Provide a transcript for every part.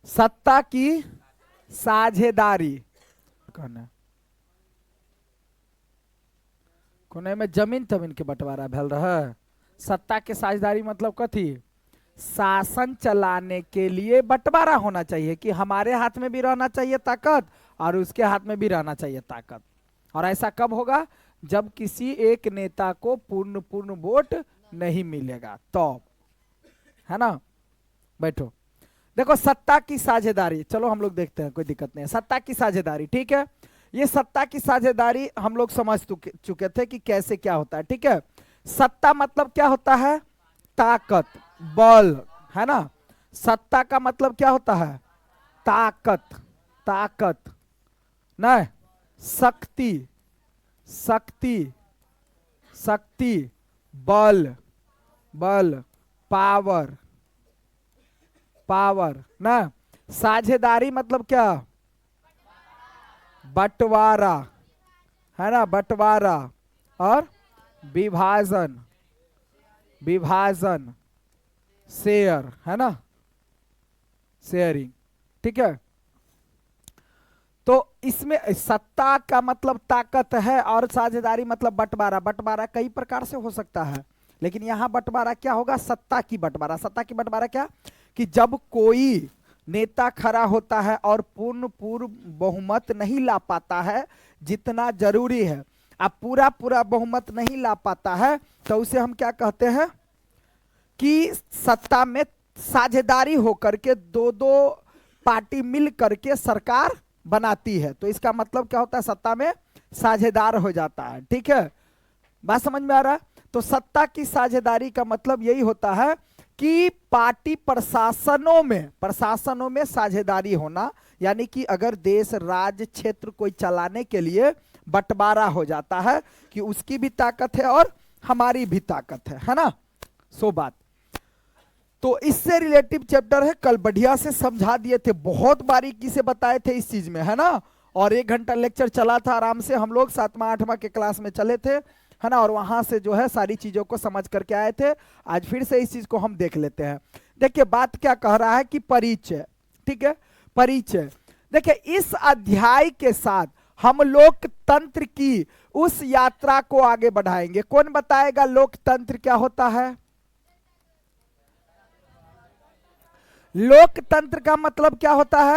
सत्ता की साझेदारी कहना कोने में जमीन तमीन के बंटवारा भेल रहा। सत्ता के साझेदारी मतलब कथी, शासन चलाने के लिए बंटवारा होना चाहिए कि हमारे हाथ में भी रहना चाहिए ताकत और उसके हाथ में भी रहना चाहिए ताकत। और ऐसा कब होगा, जब किसी एक नेता को पूर्ण पूर्ण वोट नहीं मिलेगा तो, है ना। बैठो, देखो सत्ता की साझेदारी, चलो हम लोग देखते हैं, कोई दिक्कत नहीं है। सत्ता की साझेदारी, ठीक है। ये सत्ता की साझेदारी हम लोग समझ चुके थे कि कैसे क्या होता है, ठीक है। सत्ता मतलब क्या होता है, ताकत, बल, है ना। सत्ता का मतलब क्या होता है, ताकत, ताकत नहीं, शक्ति, शक्ति, शक्ति, बल, बल, पावर, पावर ना। साझेदारी मतलब क्या, बंटवारा, है ना, बंटवारा और विभाजन, विभाजन, शेयर, है ना, शेयरिंग, ठीक है। तो इसमें सत्ता का मतलब ताकत है और साझेदारी मतलब बंटवारा। बंटवारा कई प्रकार से हो सकता है, लेकिन यहां बंटवारा क्या होगा, सत्ता की बंटवारा। सत्ता की बंटवारा क्या, कि जब कोई नेता खड़ा होता है और पूर्ण पूर्ण बहुमत नहीं ला पाता है जितना जरूरी है, अब पूरा पूरा बहुमत नहीं ला पाता है, तो उसे हम क्या कहते हैं कि सत्ता में साझेदारी होकर के दो दो पार्टी मिल करके सरकार बनाती है, तो इसका मतलब क्या होता है, सत्ता में साझेदार हो जाता है, ठीक है। बात समझ में आ रहा है। तो सत्ता की साझेदारी का मतलब यही होता है कि पार्टी प्रशासनों में साझेदारी होना, यानी कि अगर देश राज्य क्षेत्र कोई चलाने के लिए बंटवारा हो जाता है कि उसकी भी ताकत है और हमारी भी ताकत है ना। सो बात तो इससे रिलेटिव चैप्टर है, कल बढ़िया से समझा दिए थे, बहुत बारीकी से बताए थे इस चीज में, है ना। और 1 घंटा लेक्चर चला था आराम से, हम लोग 7वां 8वां के क्लास में चले थे, है ना। और वहां से जो है सारी चीजों को समझ करके आए थे। आज फिर से इस चीज को हम देख लेते हैं। देखिए बात क्या कह रहा है कि परिचय, ठीक है, परिचय। देखिए इस अध्याय के साथ हम लोकतंत्र की उस यात्रा को आगे बढ़ाएंगे। कौन बताएगा लोकतंत्र क्या होता है। लोकतंत्र का मतलब क्या होता है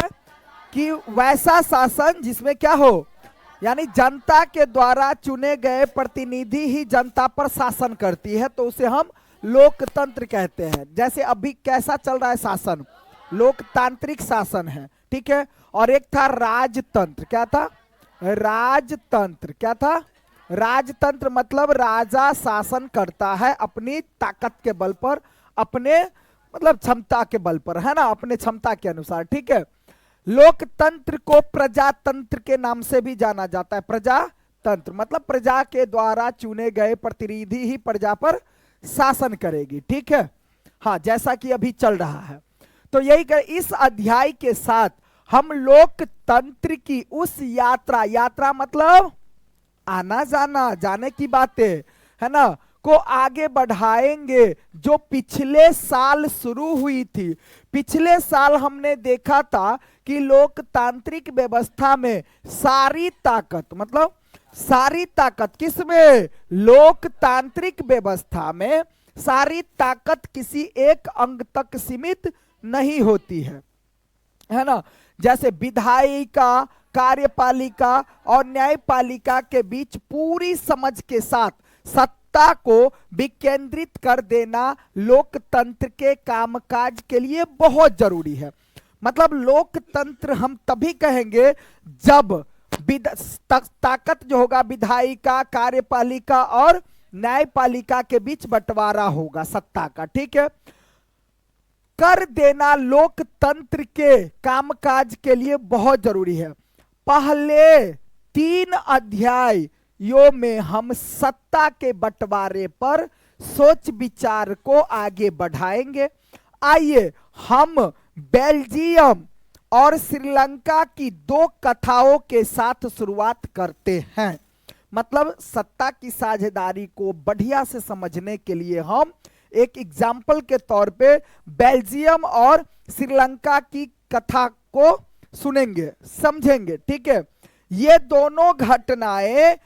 कि वैसा शासन जिसमें क्या हो, यानी जनता के द्वारा चुने गए प्रतिनिधि ही जनता पर शासन करती है, तो उसे हम लोकतंत्र कहते हैं। जैसे अभी कैसा चल रहा है शासन, लोकतांत्रिक शासन है, ठीक है। और एक था राजतंत्र, क्या था, राजतंत्र, क्या था, राजतंत्र मतलब राजा शासन करता है अपनी ताकत के बल पर, अपने मतलब क्षमता के बल पर, है ना, अपने क्षमता के अनुसार, ठीक है। लोकतंत्र को प्रजातंत्र के नाम से भी जाना जाता है। प्रजातंत्र मतलब प्रजा के द्वारा चुने गए प्रतिनिधि ही प्रजा पर शासन करेगी, ठीक है। हाँ, जैसा कि अभी चल रहा है। तो यही इस अध्याय के साथ हम लोकतंत्र की उस यात्रा, यात्रा मतलब आना जाना, जाने की बातें, है ना, को आगे बढ़ाएंगे, जो पिछले साल शुरू हुई थी। पिछले साल हमने देखा था कि लोकतांत्रिक व्यवस्था में सारी ताकत, मतलब सारी ताकत किसमें, लोकतांत्रिक व्यवस्था में सारी ताकत किसी एक अंग तक सीमित नहीं होती है ना। जैसे विधायिका, कार्यपालिका और न्यायपालिका के बीच पूरी समझ के साथ सत्ता को विकेंद्रित कर देना लोकतंत्र के कामकाज के लिए बहुत जरूरी है। मतलब लोकतंत्र हम तभी कहेंगे जब ताकत जो होगा विधायिका, कार्यपालिका और न्यायपालिका के बीच बंटवारा होगा सत्ता का, ठीक है। कर देना लोकतंत्र के कामकाज के लिए बहुत जरूरी है। पहले 3 अध्यायों में हम सत्ता के बंटवारे पर सोच विचार को आगे बढ़ाएंगे। आइए हम बेल्जियम और श्रीलंका की 2 कथाओं के साथ शुरुआत करते हैं। मतलब सत्ता की साझेदारी को बढ़िया से समझने के लिए हम एक एग्जाम्पल के तौर पे बेल्जियम और श्रीलंका की कथा को सुनेंगे, समझेंगे। ठीक है, ये दोनों घटनाएं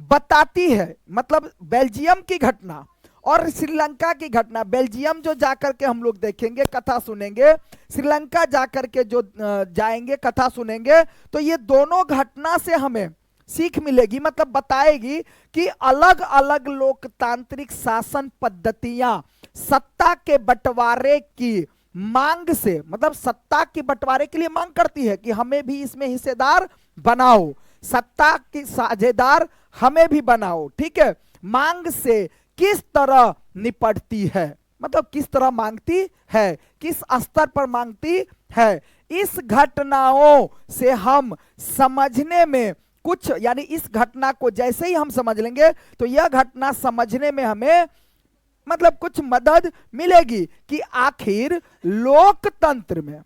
बताती है, मतलब बेल्जियम की घटना और श्रीलंका की घटना। बेल्जियम जो जाकर के हम लोग देखेंगे, कथा सुनेंगे, श्रीलंका जाकर के जो जाएंगे, कथा सुनेंगे, तो ये दोनों घटना से हमें सीख मिलेगी, मतलब बताएगी कि अलग अलग लोकतांत्रिक शासन पद्धतियां सत्ता के बंटवारे की मांग से, मतलब सत्ता के बंटवारे के लिए मांग करती है कि हमें भी इसमें हिस्सेदार बनाओ, सत्ता की साझेदार हमें भी बनाओ। ठीक है, मांग से किस तरह निपटती है, मतलब किस तरह मांगती है, किस स्तर पर मांगती है, इस घटनाओं से हम समझने में कुछ, यानी इस घटना को जैसे ही हम समझ लेंगे तो यह घटना समझने में हमें मतलब कुछ मदद मिलेगी कि आखिर लोकतंत्र में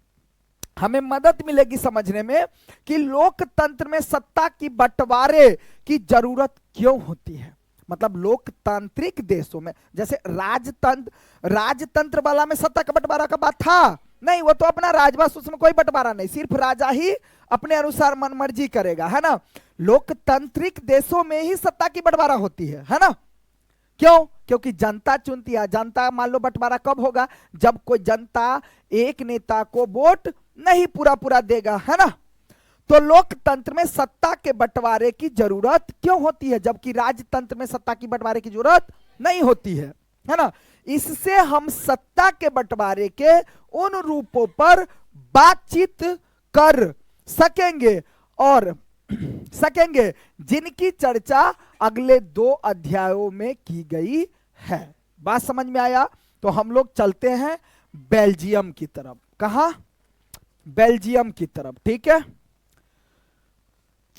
हमें मदद मिलेगी समझने में कि लोकतंत्र में सत्ता की बंटवारे की जरूरत क्यों होती है। मतलब लोकतांत्रिक देशों में, जैसे राजतंत्र वाला में सत्ता का बंटवारा का बात था नहीं, वो तो अपना राजवंश, उसमें कोई बंटवारा नहीं, सिर्फ राजा ही अपने अनुसार मनमर्जी करेगा, है ना। लोकतांत्रिक देशों में ही सत्ता की बंटवारा होती है ना। क्यों? क्योंकि जनता चुनती है। जनता मान लो बंटवारा कब होगा, जब कोई जनता एक नेता को वोट नहीं पूरा देगा, है ना। तो लोकतंत्र में सत्ता के बंटवारे की जरूरत क्यों होती है, जबकि राजतंत्र में सत्ता की बंटवारे की जरूरत नहीं होती है ना। इससे हम सत्ता के बंटवारे के उन रूपों पर बातचीत कर सकेंगे जिनकी चर्चा अगले 2 अध्यायों में की गई है। बात समझ में आया? तो हम लोग चलते हैं बेल्जियम की तरफ। कहां? बेल्जियम की तरफ। ठीक है,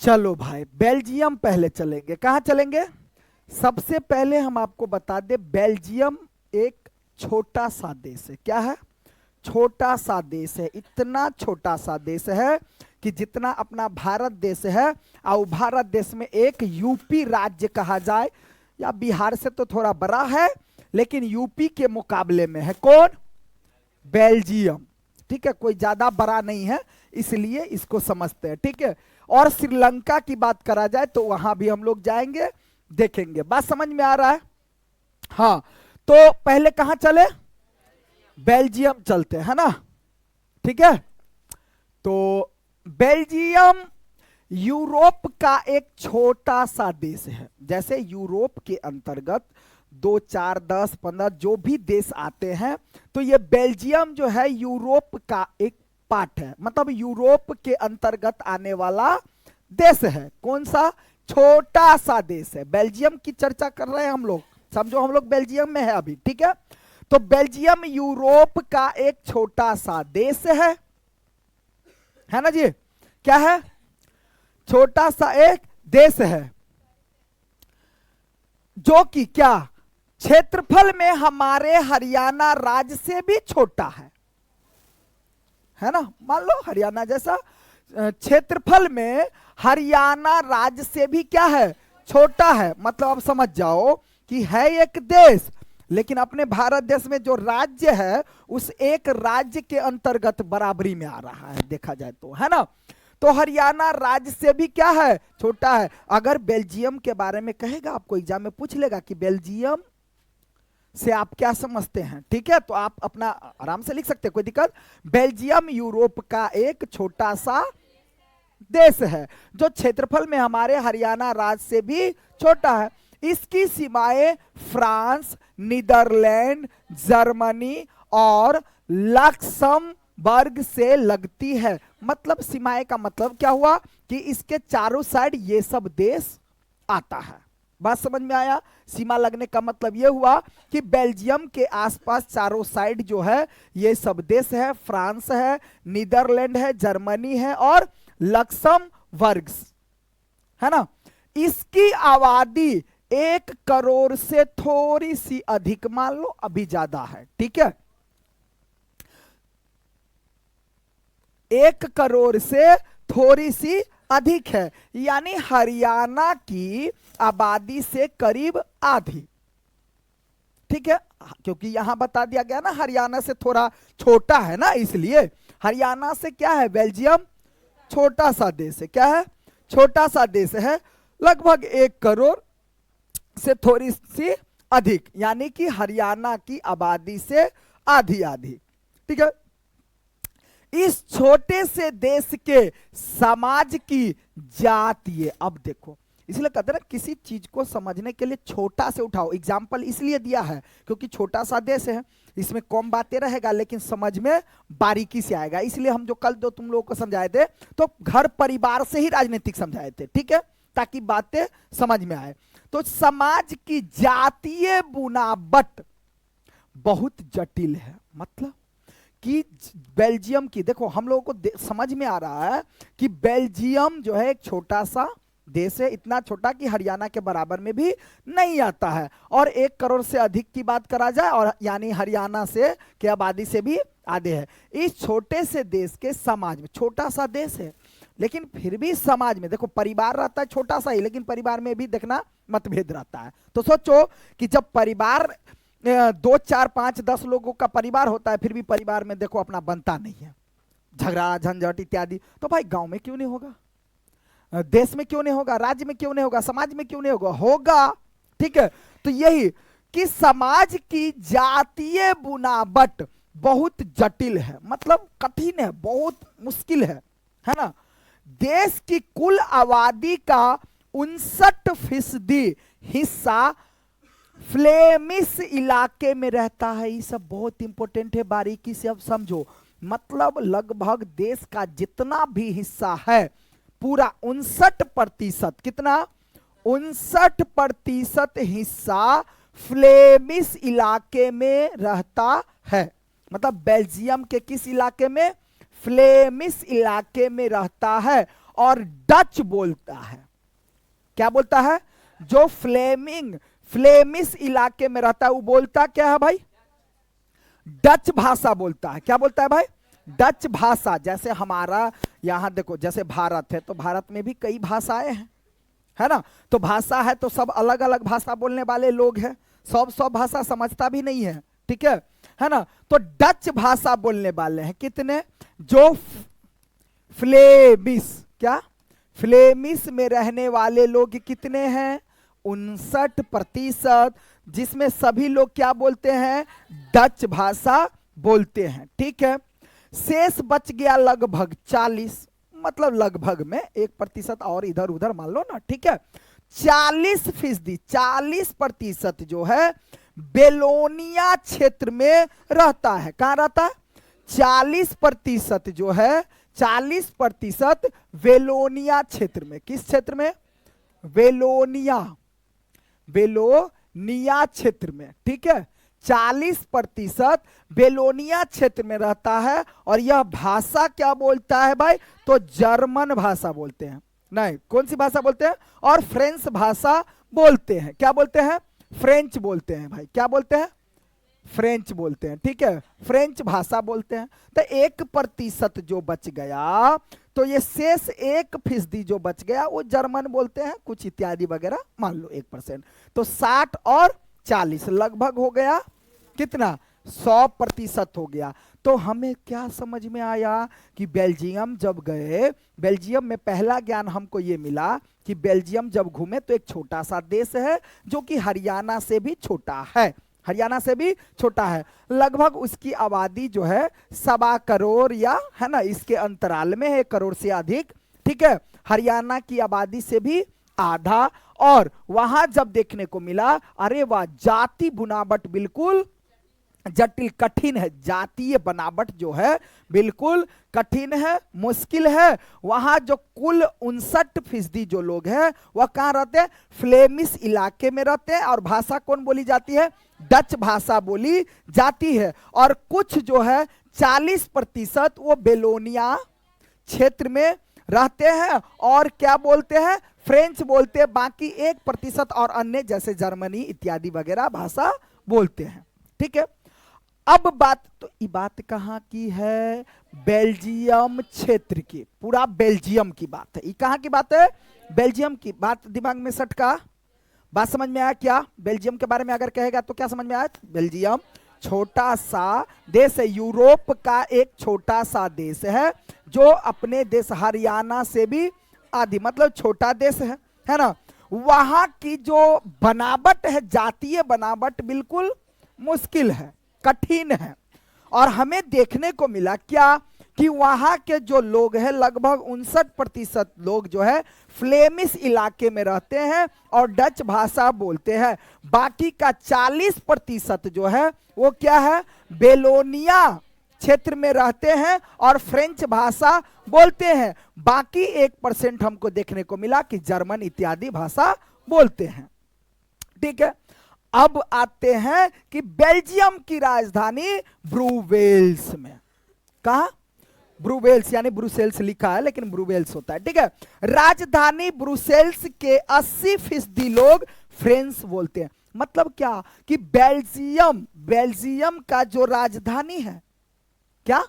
चलो भाई बेल्जियम पहले चलेंगे। कहां चलेंगे? सबसे पहले हम आपको बता दें, बेल्जियम एक छोटा सा देश है। क्या है? छोटा सा देश है। इतना छोटा सा देश है कि जितना अपना भारत देश है, और भारत देश में एक यूपी राज्य कहा जाए, या बिहार से तो थोड़ा बड़ा है लेकिन यूपी के मुकाबले में है। कौन? बेल्जियम। ठीक है, कोई ज्यादा बड़ा नहीं है, इसलिए इसको समझते हैं। ठीक है, और श्रीलंका की बात करा जाए तो वहां भी हम लोग जाएंगे, देखेंगे। बात समझ में आ रहा है? हाँ, तो पहले कहां चले? बेल्जियम चलते हैं ना। ठीक है, तो बेल्जियम यूरोप का एक छोटा सा देश है। जैसे यूरोप के अंतर्गत 2, 4, 10, 15 जो भी देश आते हैं, तो ये बेल्जियम जो है यूरोप का एक पार्ट है, मतलब यूरोप के अंतर्गत आने वाला देश है। कौन सा? छोटा सा देश है। बेल्जियम की चर्चा कर रहे हैं हम लोग, समझो हम लोग बेल्जियम में है अभी। ठीक है, तो बेल्जियम यूरोप का एक छोटा सा देश है ना जी। क्या है? छोटा सा एक देश है जो कि क्या, क्षेत्रफल में हमारे हरियाणा राज्य से भी छोटा है ना। मान लो हरियाणा जैसा क्षेत्रफल में हरियाणा राज्य से भी क्या है, छोटा है। मतलब आप समझ जाओ कि है एक देश, लेकिन अपने भारत देश में जो राज्य है उस एक राज्य के अंतर्गत बराबरी में आ रहा है, देखा जाए तो, है ना। तो हरियाणा राज्य से भी क्या है, छोटा है। अगर बेल्जियम के बारे में कहेगा, आपको एग्जाम में पूछ लेगा कि बेल्जियम से आप क्या समझते हैं, ठीक है, तो आप अपना आराम से लिख सकते हैं, कोई दिक्कत। बेल्जियम यूरोप का एक छोटा सा देश है जो क्षेत्रफल में हमारे हरियाणा राज्य से भी छोटा है। इसकी सीमाएं फ्रांस, नीदरलैंड, जर्मनी और लक्समबर्ग से लगती है। मतलब सीमाएं का मतलब क्या हुआ कि इसके चारों साइड ये सब देश आता है। बात समझ में आया? सीमा लगने का मतलब यह हुआ कि बेल्जियम के आसपास चारों साइड जो है ये सब देश है, फ्रांस है, नीदरलैंड है, जर्मनी है और लक्समबर्ग, है ना। इसकी आबादी 1 करोड़ से थोड़ी सी अधिक, मान लो अभी ज्यादा है, ठीक है, 1 करोड़ से थोड़ी सी अधिक है, यानी हरियाणा की आबादी से करीब आधी, ठीक है, क्योंकि यहां बता दिया गया ना हरियाणा से थोड़ा छोटा है ना, इसलिए हरियाणा से क्या है, बेल्जियम छोटा सा देश है। क्या है, छोटा सा देश है, लगभग 1 करोड़ से थोड़ी सी अधिक, यानी कि हरियाणा की आबादी से आधी आधी। ठीक है, इस छोटे से देश के समाज की जातीय, अब देखो इसलिए कहते हैं ना किसी चीज को समझने के लिए छोटा से उठाओ। एग्जाम्पल इसलिए दिया है क्योंकि छोटा सा देश है, इसमें कम बातें रहेगा लेकिन समझ में बारीकी से आएगा। इसलिए हम जो कल दो तुम लोगों को समझाए थे तो घर परिवार से ही राजनीतिक समझाए थे, ठीक है, ताकि बातें समझ में आए। तो समाज की जातीय बुनावट बहुत जटिल है, मतलब कि बेल्जियम की, देखो हम लोगों को समझ में आ रहा है कि बेल्जियम जो है एक छोटा सा देश है, इतना छोटा कि हरियाणा के बराबर में भी नहीं आता है, और 1 करोड़ से अधिक की बात करा जाए और यानी हरियाणा से के आबादी से भी आधे है। इस छोटे से देश के समाज में, छोटा सा देश है लेकिन फिर भी समाज में देखो परिवार रहता है छोटा सा ही, लेकिन परिवार में भी देखना मतभेद रहता है। तो सोचो कि जब परिवार 2, 4, 5, 10 लोगों का परिवार होता है, फिर भी परिवार में देखो अपना बनता नहीं है, झगड़ा झंझट इत्यादि, तो भाई गांव में क्यों नहीं होगा, देश में क्यों नहीं होगा, राज्य में क्यों नहीं होगा, समाज में क्यों नहीं होगा, होगा। ठीक है, तो यही कि समाज की जातीय बुनावट बहुत जटिल है, मतलब कठिन है, बहुत मुश्किल है ना। देश की कुल आबादी का 59% हिस्सा फ्लेमिश इलाके में रहता है। ये सब बहुत इंपॉर्टेंट है, बारीकी से अब समझो। मतलब लगभग देश का जितना भी हिस्सा है पूरा 59%, कितना, 59% हिस्सा फ्लेमिश इलाके में रहता है। मतलब बेल्जियम के किस इलाके में, फ्लेमिश इलाके में रहता है और डच बोलता है। क्या बोलता है, जो फ्लेमिश इलाके में रहता है वो बोलता क्या है भाई, डच भाषा बोलता है। क्या बोलता है भाई, डच भाषा। जैसे हमारा यहां देखो, जैसे भारत है तो भारत में भी कई भाषाएं हैं, है ना, तो भाषा है तो सब अलग अलग भाषा बोलने वाले लोग हैं, सब भाषा समझता भी नहीं है, ठीक है ना। तो डच भाषा बोलने वाले हैं कितने, जो फ्लेमिश, क्या फ्लेमिश में रहने वाले लोग कितने हैं, 59%, जिसमें सभी लोग क्या बोलते हैं, डच भाषा बोलते हैं। ठीक है, शेष बच गया लगभग 40, मतलब लगभग में 1% और इधर उधर मान लो ना, ठीक है। 40% जो है बेलोनिया क्षेत्र में रहता है। कहां रहता है, 40% जो है, 40% वेलोनिया क्षेत्र में। किस क्षेत्र में, वेलोनिया क्षेत्र में, ठीक है। 40% बेलोनिया क्षेत्र में रहता है और यह भाषा क्या बोलता है भाई, तो जर्मन भाषा बोलते हैं, नहीं कौन सी भाषा बोलते हैं, और फ्रेंच भाषा बोलते हैं। क्या बोलते हैं, फ्रेंच बोलते हैं भाई, क्या बोलते हैं, फ्रेंच बोलते हैं, ठीक है, फ्रेंच भाषा बोलते हैं। तो 1% जो बच गया, तो ये शेष 1% जो बच गया वो जर्मन बोलते हैं, कुछ इत्यादि वगैरह मान लो 1%। तो 60 और 40 लगभग हो गया कितना, 100% हो गया। तो हमें क्या समझ में आया कि बेल्जियम जब गए, बेल्जियम में पहला ज्ञान हमको ये मिला कि बेल्जियम जब घूमे तो एक छोटा सा देश है जो कि हरियाणा से भी छोटा है, हरियाणा से भी छोटा है। लगभग उसकी आबादी जो है 1.25 करोड़ या है ना, इसके अंतराल में है, 1 करोड़ से अधिक, ठीक है। हरियाणा की आबादी से भी आधा। और वहां जब देखने को मिला, अरे वाह, जाति बुनावट बिल्कुल जटिल कठिन है, जातीय बनावट जो है बिल्कुल कठिन है, मुश्किल है। वहां जो कुल 59% जो लोग हैं वह कहां रहते हैं, फ्लेमिश इलाके में रहते हैं, और भाषा कौन बोली जाती है, डच भाषा बोली जाती है। और कुछ जो है 40% वो बेलोनिया क्षेत्र में रहते हैं और क्या बोलते हैं, फ्रेंच बोलते हैं। बाकी 1% और अन्य जैसे जर्मनी इत्यादि वगैरह भाषा बोलते हैं, ठीक है। अब बात तो ये बात कहाँ की है, बेल्जियम क्षेत्र की, पूरा बेल्जियम की बात है। ये कहाँ की बात है, बेल्जियम की बात, दिमाग में सटका, बात समझ में आया क्या? बेल्जियम के बारे में अगर कहेगा तो क्या समझ में आया? बेल्जियम छोटा सा देश है, यूरोप का एक छोटा सा देश है जो अपने देश हरियाणा से भी आधी, मतलब छोटा देश है ना। वहां की जो बनावट है, जातीय बनावट बिल्कुल मुश्किल है, कठिन है। और हमें देखने को मिला क्या कि वहां के जो लोग हैं लगभग 59% लोग जो है फ्लेमिश इलाके में रहते हैं और डच भाषा बोलते हैं। बाकी का 40% जो है वो क्या है, बेलोनिया क्षेत्र में रहते हैं और फ्रेंच भाषा बोलते हैं। बाकी 1% हमको देखने को मिला कि जर्मन इत्यादि भाषा बोलते हैं। ठीक है, अब आते हैं कि बेल्जियम की राजधानी ब्रुसेल्स में। कहा? ब्रुसेल्स, यानी ब्रुसेल्स लिखा है लेकिन ब्रुसेल्स होता है। ठीक है, राजधानी ब्रुसेल्स के 80% लोग फ्रेंच बोलते हैं। मतलब क्या कि बेल्जियम का जो राजधानी है, क्या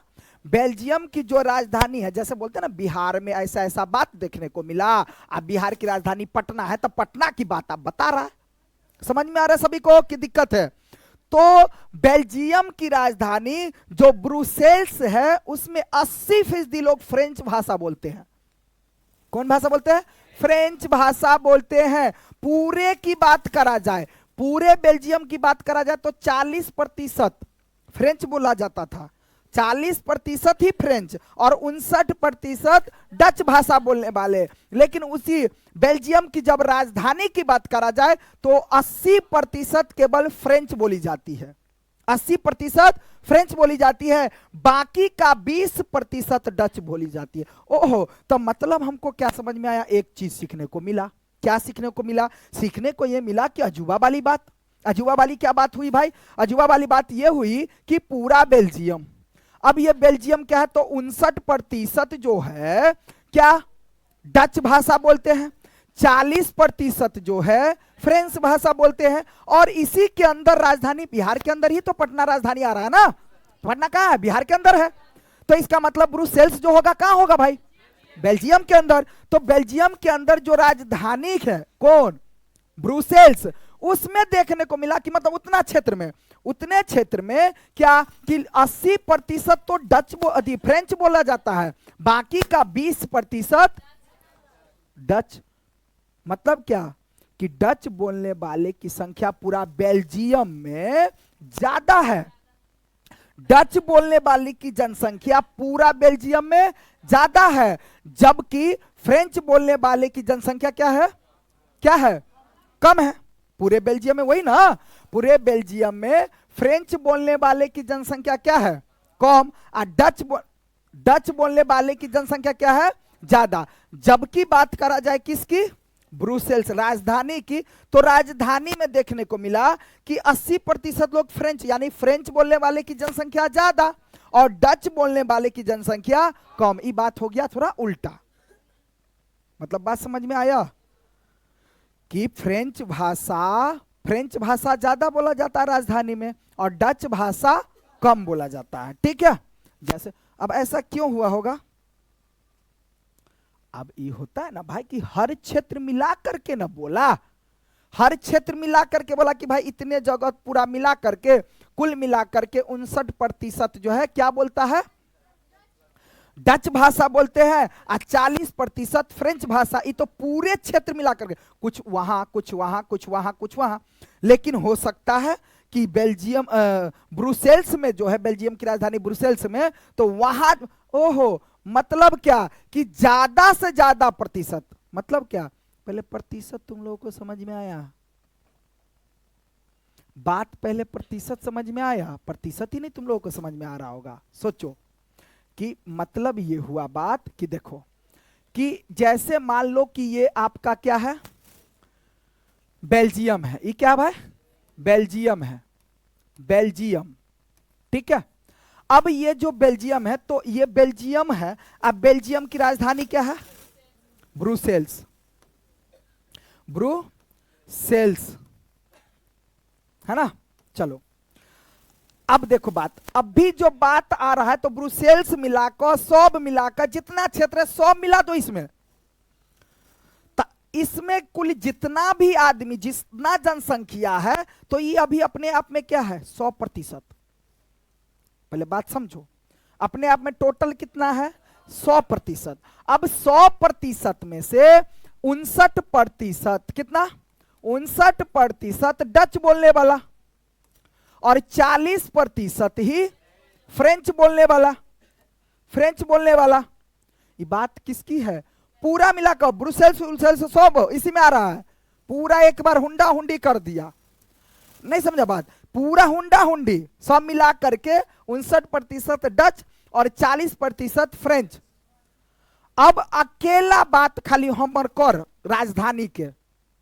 बेल्जियम की जो राजधानी है, जैसे बोलते हैं ना बिहार में ऐसा ऐसा बात देखने को मिला, अब बिहार की राजधानी पटना है तो पटना की बात आप बता रहा है। समझ में आ रहा है सभी को कि दिक्कत है? तो बेल्जियम की राजधानी जो ब्रुसेल्स है उसमें 80% लोग फ्रेंच भाषा बोलते हैं। कौन भाषा बोलते हैं? फ्रेंच भाषा बोलते हैं। पूरे की बात करा जाए, पूरे बेल्जियम की बात करा जाए तो 40% फ्रेंच बोला जाता था, 40% ही फ्रेंच और 59% डच भाषा बोलने वाले। लेकिन उसी बेल्जियम की जब राजधानी की बात करा जाए तो 80% केवल फ्रेंच बोली जाती है, 80% फ्रेंच बोली जाती है, बाकी का 20% डच बोली जाती है। ओहो, तो मतलब हमको क्या समझ में आया? एक चीज सीखने को मिला। क्या सीखने को मिला? सीखने को यह मिला कि अजूबा वाली बात। अजूबा वाली क्या बात हुई भाई? अजूबा वाली बात यह हुई कि पूरा बेल्जियम, अब ये बेल्जियम क्या है तो 59% जो है क्या डच भाषा बोलते हैं, 40% जो है फ्रेंच भाषा बोलते हैं। और इसी के अंदर राजधानी, बिहार के अंदर ही तो पटना राजधानी आ रहा है ना, पटना कहाँ है? बिहार के अंदर है। तो इसका मतलब ब्रुसेल्स जो होगा कहाँ होगा भाई? बेल्जियम के अंदर। तो बेल्जियम के अंदर जो राजधानी है कौन? ब्रुसेल्स। उसमें देखने को मिला कि मतलब उतने क्षेत्र में क्या कि 80% तो फ्रेंच बोला जाता है, बाकी का 20% डच। मतलब क्या कि डच बोलने वाले की संख्या पूरा बेल्जियम में ज्यादा है। डच बोलने वाली की जनसंख्या पूरा बेल्जियम में ज्यादा है, जबकि फ्रेंच बोलने वाले की जनसंख्या क्या है? क्या है? कम है। पूरे बेल्जियम में, वही ना, पूरे बेल्जियम में फ्रेंच बोलने वाले की जनसंख्या क्या है? कम। और डच बोलने वाले की जनसंख्या क्या है? ज्यादा। जबकि बात करा जाए किसकी? ब्रुसेल्स राजधानी की, तो राजधानी में देखने को मिला कि 80% लोग फ्रेंच, यानी फ्रेंच बोलने वाले की जनसंख्या ज्यादा और डच बोलने वाले की जनसंख्या कम। ये बात हो गया थोड़ा उल्टा। मतलब बात समझ में आया कि फ्रेंच भाषा ज्यादा बोला जाता है राजधानी में और डच भाषा कम बोला जाता है। ठीक है, जैसे अब ऐसा क्यों हुआ होगा? अब ये होता है ना भाई कि हर क्षेत्र मिला करके ना बोला, हर क्षेत्र मिला करके बोला कि भाई इतने जगह पूरा मिला करके, कुल मिला करके 59% जो है क्या बोलता है? डच भाषा बोलते हैं और 40% फ्रेंच भाषा। ये तो पूरे क्षेत्र मिला करके, कुछ वहां कुछ वहां कुछ वहां कुछ वहां। लेकिन हो सकता है कि बेल्जियम ब्रुसेल्स में जो है, बेल्जियम की राजधानी ब्रुसेल्स में, तो वहां ओहो मतलब क्या कि ज्यादा से ज्यादा प्रतिशत। मतलब क्या? पहले प्रतिशत तुम लोगों को समझ में आया? बात पहले प्रतिशत समझ में आया? प्रतिशत ही नहीं तुम लोगों को समझ में आ रहा होगा। सोचो कि मतलब ये हुआ बात कि देखो कि जैसे मान लो कि ये आपका क्या है? बेल्जियम है। ये क्या भाई? बेल्जियम है, बेल्जियम। ठीक है, अब ये जो बेल्जियम है तो ये बेल्जियम है। अब बेल्जियम की राजधानी क्या है? ब्रुसेल्स। ब्रुसेल्स है ना। चलो अब देखो बात, अब भी जो बात आ रहा है तो ब्रुसेल्स मिलाकर, सब मिलाकर जितना क्षेत्र है सब मिला दो इसमें। इसमें कुल जितना भी आदमी, जितना जनसंख्या है, तो ये अभी अपने आप में क्या है? 100%। पहले बात समझो, अपने आप में टोटल कितना है? 100%। अब 100% में से 59%, कितना? 59% डच बोलने वाला और 40% ही फ्रेंच बोलने वाला। फ्रेंच बोलने वाला, ये बात किसकी है? पूरा मिलाकर ब्रुसेल्स उल्सेल्स सब इसी में आ रहा है। पूरा एक बार हुंडा हुंडी कर दिया, नहीं समझा बात? पूरा हुंडा हुंडी सब मिला करके 59% डच और 40% फ्रेंच। अब अकेला बात खाली हमर कर राजधानी के,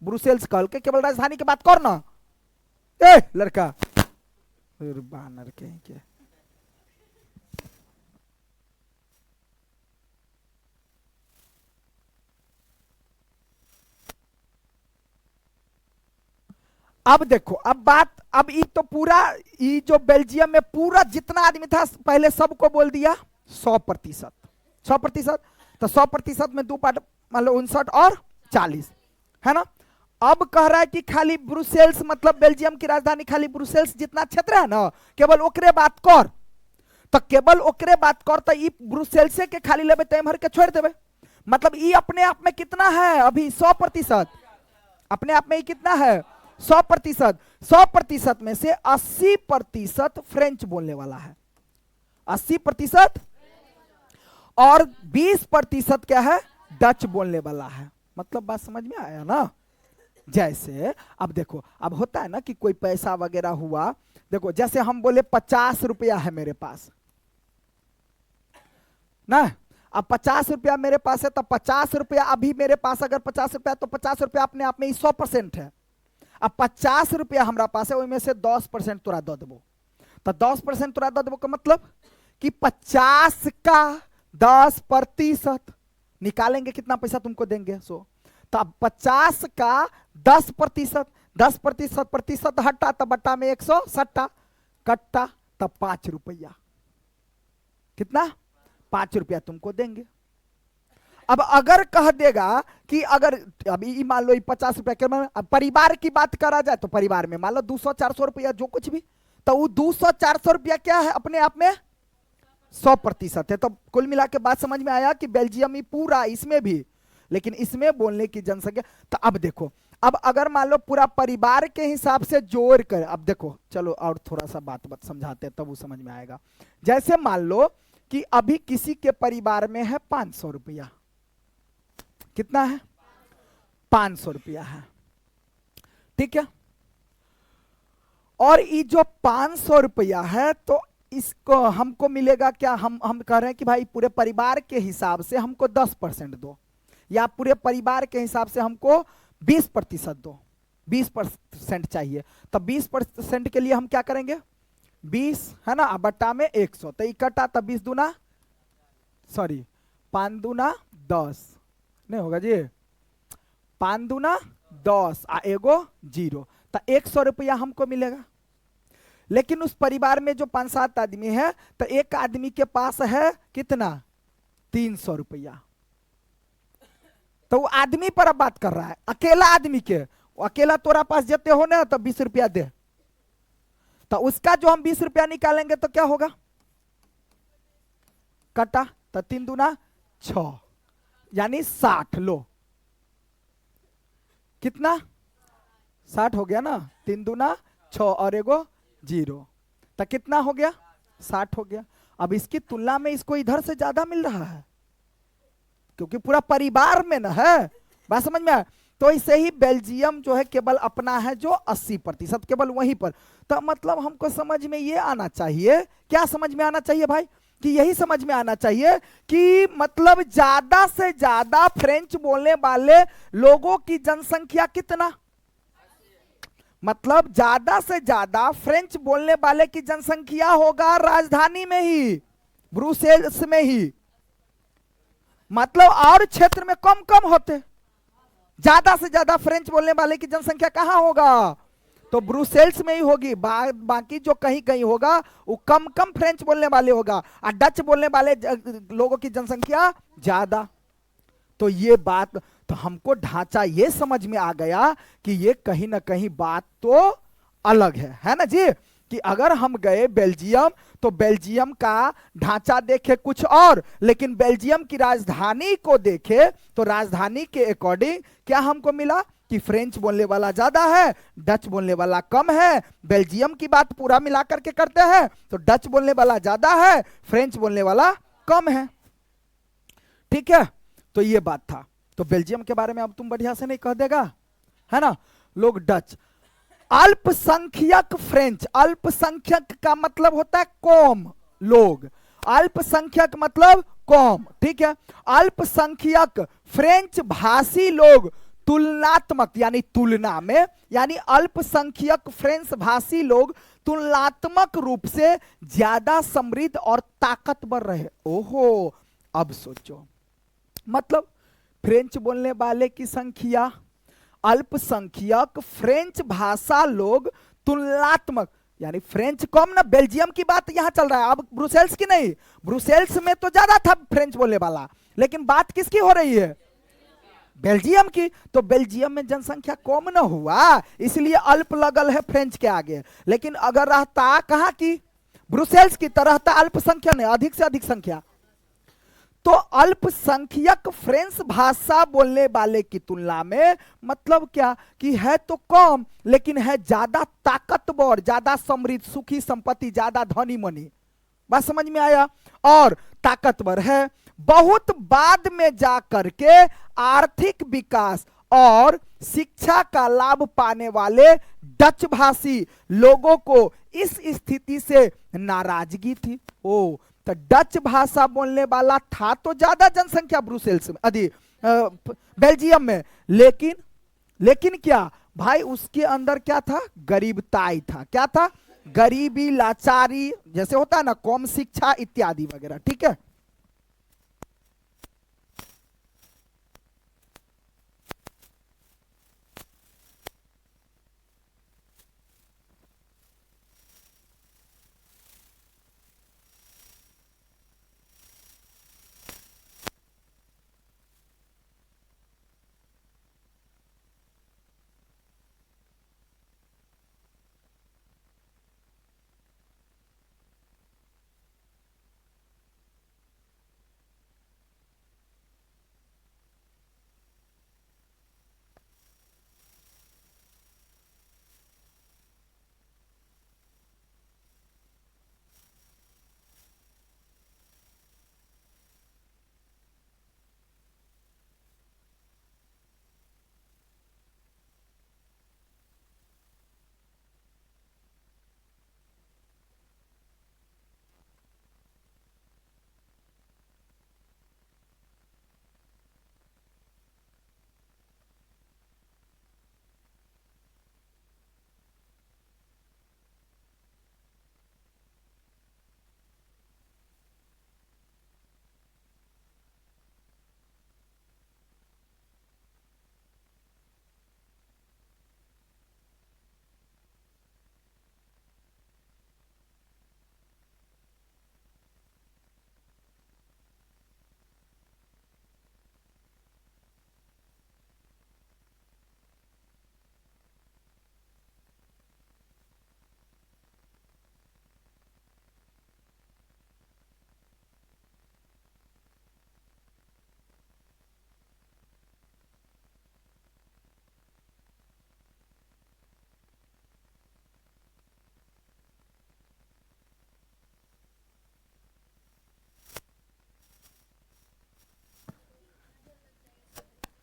ब्रुसेल्स कल के केवल राजधानी के बात कर ना। ए लड़का बानर के अब देखो, अब बात, अब ये तो पूरा, ये जो बेल्जियम में पूरा जितना आदमी था पहले सबको बोल दिया 100%। 100%, तो 100% में 2 पार्ट, मान लो 59 और 40, है ना? अब कह रहा है कि खाली ब्रुसेल्स, मतलब बेल्जियम की राजधानी खाली ब्रुसेल्स जितना क्षेत्र है ना, केवल ओकरे बात कर। तो केवल ओकरे बात कर, तो ई ब्रुसेल्स के खाली लेबे तय भर के छोड़ देबे। मतलब ई अपने आप में कितना है अभी? 100%। अपने आप में ही कितना है? 100%। 100% में से 80% फ्रेंच बोलने वाला है, 80%, और 20% क्या है? डच बोलने वाला है। मतलब बात समझ में आया ना? जैसे अब देखो, अब होता है ना कि कोई पैसा वगैरह हुआ, देखो जैसे हम बोले 50 रुपया है मेरे पास ना, अब 50 रुपया मेरे पास है, तो 50 रुपया अभी मेरे पास अगर 50 रुपया, तो 50 रुपया अपने आप में ही 100% है। अब 50 रुपया हमारा पास है, उसमें से 10% तोरा दे देबो, तो 10% तोरा दे देबो का मतलब कि 50 का 10% निकालेंगे, कितना पैसा तुमको देंगे? 100। तो 50 का 10%, 10% हटा तो बट्टा में 160 कट्टा, तब 5 रुपया, कितना? 5 रुपया तुमको देंगे। अब अगर कह देगा कि अगर अभी मान लो 50 रुपया के, अब परिवार की बात करा जाए तो परिवार में मान लो 200-400 रुपया जो कुछ भी, तो वो 200-400 रुपया क्या है? अपने आप में 100% है। तो कुल मिला के बात समझ में आया कि बेल्जियम ही पूरा, इसमें भी, लेकिन इसमें बोलने की जनसंख्या। तो अब देखो, अब अगर मान लो पूरा परिवार के हिसाब से जोड़ कर, अब देखो चलो और थोड़ा सा बात समझाते हैं, तब वो समझ में आएगा। जैसे मान लो कि अभी किसी के परिवार में है 500 रुपया, कितना है? 500 रुपया है, ठीक है? और ये जो 500 रुपया है, तो इसको हमको मिलेगा क्या? हम कह रहे हैं कि भाई पूरे परिवार के हिसाब से हमको 10% दो, या पूरे परिवार के हिसाब से हमको 20% दो, 20% चाहिए। तो 20% के लिए हम क्या करेंगे? 20 है ना, बट्टा में 100, तो इकट्ठा, तब 20 दूना, सॉरी 5 दूना 10, नहीं होगा जी, 5 दूना 10 आ एगो 0, तो 100 रुपया हमको मिलेगा। लेकिन उस परिवार में जो 5-7 आदमी है, तो एक आदमी के पास है कितना? 300 रुपया। तो वो आदमी पर अब बात कर रहा है, अकेला आदमी के, अकेला तोरा पास जेते हो ना, तो 20 रुपया दे, तो उसका जो हम 20 रुपया निकालेंगे तो क्या होगा? कटा, तो 3 दूना 6, यानी 60। लो कितना? 60 हो गया ना, 3 दूना 6 और एगो 0, तो कितना हो गया? 60 हो गया। अब इसकी तुलना में इसको इधर से ज्यादा मिल रहा है, क्योंकि पूरा परिवार में ना है। बात समझ में आया? तो इसे ही बेल्जियम जो है केवल अपना है जो 80%, केवल वहीं पर। तो मतलब हमको समझ में ये आना चाहिए, क्या समझ में आना चाहिए भाई? कि यही समझ में आना चाहिए कि मतलब ज्यादा से ज्यादा फ्रेंच बोलने वाले लोगों की जनसंख्या कितना, मतलब ज्यादा से ज्यादा फ्रेंच बोलने वाले की जनसंख्या होगा राजधानी में ही, ब्रुसेल्स में ही। मतलब और क्षेत्र में कम कम होते, ज्यादा से ज्यादा फ्रेंच बोलने वाले की जनसंख्या कहां होगा? तो ब्रुसेल्स में ही होगी। बाकी जो कहीं कहीं होगा वो कम कम फ्रेंच बोलने वाले होगा, और डच बोलने वाले लोगों की जनसंख्या ज्यादा। तो ये बात, तो हमको ढांचा ये समझ में आ गया कि ये कहीं ना कहीं बात तो अलग है ना जी। कि अगर हम गए बेल्जियम तो बेल्जियम का ढांचा देखे कुछ और, लेकिन बेल्जियम की राजधानी को देखे तो राजधानी के अकॉर्डिंग क्या हमको मिला कि फ्रेंच बोलने वाला ज्यादा है, डच बोलने वाला कम है। बेल्जियम की बात पूरा मिला करके करते हैं तो डच बोलने वाला ज्यादा है, फ्रेंच बोलने वाला कम है। ठीक है, तो ये बात था। तो बेल्जियम के बारे में अब तुम बढ़िया से नहीं कह देगा, है ना। लोग डच। अल्पसंख्यक फ्रेंच, अल्पसंख्यक का मतलब होता है कौम, लोग। अल्पसंख्यक मतलब कौम, ठीक है। अल्पसंख्यक फ्रेंच भाषी लोग तुलनात्मक यानी तुलना में, यानी अल्पसंख्यक फ्रेंच भाषी लोग तुलनात्मक रूप से ज्यादा समृद्ध और ताकतवर रहे। ओहो, अब सोचो, मतलब फ्रेंच बोलने वाले की संख्या, अल्पसंख्यक फ्रेंच भाषा लोग तुलनात्मक, यानी फ्रेंच कम ना, बेल्जियम की बात यहां चल रहा है, अब ब्रुसेल्स की नहीं। ब्रुसेल्स में तो ज्यादा था फ्रेंच बोलने वाला, लेकिन बात किसकी हो रही है, बेल्जियम की। तो बेल्जियम में जनसंख्या कम ना हुआ, इसलिए अल्प लगल है फ्रेंच के आगे। लेकिन अगर रहता कहां की, ब्रुसेल्स की, तरह रहता अल्पसंख्या नहीं, अधिक से अधिक संख्या। तो अल्पसंख्यक फ्रेंच भाषा बोलने वाले की तुलना में मतलब क्या कि है तो कम, लेकिन है ज्यादा ताकतवर, ज्यादा समृद्ध, सुखी संपत्ति, ज्यादा धनी मनी। बात समझ में आया। और ताकतवर है, बहुत बाद में जा करके आर्थिक विकास और शिक्षा का लाभ पाने वाले डच भाषी लोगों को इस स्थिति से नाराजगी थी। ओ, तो डच भाषा बोलने वाला था तो ज्यादा जनसंख्या ब्रुसेल्स में, बेल्जियम में, लेकिन क्या भाई, उसके अंदर क्या था, गरीबताई था। क्या था, गरीबी, लाचारी, जैसे होता है ना, कम शिक्षा इत्यादि वगैरह। ठीक है,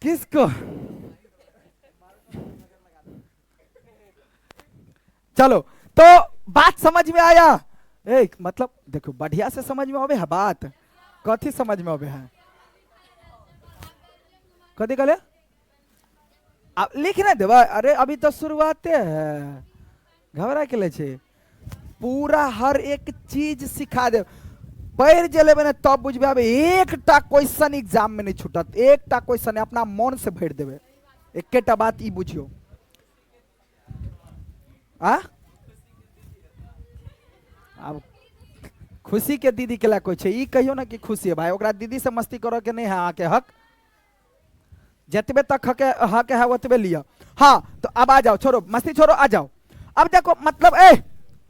किसको, चलो तो बात समझ में आया। मतलब देखो, बढ़िया से समझ में आवे है बात, कथी समझ में आवे है, कथी कहले, अब लिख ना देवा। अरे अभी तो शुरुआते है, घबरा के ले छे, पूरा हर एक चीज सिखा दे। पैर जले बने तब बुझबे। अब एकटा क्वेश्चन एग्जाम में नहीं छूटत, एकटा क्वेश्चन अपना मन से भर देवे। एकेटा बात ई बुझियो, आ अब खुशी के दीदी के ला कोई छे, ई कहियो ना कि खुशी है भाई, ओकरा दीदी से मस्ती करो के नहीं है आके हक। जितबे तक हक है उतबे लिया। हाँ तो अब आ जाओ, छोड़ो मस्ती छोड़ो, आ जाओ। अब देखो मतलब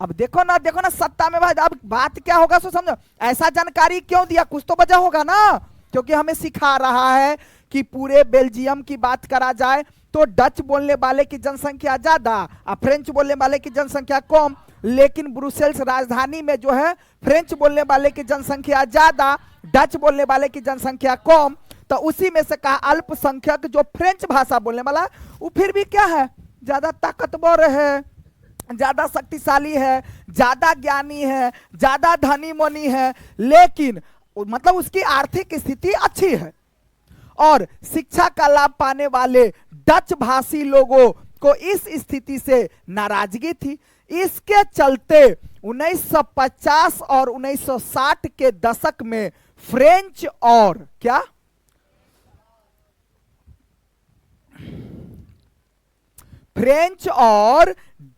अब देखो ना सत्ता में भाई, अब बात क्या होगा सो समझो। ऐसा जानकारी क्यों दिया, कुछ तो वजह होगा ना, क्योंकि हमें सिखा रहा है कि पूरे बेल्जियम की बात करा जाए तो डच बोलने वाले की जनसंख्या ज्यादा और फ्रेंच बोलने वाले की जनसंख्या कम, लेकिन ब्रुसेल्स राजधानी में जो है फ्रेंच बोलने वाले की जनसंख्या ज्यादा, डच बोलने वाले की जनसंख्या कम। तो उसी में से कहा अल्पसंख्यक जो फ्रेंच भाषा बोलने वाला वो फिर भी क्या है, ज्यादा ताकतवर है, ज्यादा शक्तिशाली है, ज्यादा ज्ञानी है, ज्यादा धनी मनी है, लेकिन मतलब उसकी आर्थिक स्थिति अच्छी है। और शिक्षा का लाभ पाने वाले डच भाषी लोगों को इस स्थिति से नाराजगी थी। इसके चलते 1950 और 1960 के दशक में फ्रेंच और क्या फ्रेंच और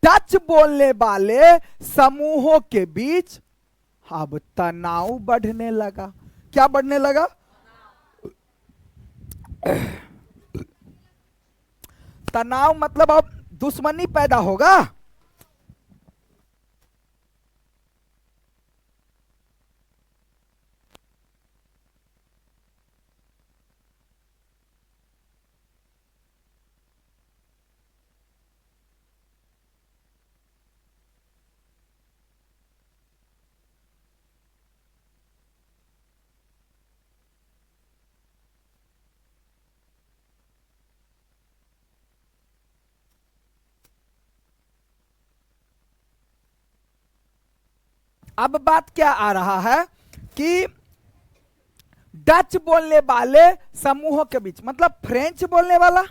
डच बोलने वाले समूहों के बीच अब तनाव बढ़ने लगा। क्या बढ़ने लगा? तनाव मतलब अब दुश्मनी पैदा होगा। अब बात क्या आ रहा है कि डच बोलने वाले समूहों के बीच, मतलब फ्रेंच बोलने वाला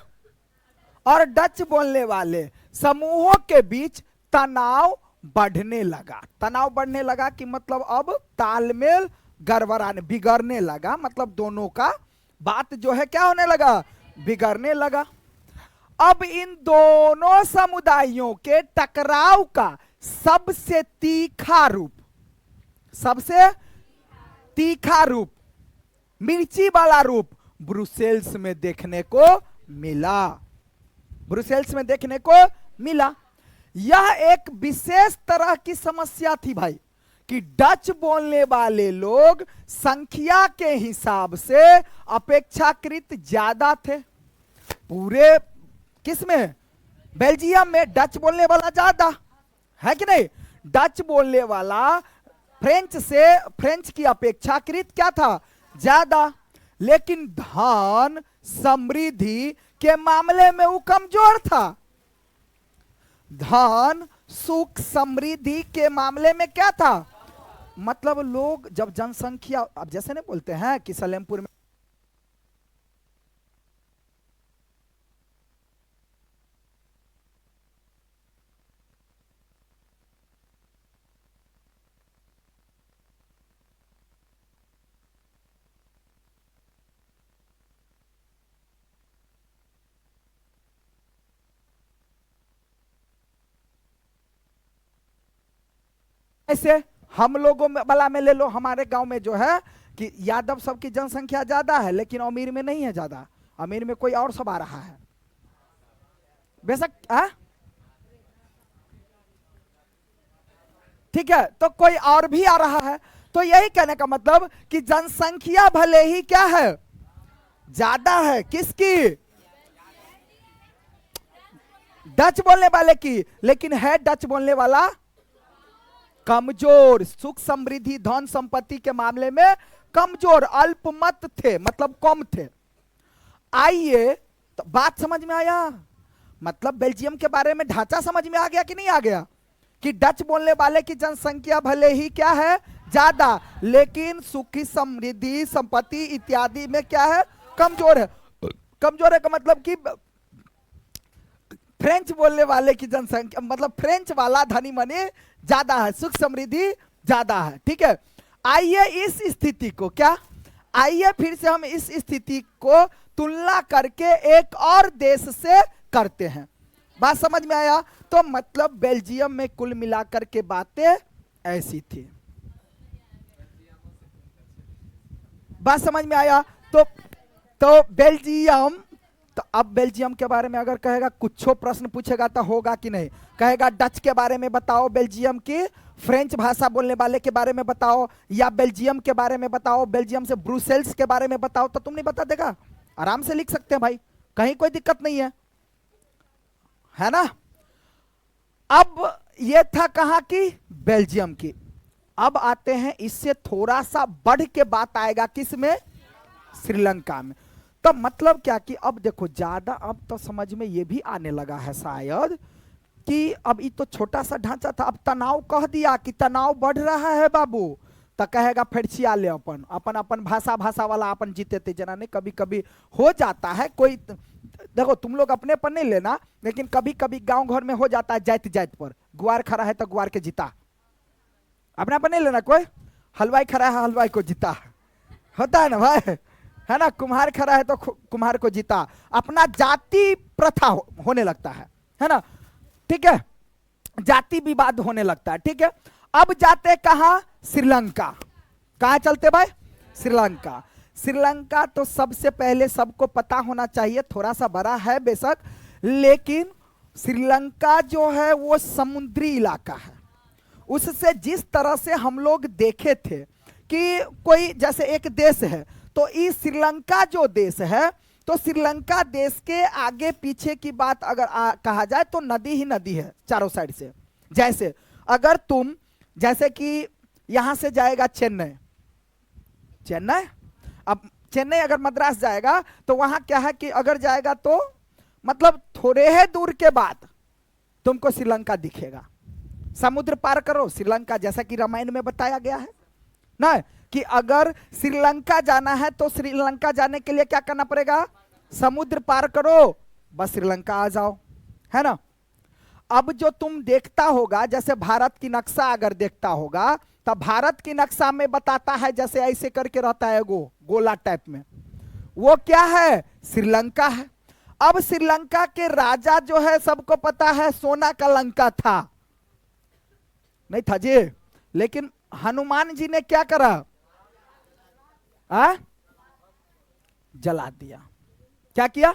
और डच बोलने वाले समूहों के बीच तनाव बढ़ने लगा। तनाव बढ़ने लगा कि मतलब अब तालमेल गड़बड़ाने बिगड़ने लगा, मतलब दोनों का बात जो है क्या होने लगा, बिगड़ने लगा। अब इन दोनों समुदायों के टकराव का सबसे तीखा रूप, सबसे तीखा रूप, मिर्ची वाला रूप ब्रुसेल्स में देखने को मिला। ब्रुसेल्स में देखने को मिला। यह एक विशेष तरह की समस्या थी भाई कि डच बोलने वाले लोग संख्या के हिसाब से अपेक्षाकृत ज्यादा थे। पूरे किसमें, बेल्जियम में डच बोलने वाला ज्यादा है कि नहीं। डच बोलने वाला फ्रेंच की अपेक्षाकृत क्या था, ज्यादा। लेकिन धन समृद्धि के मामले में वो कमजोर था। धन सुख समृद्धि के मामले में क्या था, मतलब लोग जब जनसंख्या, अब जैसे नहीं बोलते हैं कि सलेमपुर में ऐसे हम लोगों में वाला में ले लो, हमारे गांव में जो है कि यादव सबकी जनसंख्या ज्यादा है लेकिन अमीर में नहीं है ज्यादा। अमीर में कोई और सब आ रहा है बेशक, ठीक है, तो कोई और भी आ रहा है। तो यही कहने का मतलब कि जनसंख्या भले ही क्या है, ज्यादा है, किसकी, डच बोलने वाले की, लेकिन है डच बोलने वाला कमजोर, सुख समृद्धि धन संपत्ति के मामले में कमजोर, अल्पमत थे, मतलब कम थे। आइए तो बात समझ में आया, मतलब बेल्जियम के बारे में ढांचा समझ में आ गया कि नहीं आ गया, कि डच बोलने वाले की जनसंख्या भले ही क्या है, ज्यादा, लेकिन सुखी समृद्धि संपत्ति इत्यादि में क्या है, कमजोर है। कमजोर है का मतलब कि फ्रेंच बोलने वाले की जनसंख्या, मतलब फ्रेंच वाला धनी मनी ज्यादा है, सुख समृद्धि ज्यादा है। ठीक है, आइए इस स्थिति को क्या, आइए फिर से हम इस स्थिति को तुलना करके एक और देश से करते हैं। बात समझ में आया? तो मतलब बेल्जियम में कुल मिलाकर के बातें ऐसी थी। बात समझ में आया? तो बेल्जियम तो अब बेल्जियम के बारे में अगर कहेगा, कुछ प्रश्न पूछेगा तो होगा कि नहीं, कहेगा डच के बारे में बताओ, बेल्जियम की फ्रेंच भाषा बोलने वाले के बारे में बताओ, या बेल्जियम के बारे में बताओ, बेल्जियम से ब्रुसेल्स के बारे में बताओ, तो तुम नहीं बता देगा? आराम से लिख सकते हैं भाई, कहीं कोई दिक्कत नहीं है ना। अब ये था कहां की? बेल्जियम की। अब आते हैं इससे थोड़ा सा बढ़ के बात आएगा किसमें? श्रीलंका में। तो मतलब क्या कि अब देखो ज्यादा अब तो समझ में ये भी आने लगा है शायद कि अब ये तो छोटा सा ढांचा था, अब तनाव कह दिया कि तनाव बढ़ रहा है बाबू, तो कहेगा फिर छिया ले अपन अपन अपन भाषा वाला अपन जीते थे जना ने। कभी कभी हो जाता है, कोई देखो तुम लोग अपने पर नहीं लेना, लेकिन कभी कभी गांव घर में हो जाता है जात जात पर, गुआर खड़ा है तो गुआर के जीता, अपने पर नहीं लेना। कोई हलवाई खड़ा है हलवाई को जीता, होता है ना भाई, है ना। कुम्हार खड़ा है तो कुम्हार को जीता, अपना जाति प्रथा होने लगता है ना। ठीक है, जाति विवाद होने लगता है। ठीक है, अब जाते कहां? श्रीलंका। कहां चलते भाई? श्रीलंका। श्रीलंका तो सबसे पहले सबको पता होना चाहिए, थोड़ा सा बड़ा है बेशक, लेकिन श्रीलंका जो है वो समुद्री इलाका है। उससे जिस तरह से हम लोग देखे थे कि कोई जैसे एक देश है, तो इस श्रीलंका जो देश है, तो श्रीलंका देश के आगे पीछे की बात अगर कहा जाए तो नदी ही नदी है चारों साइड से। जैसे अगर तुम जैसे कि यहां से जाएगा चेन्नई, अब चेन्नई अगर मद्रास जाएगा तो वहां क्या है कि अगर जाएगा तो मतलब थोड़े ही दूर के बाद तुमको श्रीलंका दिखेगा। समुद्र पार करो श्रीलंका, जैसा कि रामायण में बताया गया है ना कि अगर श्रीलंका जाना है तो श्रीलंका जाने के लिए क्या करना पड़ेगा? समुद्र पार करो, बस श्रीलंका आ जाओ, है ना। अब जो तुम देखता होगा, जैसे भारत की नक्शा अगर देखता होगा, तो भारत की नक्शा में बताता है जैसे ऐसे करके रहता है गोला टाइप में, वो क्या है? श्रीलंका है। अब श्रीलंका के राजा जो है सबको पता है सोना का लंका था, नहीं था जी, लेकिन हनुमान जी ने क्या करा? जला दिया। क्या किया?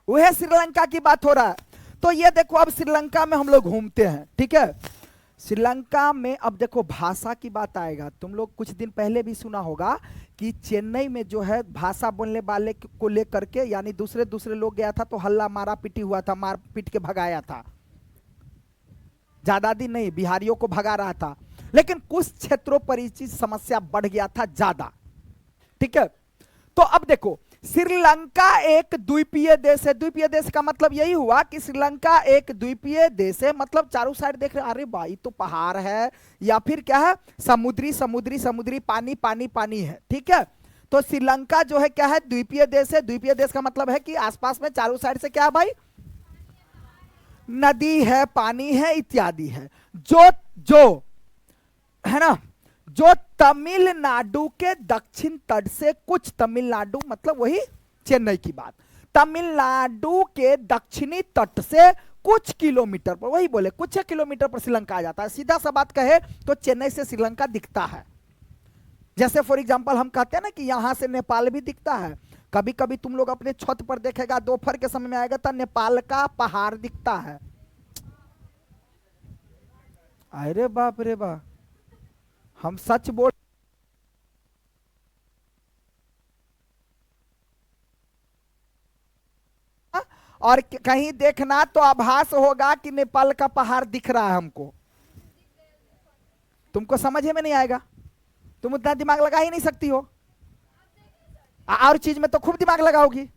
वह श्रीलंका की बात हो रहा है। तो ये देखो अब श्रीलंका में हम लोग घूमते हैं, ठीक है। श्रीलंका में अब देखो भाषा की बात आएगा। तुम लोग कुछ दिन पहले भी सुना होगा कि चेन्नई में जो है भाषा बोलने वाले को लेकर के यानी दूसरे लोग गया था तो हल्ला मारा पीटी हुआ था, मार पीट के भगाया था। ज्यादा दिन नहीं, बिहारियों को भगा रहा था, लेकिन कुछ क्षेत्रों पर इस चीज समस्या बढ़ गया था ज्यादा। ठीक है, तो अब देखो श्रीलंका एक द्वीपीय देश है। द्वीपीय देश का मतलब यही हुआ कि श्रीलंका एक द्वीपीय देश है, मतलब चारों साइड देख रहे, अरे भाई तो पहाड़ है या फिर क्या है? समुद्री पानी पानी पानी है। ठीक है, तो श्रीलंका जो है क्या है? द्वीपीय देश है। द्वीपीय देश का मतलब है कि आसपास में चारों साइड से क्या है भाई? नदी है, पानी है, इत्यादि है। जो है ना, जो तमिलनाडु के दक्षिण तट से कुछ, तमिलनाडु मतलब वही चेन्नई की बात, तमिलनाडु के दक्षिणी तट से कुछ किलोमीटर पर, वही बोले कुछ किलोमीटर पर श्रीलंका आ जाता है। सीधा सा बात कहे तो चेन्नई से श्रीलंका दिखता है। जैसे फॉर एग्जांपल हम कहते हैं ना कि यहां से नेपाल भी दिखता है। कभी कभी तुम लोग अपने छत पर देखेगा, दोपहर के समय में आएगा तो नेपाल का पहाड़ दिखता है। अरे बाप रे बाप, हम सच बोल, और कहीं देखना तो आभास होगा कि नेपाल का पहाड़ दिख रहा है हमको। तुमको समझ में नहीं आएगा, तुम उतना दिमाग लगा ही नहीं सकती हो। और चीज में तो खूब दिमाग लगाओगी,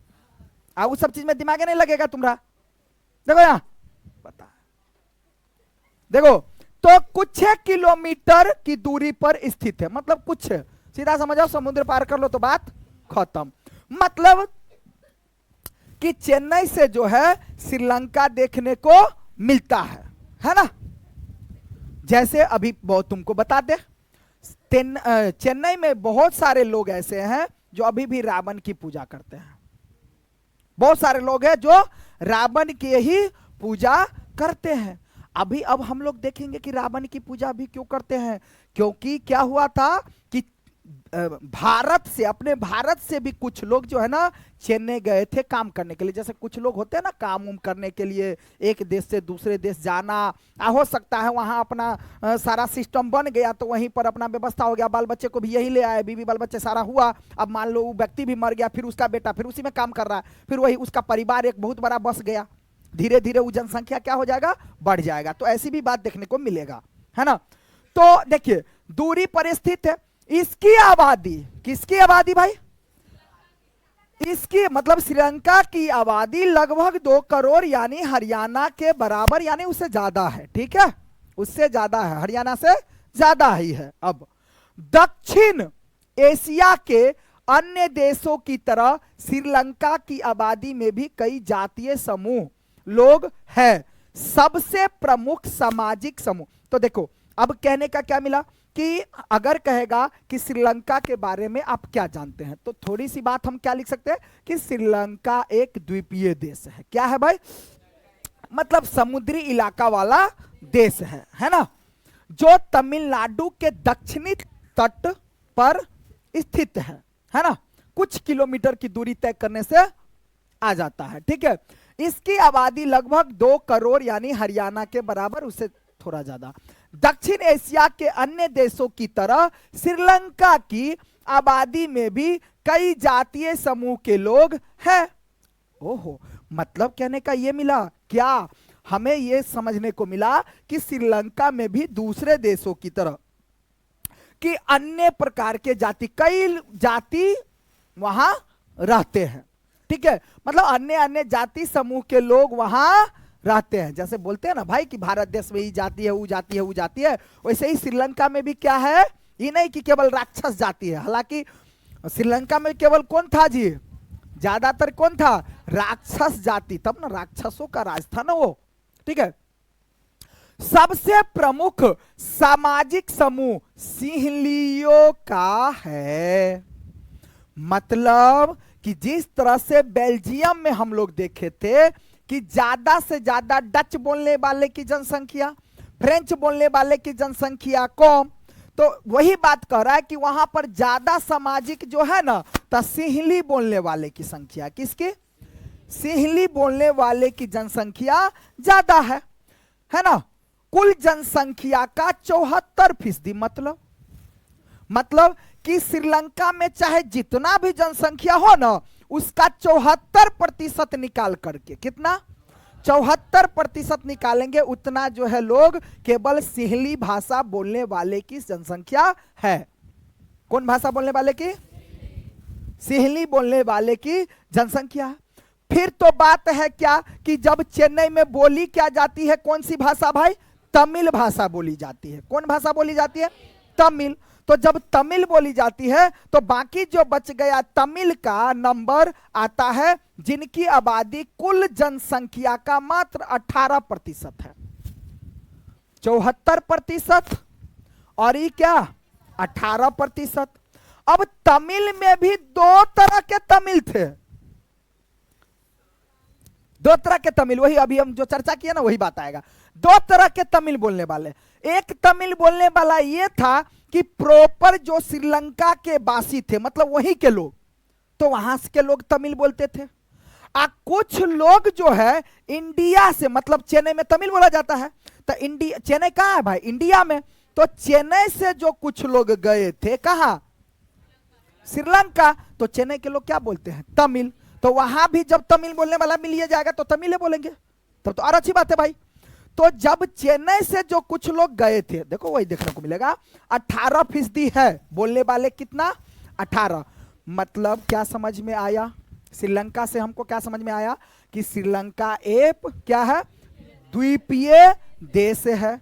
उस सब चीज में दिमाग नहीं लगेगा तुम्हारा। देखो यहां पता, देखो तो कुछ किलोमीटर की दूरी पर स्थित है, मतलब कुछ, सीधा समझो समुद्र पार कर लो तो बात खत्म। मतलब कि चेन्नई से जो है श्रीलंका देखने को मिलता है ना। जैसे अभी बहुत तुमको बता दे, चेन्नई में बहुत सारे लोग ऐसे हैं जो अभी भी रावण की पूजा करते हैं। बहुत सारे लोग हैं जो रावण की ही पूजा करते हैं। अब हम लोग देखेंगे कि रावण की पूजा भी क्यों करते हैं, क्योंकि क्या हुआ था कि भारत से, अपने भारत से भी कुछ लोग जो है ना चेन्नई गए थे काम करने के लिए। जैसे कुछ लोग होते हैं ना काम उम करने के लिए एक देश से दूसरे देश जाना, हो सकता है वहां अपना सारा सिस्टम बन गया तो वहीं पर अपना व्यवस्था हो गया, बाल बच्चे को भी यही ले आए, बीवी बाल बच्चे सारा हुआ। अब मान लो वो व्यक्ति भी मर गया, फिर उसका बेटा फिर उसी में काम कर रहा है, फिर वही उसका परिवार एक बहुत बड़ा बस गया, धीरे धीरे वो जनसंख्या क्या हो जाएगा, बढ़ जाएगा। तो ऐसी भी बात देखने को मिलेगा, है ना। तो देखिए दूरी पर स्थित है, इसकी आबादी, किसकी आबादी भाई, इसकी मतलब श्रीलंका की आबादी लगभग 2 करोड़ यानी हरियाणा के बराबर यानी उससे ज्यादा है, ठीक है, उससे ज्यादा है, हरियाणा से ज्यादा ही है। अब दक्षिण एशिया के अन्य देशों की तरह श्रीलंका की आबादी में भी कई जातीय समूह लोग हैं, सबसे प्रमुख सामाजिक समूह। तो देखो अब कहने का क्या मिला कि अगर कहेगा कि श्रीलंका के बारे में आप क्या जानते हैं, तो थोड़ी सी बात हम क्या लिख सकते हैं कि श्रीलंका एक द्वीपीय देश है। क्या है भाई, मतलब समुद्री इलाका वाला देश है ना, जो तमिलनाडु के दक्षिणी तट पर स्थित है ना, कुछ किलोमीटर की दूरी तय करने से आ जाता है, ठीक है। इसकी आबादी लगभग 2 करोड़ यानी हरियाणा के बराबर, उससे थोड़ा ज्यादा। दक्षिण एशिया के अन्य देशों की तरह श्रीलंका की आबादी में भी कई जातीय समूह के लोग हैं। ओहो, मतलब कहने का ये मिला, क्या हमें ये समझने को मिला कि श्रीलंका में भी दूसरे देशों की तरह कि अन्य प्रकार के जाति, कई जाति वहां रहते हैं, ठीक है, मतलब अन्य अन्य जाति समूह के लोग वहां रहते हैं। जैसे बोलते हैं ना भाई कि भारत देश में ही जाति है, वो जाति है, वो जाति है, वैसे ही श्रीलंका में भी क्या है, ये नहीं कि केवल राक्षस जाति है। हालांकि श्रीलंका में केवल कौन था जी, ज्यादातर कौन था, राक्षस जाति, तब ना राक्षसों का राज था ना वो, ठीक है। सबसे प्रमुख सामाजिक समूह सिंहलियों का है, मतलब कि जिस तरह से बेल्जियम में हम लोग देखे थे कि ज्यादा से ज्यादा डच बोलने वाले की जनसंख्या, फ्रेंच बोलने वाले की जनसंख्या कम, तो वही बात कह रहा है कि वहां पर ज्यादा सामाजिक जो है ना, तो सिंहली बोलने वाले की संख्या, किसकी, सिंहली बोलने वाले की जनसंख्या ज्यादा है ना। कुल जनसंख्या का 74%, मतलब कि श्रीलंका में चाहे जितना भी जनसंख्या हो ना, उसका 74% निकाल करके, कितना, 74% निकालेंगे, उतना जो है लोग केवल सिंहली भाषा बोलने वाले की जनसंख्या है। कौन भाषा बोलने वाले की, सिंहली बोलने वाले की जनसंख्या है। फिर तो बात है क्या कि जब चेन्नई में बोली क्या जाती है, कौन सी भाषा भाई, तमिल भाषा बोली जाती है। कौन भाषा बोली जाती है, तमिल। तो जब तमिल बोली जाती है तो बाकी जो बच गया तमिल का नंबर आता है, जिनकी आबादी कुल जनसंख्या का मात्र 18% है। 74% और ये क्या 18%। अब तमिल में भी 2 तरह के तमिल थे, 2 तरह के तमिल, वही अभी हम जो चर्चा किए ना वही बात आएगा। 2 तरह के तमिल बोलने वाले, एक तमिल बोलने वाला ये था कि प्रॉपर जो श्रीलंका के वासी थे, मतलब वहीं के लोग, तो वहां के लोग तमिल बोलते थे। कुछ लोग जो है इंडिया से, मतलब चेन्नई में तमिल बोला जाता है, तो इंडिया, चेन्नई कहां है भाई, इंडिया में, तो चेन्नई से जो कुछ लोग गए थे कहां, श्रीलंका, तो चेन्नई के लोग क्या बोलते हैं, तमिल। तो वहां भी जब तमिल बोलने वाला मिल जाएगा तो तमिल बोलेंगे, तब तो और अच्छी बात है भाई। तो जब चेन्नई से जो कुछ लोग गए थे, देखो वही देखने को मिलेगा, 18% है बोलने वाले, कितना, 18। मतलब क्या समझ में आया, श्रीलंका से हमको क्या समझ में आया कि श्रीलंका एक क्या है, द्वीपीय देश है।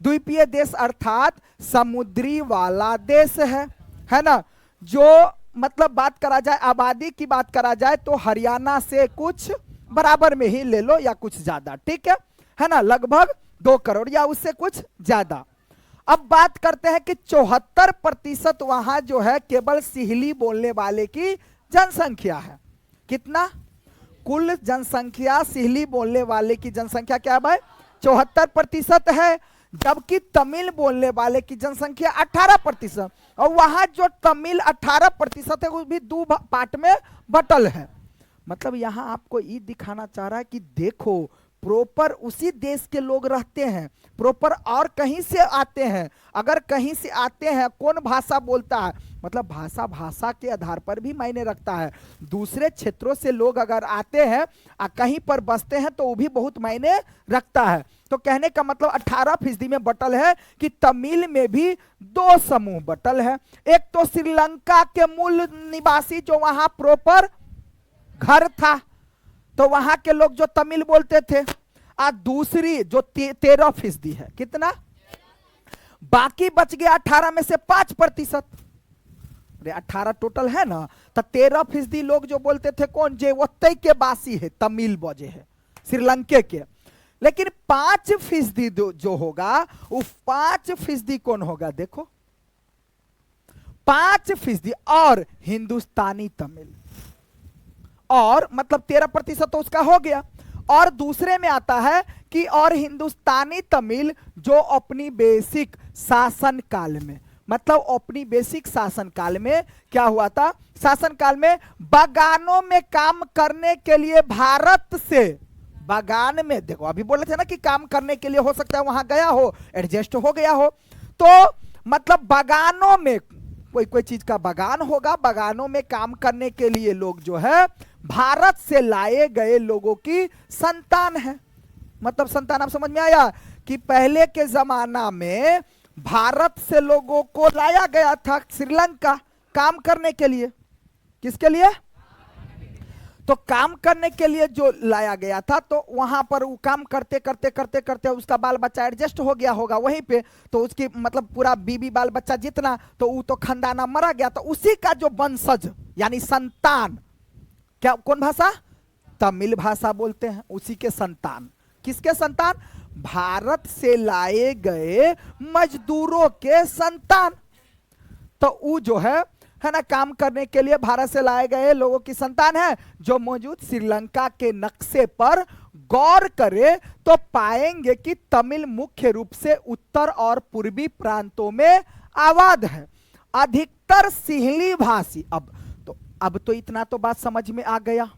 द्वीपीय देश अर्थात समुद्री वाला देश है ना। जो मतलब बात करा जाए, आबादी की बात करा जाए तो हरियाणा से कुछ बराबर में ही ले लो या कुछ ज्यादा, ठीक है ना, लगभग 2 करोड़ या उससे कुछ ज्यादा। अब बात करते हैं कि 74% वहां जो है केवल सिंहली बोलने वाले की जनसंख्या है। कितना, कुल जनसंख्या सिंहली बोलने वाले की जनसंख्या क्या है भाई, 74% है, जबकि तमिल बोलने वाले की जनसंख्या 18%, और वहां जो तमिल 18% है वो भी दो पार्ट में बटल है। मतलब यहां आपको ये दिखाना चाह रहा है कि देखो प्रॉपर उसी देश के लोग रहते हैं, प्रॉपर और कहीं से आते हैं, अगर कहीं से आते हैं कौन भाषा बोलता है, मतलब भाषा भाषा के आधार पर भी मायने रखता है। दूसरे क्षेत्रों से लोग अगर आते हैं कहीं पर बसते हैं तो वो भी बहुत मायने रखता है। तो कहने का मतलब 18% में बटल है कि तमिल में भी दो समूह बटल है। एक तो श्रीलंका के मूल निवासी जो वहां प्रॉपर घर था तो वहां के लोग जो तमिल बोलते थे, और दूसरी जो 13% है, कितना बाकी बच गया 18 में से 5%। 18 टोटल है ना, तो 13% लोग जो बोलते थे कौन, जे वत्तई के बासी है, तमिल बजे है श्रीलंके के। लेकिन 5% जो होगा वो 5% कौन होगा, देखो 5% और हिंदुस्तानी तमिल, और मतलब 13% तो उसका हो गया। और दूसरे में आता है कि और हिंदुस्तानी तमिल जो अपनी बेसिक शासन काल में, मतलब अपनी बेसिक शासन काल में क्या हुआ था, शासन काल में बागानों में काम करने के लिए भारत से, बागान में देखो अभी बोले थे ना कि काम करने के लिए हो सकता है वहां गया हो, एडजस्ट हो गया हो, तो मतलब बागानों में कोई चीज का बागान होगा, बागानों में काम करने के लिए लोग जो है भारत से लाए गए लोगों की संतान है। मतलब संतान, आप समझ में आया कि पहले के जमाना में भारत से लोगों को लाया गया था श्रीलंका काम करने के लिए, किसके लिए, तो काम करने के लिए जो लाया गया था, तो वहां पर वो काम करते करते करते करते उसका बाल बच्चा एडजस्ट हो गया होगा वहीं पे, तो उसकी मतलब पूरा बीबी बाल बच्चा जितना, तो वो तो खानदाना मरा गया, तो उसी का जो वंशज यानी संतान, क्या कौन भाषा, तमिल भाषा बोलते हैं, उसी के संतान, किसके संतान, भारत से लाए गए मजदूरों के संतान। तो वो जो है ना काम करने के लिए भारत से लाए गए लोगों की संतान है, जो मौजूद श्रीलंका के नक्शे पर गौर करें तो पाएंगे कि तमिल मुख्य रूप से उत्तर और पूर्वी प्रांतों में आबाद है, अधिकतर सिंहली भाषी। अब तो इतना तो बात समझ में आ गया,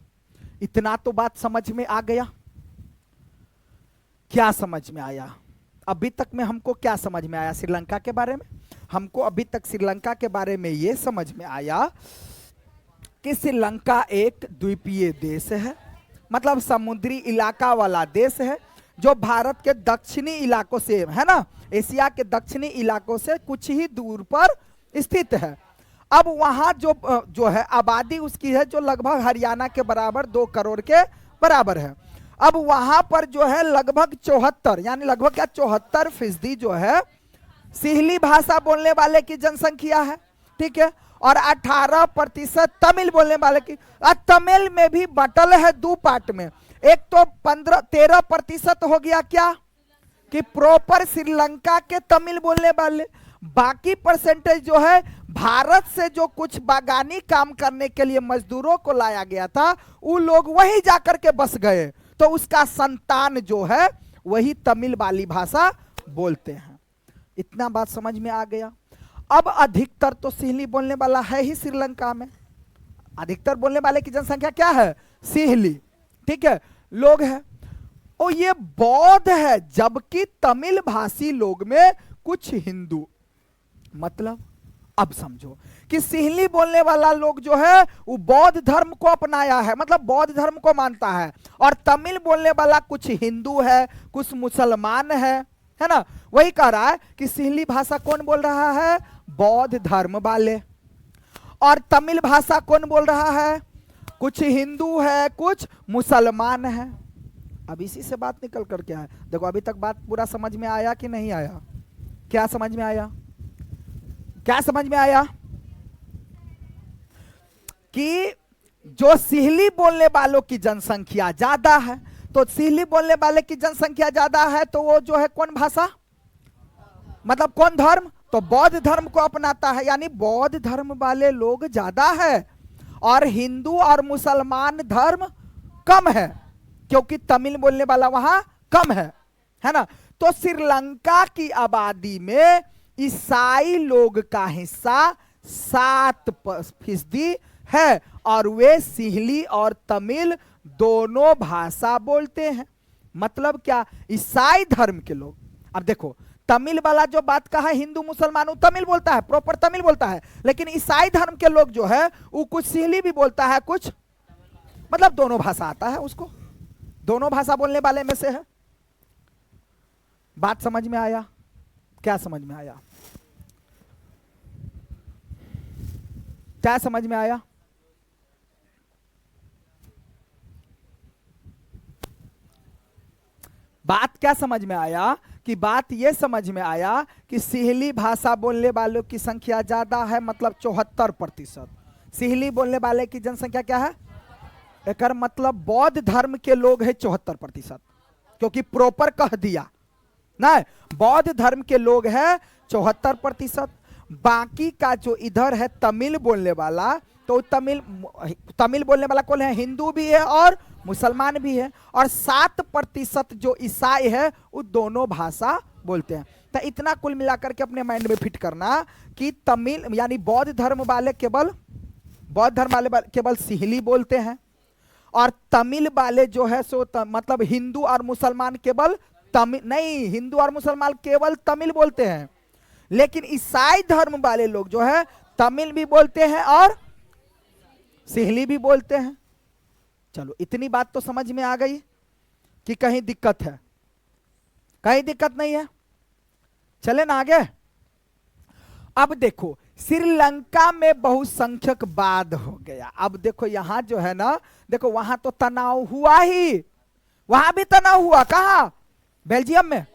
इतना तो बात समझ में आ गया। क्या समझ में आया अभी तक में, हमको क्या समझ में आया श्रीलंका के बारे में, हमको अभी तक श्रीलंका के बारे में यह समझ में आया कि श्रीलंका एक द्वीपीय देश है, मतलब समुद्री इलाका वाला देश है, जो भारत के दक्षिणी इलाकों से है ना, एशिया के दक्षिणी इलाकों से कुछ ही दूर पर स्थित है। अब वहां जो है आबादी उसकी है जो लगभग हरियाणा के बराबर 2 करोड़ के बराबर है। अब वहां पर जो है लगभग 74 यानी लगभग क्या 74% जो है सिंहली भाषा बोलने वाले की जनसंख्या है, ठीक है, और 18% तमिल बोलने वाले की। तमिल में भी बटल है 2 पार्ट में, एक तो 13% हो गया क्या कि प्रॉपर श्रीलंका के तमिल बोलने वाले, बाकी परसेंटेज जो है भारत से जो कुछ बागानी काम करने के लिए मजदूरों को लाया गया था, वो लोग वहीं जाकर के बस गए, तो उसका संतान जो है वही तमिल वाली भाषा बोलते हैं। इतना बात समझ में आ गया। अब अधिकतर तो सिंहली बोलने वाला है ही श्रीलंका में, अधिकतर बोलने वाले की जनसंख्या क्या है, सिंहली, ठीक है, लोग हैं, और ये बौद्ध है, जबकि तमिल भाषी लोग में कुछ हिंदू। मतलब अब समझो कि सिंहली बोलने वाला लोग जो है वो बौद्ध धर्म को अपनाया है, मतलब बौद्ध धर्म को मानता है, और तमिल बोलने वाला कुछ हिंदू है, कुछ मुसलमान है ना। वही कह रहा है कि सिंहली भाषा कौन बोल रहा है, बौद्ध धर्म वाले, और तमिल भाषा कौन बोल रहा है, कुछ हिंदू है कुछ मुसलमान है। अब इसी से बात निकल कर क्या है, देखो अभी तक बात पूरा समझ में आया कि नहीं आया, क्या समझ में आया, क्या समझ में आया कि जो सिंहली बोलने वालों की जनसंख्या ज्यादा है, तो सिंहली बोलने वाले की जनसंख्या ज्यादा है, तो वो जो है कौन भाषा, मतलब कौन धर्म, तो बौद्ध धर्म को अपनाता है, यानी बौद्ध धर्म वाले लोग ज्यादा है, और हिंदू और मुसलमान धर्म कम है, क्योंकि तमिल बोलने वाला वहां कम है ना। तो श्रीलंका की आबादी में ईसाई लोग का हिस्सा 7% है और वे सिंहली और तमिल दोनों भाषा बोलते हैं। मतलब क्या, ईसाई धर्म के लोग, अब देखो तमिल वाला जो बात कहा हिंदू मुसलमान वो तमिल बोलता है, प्रॉपर तमिल बोलता है, लेकिन ईसाई धर्म के लोग जो है वो कुछ सिंहली भी बोलता है, कुछ मतलब दोनों भाषा आता है उसको, दोनों भाषा बोलने वाले में से है। बात समझ में आया? क्या समझ में आया? क्या समझ में आया? बात क्या समझ में आया? कि बात यह समझ में आया कि सिंहली भाषा बोलने वालों की संख्या ज्यादा है, मतलब 74%। सिंहली बोलने वाले की जनसंख्या क्या है? एक मतलब बौद्ध धर्म के लोग है 74%, क्योंकि प्रॉपर कह दिया ना, बौद्ध धर्म के लोग है 74%। बाकी का जो इधर है तमिल बोलने वाला, तो तमिल बोलने वाला कौन है? हिंदू भी है और मुसलमान भी है, और 7% जो ईसाई है वो दोनों भाषा बोलते हैं। तो इतना कुल मिलाकर के अपने माइंड में फिट करना कि तमिल यानी बौद्ध धर्म वाले केवल सिंहली बोलते हैं, और तमिल वाले जो है सो मतलब हिंदू और मुसलमान केवल तमिल नहीं, हिंदू और मुसलमान केवल तमिल बोलते हैं, लेकिन ईसाई धर्म वाले लोग जो है तमिल भी बोलते हैं और सिंहली भी बोलते हैं। चलो इतनी बात तो समझ में आ गई कि कहीं दिक्कत है? कहीं दिक्कत नहीं है? चले ना आगे। अब देखो श्रीलंका में बहुसंख्यकवाद हो गया। अब देखो यहां जो है ना, देखो वहां तो तनाव हुआ ही, वहां भी तनाव हुआ। कहां? बेल्जियम में।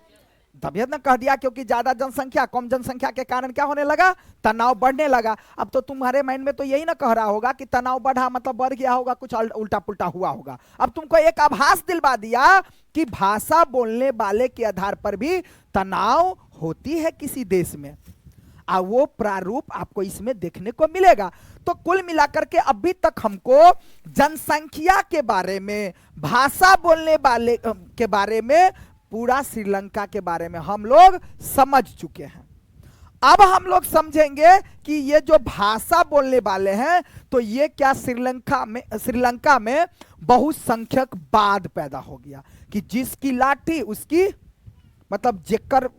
तबियत ने कह दिया क्योंकि ज्यादा जनसंख्या, कम जनसंख्या के कारण क्या होने लगा? तनाव बढ़ने लगा। अब तो तुम्हारे माइंड में तो यही ना कह रहा होगा कि तनाव बढ़ा मतलब बढ़ गया होगा, कुछ उल्टा पुल्टा हुआ होगा। अब तुमको एक आभास दिलवा दिया कि भाषा बोलने वाले के आधार पर भी तनाव होती है किसी देश में, और वो प्रारूप आपको इसमें देखने को मिलेगा। तो कुल मिलाकर के अभी तक हमको जनसंख्या के बारे में, भाषा बोलने वाले के बारे में, पूरा श्रीलंका के बारे में हम लोग समझ चुके हैं। अब हम लोग समझेंगे कि ये जो भाषा बोलने वाले हैं, तो ये क्या श्रीलंका में बहुसंख्यकवाद पैदा हो गया कि जिसकी लाठी उसकी मतलब जेकर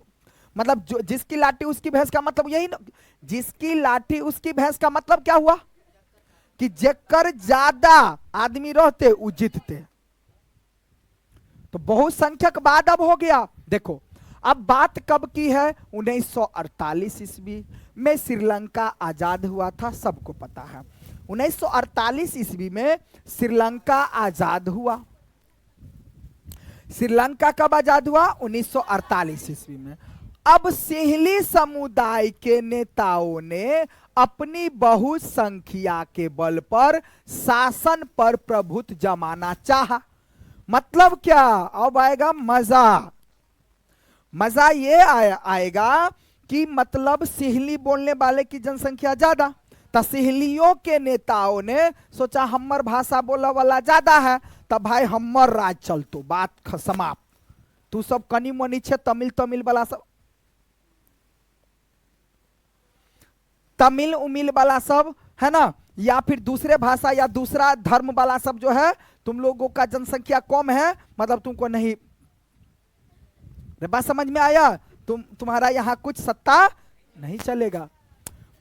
मतलब जिसकी लाठी उसकी भैंस का मतलब यही ना, जिसकी लाठी उसकी भैंस का मतलब क्या हुआ? कि जेकर ज्यादा आदमी रहते वो जीतते। तो बहुसंख्यकवाद अब हो गया। देखो अब बात कब की है? 1948 ईस्वी में श्रीलंका आजाद हुआ था, सबको पता है। 1948 ईस्वी में श्रीलंका आजाद हुआ। श्रीलंका कब आजाद हुआ? 1948 ईस्वी में। अब सिंहली समुदाय के नेताओं ने अपनी बहुसंख्या के बल पर शासन पर प्रभुत्व जमाना चाहा। मतलब क्या? अब आएगा मजा। मजा ये आएगा कि मतलब सिंहली बोलने वाले की जनसंख्या ज्यादा, तो सिंहलियों के नेताओं ने सोचा हम्मर भाषा बोला वाला ज्यादा है, तब भाई हम्मर राज चलतो, बात समाप्त। तू सब कनी मनी छे तमिल वाला सब, तमिल उमिल वाला सब है ना, या फिर दूसरे भाषा या दूसरा धर्म वाला सब जो है, तुम लोगों का जनसंख्या कम है, मतलब तुमको नहीं, बात समझ में आया? तुम्हारा यहां कुछ सत्ता नहीं चलेगा।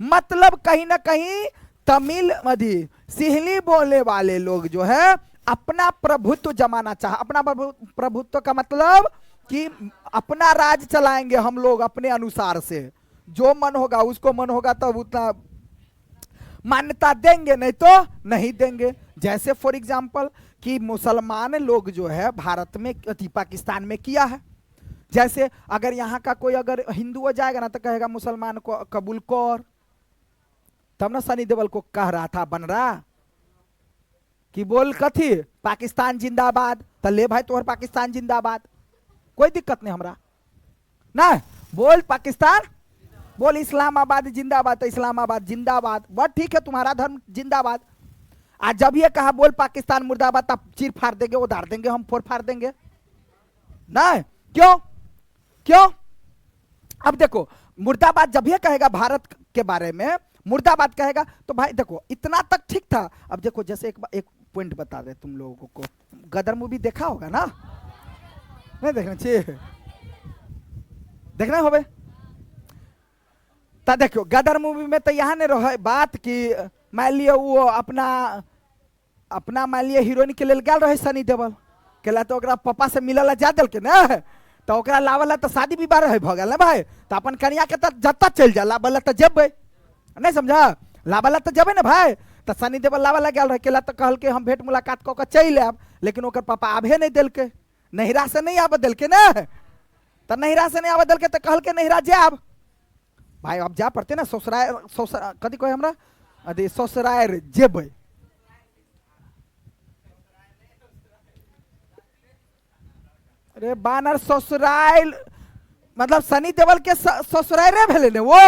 मतलब कहीं ना कहीं तमिल मधी सिंहली बोलने वाले लोग जो है अपना प्रभुत्व जमाना चाह। अपना प्रभुत्व का मतलब कि अपना राज चलाएंगे हम लोग अपने अनुसार से, जो मन होगा उसको मन होगा तब उतना मान्यता देंगे, नहीं तो नहीं देंगे। जैसे फॉर एग्जांपल कि मुसलमान लोग जो है भारत में पाकिस्तान में किया है। जैसे अगर यहाँ का कोई अगर हिंदू हो जाएगा ना तो कहेगा मुसलमान को कबूल कर। तब ना सनी देओल को कह रहा था बन रहा कि बोल कथी पाकिस्तान जिंदाबाद, तो ले भाई तोहर पाकिस्तान जिंदाबाद, कोई दिक्कत नहीं हमरा ना, बोल पाकिस्तान, बोल इस्लामाबाद जिंदाबाद, तो इस्लामाबाद जिंदाबाद, बहुत ठीक है तुम्हारा धर्म जिंदाबाद। आज जब ये कहा बोल पाकिस्तान मुर्दाबाद, तब चीर फाड़ देंगे, उधार देंगे, हम फोड़ फाड़ देंगे ना। क्यों? क्यों? अब देखो, मुर्दाबाद जब ये कहेगा भारत के बारे में, मुर्दाबाद कहेगा, तो भाई देखो इतना तक ठीक था। अब देखो जैसे एक पॉइंट बता दे तुम लोगों को, गदर मूवी देखा होगा ना? नहीं देखना चाहिए, देखना होवे। तो देखो गदर मूवी में तो यहाँ नहीं रहे बात कि मान लियो वो अपना मान लियो हीरोइन के लिए गल रहे सनी देओल केला, तो ओकरा पापा से मिलल जा दिल के ना, तो ओकरा लावला तो शादी विवाह रहे भ गल ना भाई, तो अपन कन्या के तो जत्ता चल जा, लावला तो जेबे, नहीं समझा? लावला तो जेबे ना भाई। तो सनी देओल लावला गल रहे केला, तो कहल के हम भेंट मुलाकात कऽ के चल आब, लेकिन ओकर पापा आबे नहीं दिल के, नहिरा से नहीं आबे दिल के ना, तो नहिरा से नहीं आबे दिल के, तो कहल के नहिरा जाब भाई, अब जा पड़ते ना ससुराल, कथी कहे हमरा अरे ससुराल जेबे। अरे बानर ससुराल मतलब सनी देओल के ससुराल रे भेले ने वो,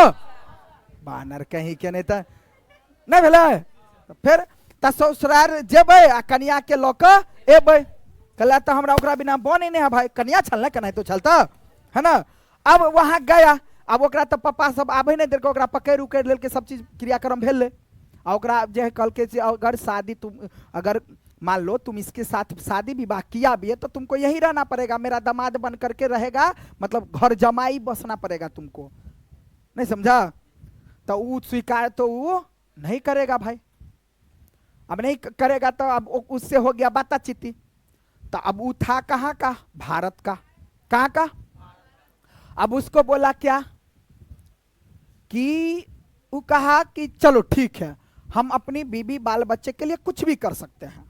बानर कहीं के नहीं था नहीं भेले, तो फिर त ससुराल जेबे आ कन्या के लऽ के एबे, कहला तो हमरा ओकरा बिना बने नहीं है भाई, कन्या छल ना कन्या तो चलता है ना। अब वहां गया, अब ओकरा तो पापा सब आबे नहीं देलके, ओकरा पकड़ उकड़ लेल के सब चीज क्रियाक्रम भेल ले, आ ओकरा जे कहल के अगर शादी तुम अगर मान लो तुम इसके साथ शादी विवाह किया भी है तो तुमको यही रहना पड़ेगा, मेरा दामाद बन करके रहेगा, मतलब घर जमाई बसना पड़ेगा तुमको, नहीं समझा? तो वो स्वीकार तो वो नहीं करेगा भाई, अब नहीं करेगा तो अब उससे हो गया बाताचीती। तो अब वो था कहाँ का? भारत का। कहाँ का? अब उसको बोला क्या कि वो कहा कि चलो ठीक है, हम अपनी बीबी बाल बच्चे के लिए कुछ भी कर सकते हैं।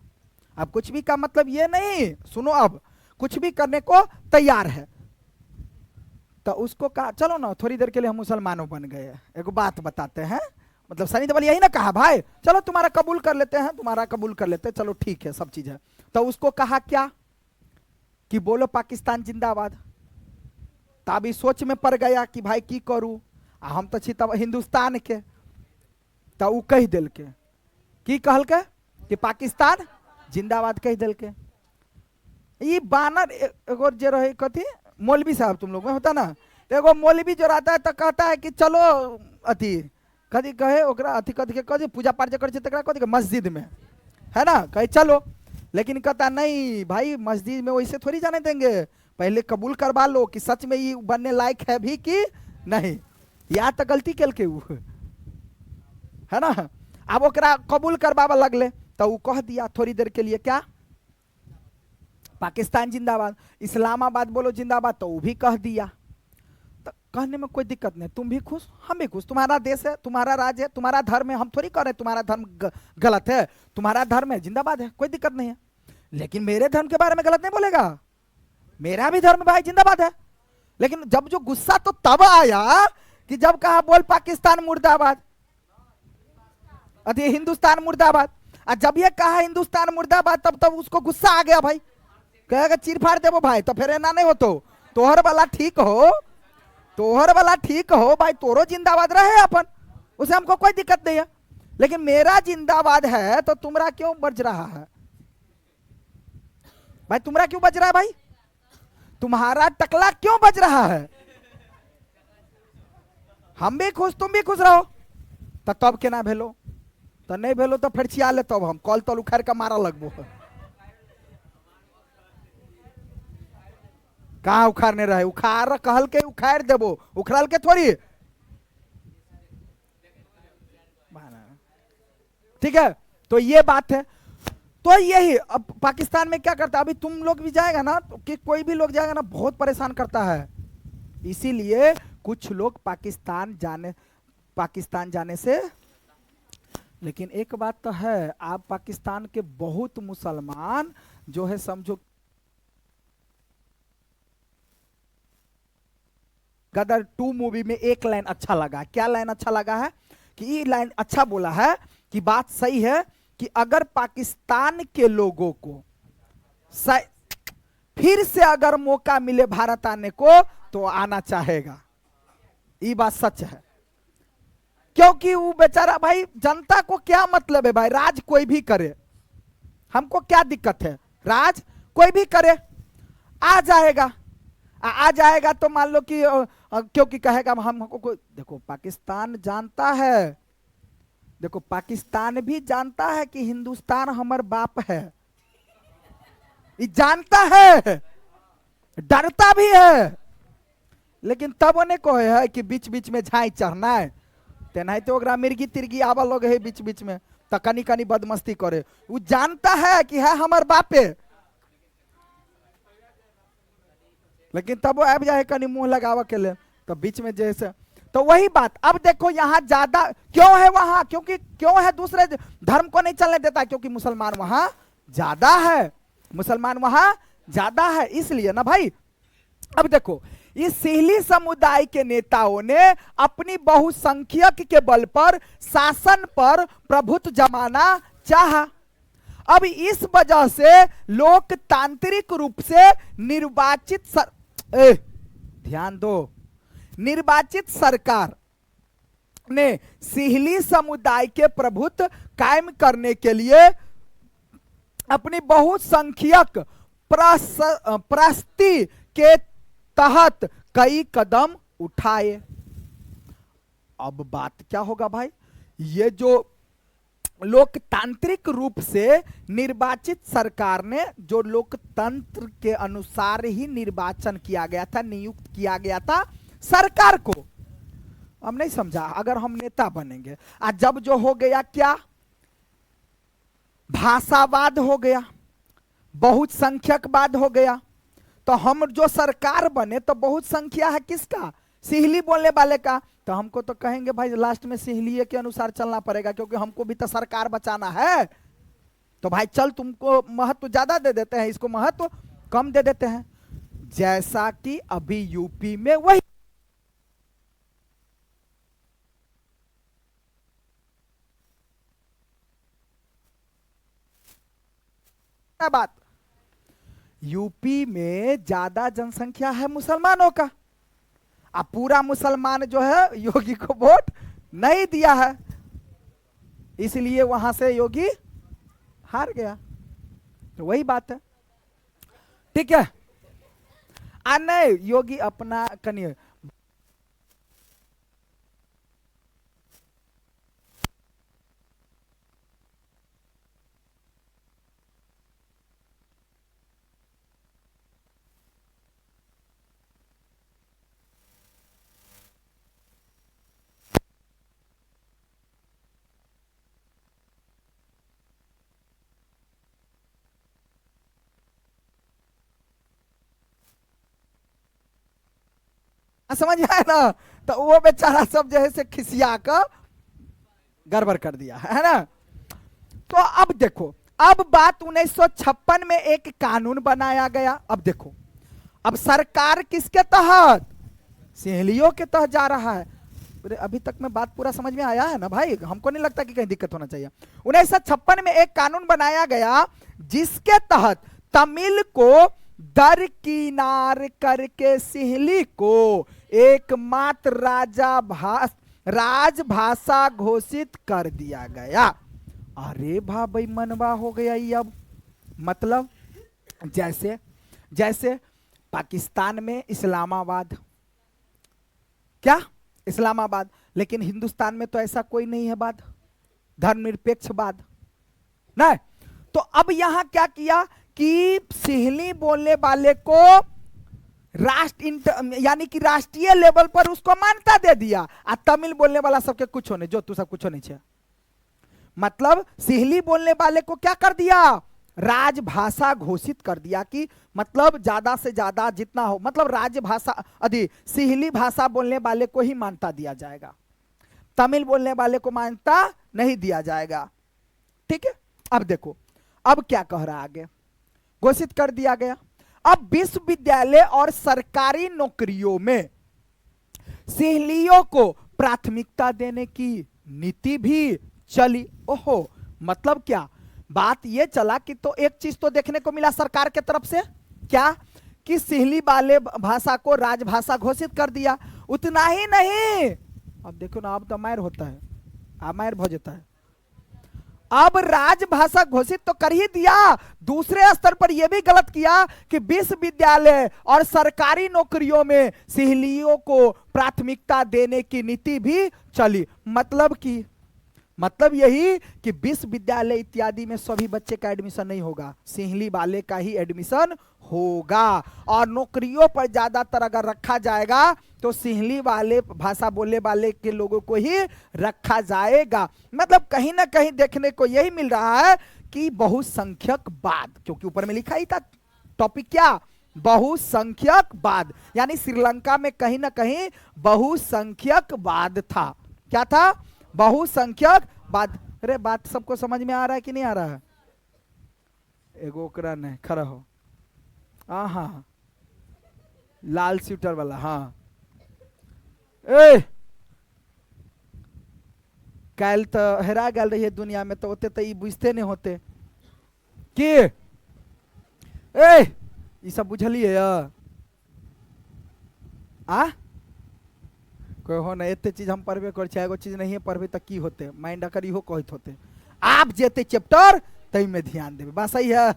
अब कुछ भी का मतलब ये नहीं, सुनो, अब कुछ भी करने को तैयार है। तो उसको कहा चलो ना थोड़ी देर के लिए हम मुसलमानों बन गए, एक बात बताते हैं, मतलब सनी देओल यही ना कहा भाई चलो तुम्हारा कबूल कर लेते हैं, तुम्हारा कबूल कर लेते हैं, चलो ठीक है सब चीज है। तो उसको कहा क्या कि बोलो पाकिस्तान जिंदाबाद। तभी सोच में पड़ गया कि भाई की करूं, हम तो छी तब हिंदुस्तान के, तो वो कह दिल के की कहल के कि पाकिस्तान जिंदाबाद कह दिल के। ये बानर एगो जे रहे कथी मौलवी साहब तुम लोग में होता ना, तो एगो मौलवी जो रहता है तो कहता है कि चलो अथी कथी कहे ओकरा अथी कथी के कथी पूजा पाठ कर कथी मस्जिद में है ना, कहे चलो, लेकिन कहता नहीं भाई मस्जिद में वैसे थोड़ी जाने देंगे, पहले कबूल करवा लो कि सच में ये बनने लायक है भी कि नहीं, या तो गलती कल के है ना। अब ओकरा कबूल करवावा लगले, तो वो कह दिया थोड़ी देर के लिए क्या पाकिस्तान जिंदाबाद, इस्लामाबाद बोलो जिंदाबाद, तो वो भी कह दिया। तो कहने में कोई दिक्कत नहीं, तुम भी खुश हम भी खुश, तुम्हारा देश है, तुम्हारा राज्य है, तुम्हारा धर्म है, हम थोड़ी कह रहे तुम्हारा धर्म गलत है, तुम्हारा धर्म है जिंदाबाद है, कोई दिक्कत नहीं है, लेकिन मेरे धर्म के बारे में गलत नहीं बोलेगा, मेरा भी धर्म भाई जिंदाबाद है। लेकिन जब जो गुस्सा तो तब आया कि जब कहा बोल पाकिस्तान मुर्दाबाद, अरे हिंदुस्तान मुर्दाबाद, और जब ये कहा हिंदुस्तान मुर्दाबाद तब उसको गुस्सा आ गया भाई, कहेगा चीर फाड़ देवो भाई, तो फिर ना नहीं हो तो तोहर वाला ठीक हो, तोहर वाला ठीक हो भाई, तोरो जिंदाबाद रहे अपन, उसे हमको कोई दिक्कत नहीं है, लेकिन मेरा जिंदाबाद है तो तुम्हारा क्यों बज रहा है भाई, तुम्हारा क्यों बज रहा है भाई, तुम्हारा टकला क्यों बज रहा है, हम भी खुश तुम भी खुश रहो। तो तब के ना भेलो, तो नहीं भेलो तो फिर छिया ले, तब हम कॉल तल उखाड़ के मारा लगबो, कहा उखाड़ने रहे, उखाड़ कहल के उखाड़ देबो, उखड़ल के थोड़ी, ठीक है। तो ये बात है, तो यही अब पाकिस्तान में क्या करता है, अभी तुम लोग भी जाएगा ना तो कि कोई भी लोग जाएगा ना बहुत परेशान करता है, इसीलिए कुछ लोग पाकिस्तान जाने से, लेकिन एक बात तो है, आप पाकिस्तान के बहुत मुसलमान जो है समझो गदर 2 मूवी में एक लाइन अच्छा लगा, क्या लाइन अच्छा लगा है कि ये लाइन अच्छा बोला है कि बात सही है कि अगर पाकिस्तान के लोगों को फिर से अगर मौका मिले भारत आने को तो आना चाहेगा, ये बात सच है, क्योंकि वो बेचारा भाई जनता को क्या मतलब है भाई, राज कोई भी करे, हमको क्या दिक्कत है, राज कोई भी करे, आ जाएगा, आ जाएगा तो मान लो कि क्योंकि कहेगा हमको देखो पाकिस्तान जानता है, देखो पाकिस्तान भी जानता है कि हिंदुस्तान हमार बाप है, ये जानता है, डरता भी है, लेकिन तब उन्हें कहे है कि बीच बीच में झाई चढ़ना है, तेनाही तो ओकरा मिर्गी तिरगी आवा लोग है बीच बीच में तो कनी कनी बदमस्ती करे, वो जानता है कि है हमार बापे, लेकिन तब वो अब जाए कनी मुंह लगावा के लिए तो बीच में जैसे, तो वही बात। अब देखो यहाँ ज्यादा क्यों है वहां, क्योंकि क्यों है दूसरे धर्म को नहीं चलने देता, क्योंकि मुसलमान वहां ज्यादा है, मुसलमान वहां ज्यादा है इसलिए ना भाई। अब देखो इस सिहली समुदाय के नेताओं ने अपनी बहुसंख्यक के बल पर शासन पर प्रभुत्व जमाना चाहा। अब इस वजह से लोकतांत्रिक रूप से निर्वाचित ध्यान दो, निर्वाचित सरकार ने सिहली समुदाय के प्रभुत्व कायम करने के लिए अपनी बहुसंख्यक प्रस्ती के तहत कई कदम उठाए। अब बात क्या होगा भाई, ये जो लोकतांत्रिक रूप से निर्वाचित सरकार ने, जो लोकतंत्र के अनुसार ही निर्वाचन किया गया था, नियुक्त किया गया था सरकार को, हम नहीं समझा, अगर हम नेता बनेंगे आज जब जो हो गया क्या, भाषावाद हो गया, बहुत संख्यकवाद हो गया, तो हम जो सरकार बने तो बहुत संख्या है किसका, सिहली बोलने वाले का, तो हमको तो कहेंगे भाई लास्ट में सिहली के अनुसार चलना पड़ेगा, क्योंकि हमको भी तो सरकार बचाना है, तो भाई चल तुमको महत्व ज्यादा दे देते हैं, इसको महत्व कम दे देते हैं। जैसा कि अभी यूपी में वही बात, यूपी में ज्यादा जनसंख्या है मुसलमानों का, अब पूरा मुसलमान जो है योगी को वोट नहीं दिया है, इसलिए वहां से योगी हार गया, तो वही बात है, ठीक है। नहीं योगी अपना कनिए समझ आए ना, तो वो बेचारा सब जो है से खिसिया का गड़बड़ कर दिया है ना। तो अब देखो, अब बात 1956 में एक कानून बनाया गया। अब देखो, अब सरकार किसके तहत, सिहलियों के तहत जा रहा है। अभी तक में बात पूरा समझ में आया है ना भाई, हमको नहीं लगता कि कहीं दिक्कत होना चाहिए। 1956 में एक कानून बनाया गया जिसके तहत तमिल को दरकिनार करके सिहली को एकमात्र राजभाषा घोषित कर दिया गया। अरे भाई मनवा हो गया ये। अब मतलब जैसे जैसे पाकिस्तान में इस्लामाबाद, क्या इस्लामाबाद, लेकिन हिंदुस्तान में तो ऐसा कोई नहीं है बात, धर्मनिरपेक्षवाद नहीं। तो अब यहां क्या किया कि सिहली बोलने वाले को यानी कि राष्ट्रीय लेवल पर उसको मान्यता दे दिया, और तमिल बोलने वाला सबके कुछ होने, जो तू सब कुछ नहीं छे। मतलब सिहली बोलने वाले को क्या कर दिया, राजभाषा घोषित कर दिया कि मतलब ज्यादा से ज्यादा जितना हो, मतलब राजभाषा अधि सिहली भाषा बोलने वाले को ही मान्यता दिया जाएगा, तमिल बोलने वाले को मान्यता नहीं दिया जाएगा। ठीक है। अब देखो अब क्या कह रहा आगे, घोषित कर दिया गया। अब विश्वविद्यालय और सरकारी नौकरियों में सिहलियों को प्राथमिकता देने की नीति भी चली। ओहो, मतलब क्या बात ये चला कि तो एक चीज तो देखने को मिला सरकार के तरफ से, क्या कि सिहली वाले भाषा को राजभाषा घोषित कर दिया। उतना ही नहीं, अब देखो ना, अब तो मायर होता है, अब मायर हो जाता है। अब राजभाषा घोषित तो कर ही दिया, दूसरे स्तर पर यह भी गलत किया कि विश्वविद्यालय और सरकारी नौकरियों में सिहलियों को प्राथमिकता देने की नीति भी चली। मतलब यही कि विश्वविद्यालय इत्यादि में सभी बच्चे का एडमिशन नहीं होगा, सिंहली वाले का ही एडमिशन होगा। और नौकरियों पर ज्यादातर अगर रखा जाएगा तो सिंहली वाले भाषा बोलने वाले के लोगों को ही रखा जाएगा। मतलब कहीं ना कहीं देखने को यही मिल रहा है कि बहुसंख्यकवाद, क्योंकि ऊपर में लिखा ही था टॉपिक क्या, बहुसंख्यकवाद, यानी श्रीलंका में कहीं ना कहीं बहुसंख्यकवाद था। क्या था? बहुसंख्यकवाद। अरे बात सबको समझ में आ रहा है कि नहीं आ रहा है? एगो ओकरा ने खड़ा हो, हाँ लाल स्वेटर वाला, हाँ ए कैल तो हेरा गल रही है दुनिया में, तो होते तो ये बुझते नहीं होते कि ये सब बुझलिए कोई हो ना, एते चीज हम पढ़बे कर चाहे एगो चीज नहीं पढ़बे तो की होते, माइंड अकर इहो कहत होते आप जेते चैप्टर तई में ध्यान देबे, बात सही है।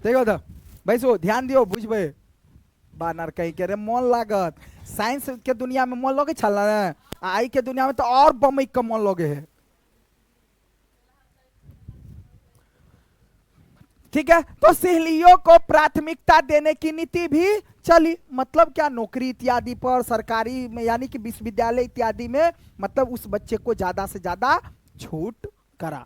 देखो तो भाई सो ध्यान दियो, बुझबे बानर कहीं के रे मन लागत। साइंस के दुनिया में मन लगे छल ना, आई के दुनिया में तो और बमई का मन लगे है। ठीक है, तो सिहलियों को प्राथमिकता देने की नीति भी चली। मतलब क्या, नौकरी इत्यादि पर सरकारी में यानी कि विश्वविद्यालय इत्यादि में मतलब उस बच्चे को ज्यादा से ज्यादा छूट करा।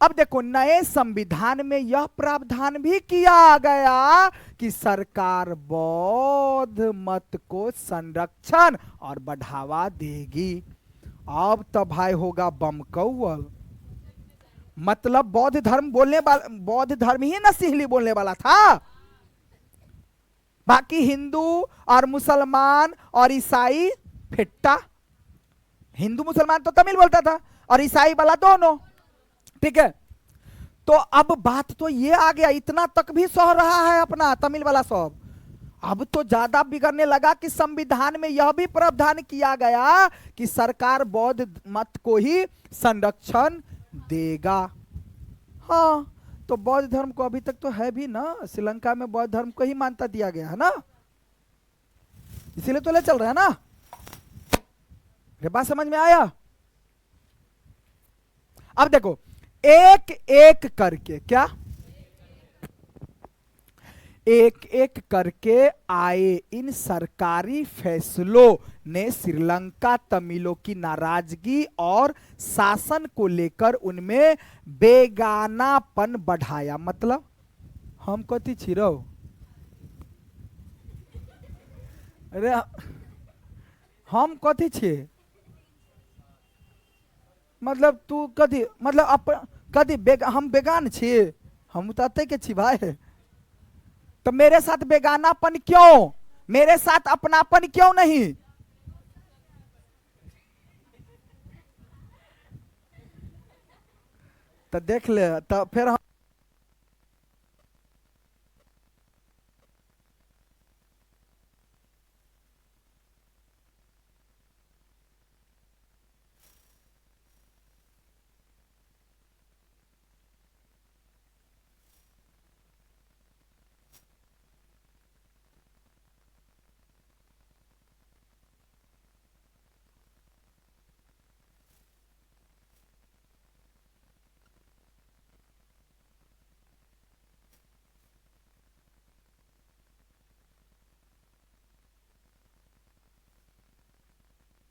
अब देखो नए संविधान में यह प्रावधान भी किया गया कि सरकार बौद्ध मत को संरक्षण और बढ़ावा देगी। अब तो भाई होगा बम कौवल, मतलब बौद्ध धर्म बोलने वाला, बौद्ध धर्म ही ना सिहली बोलने वाला था, बाकी हिंदू और मुसलमान और ईसाई फिट्टा। हिंदू मुसलमान तो तमिल बोलता था और ईसाई वाला दोनों। ठीक है, तो अब बात तो ये आ गया, इतना तक भी सह रहा है अपना तमिल वाला सब। अब तो ज्यादा बिगड़ने लगा कि संविधान में यह भी प्रावधान किया गया कि सरकार बौद्ध मत को ही संरक्षण देगा। हाँ, तो बौद्ध धर्म को अभी तक तो है भी ना, श्रीलंका में बौद्ध धर्म को ही मान्यता दिया गया है ना, इसीलिए तो ले चल रहा है ना। ये बात समझ में आया? अब देखो एक एक करके, क्या एक एक करके आए इन सरकारी फैसलों ने श्रीलंका तमिलों की नाराजगी और शासन को लेकर उनमें बेगानापन बढ़ाया। मतलब हम कथी छिरो, अरे हम कथी छे, मतलब तू कथी, मतलब कथी हम बेगान छी, हम उतारते के छी भाई, तो मेरे साथ बेगानापन क्यों, मेरे साथ अपनापन क्यों नहीं? तो देख ले, तो फिर हम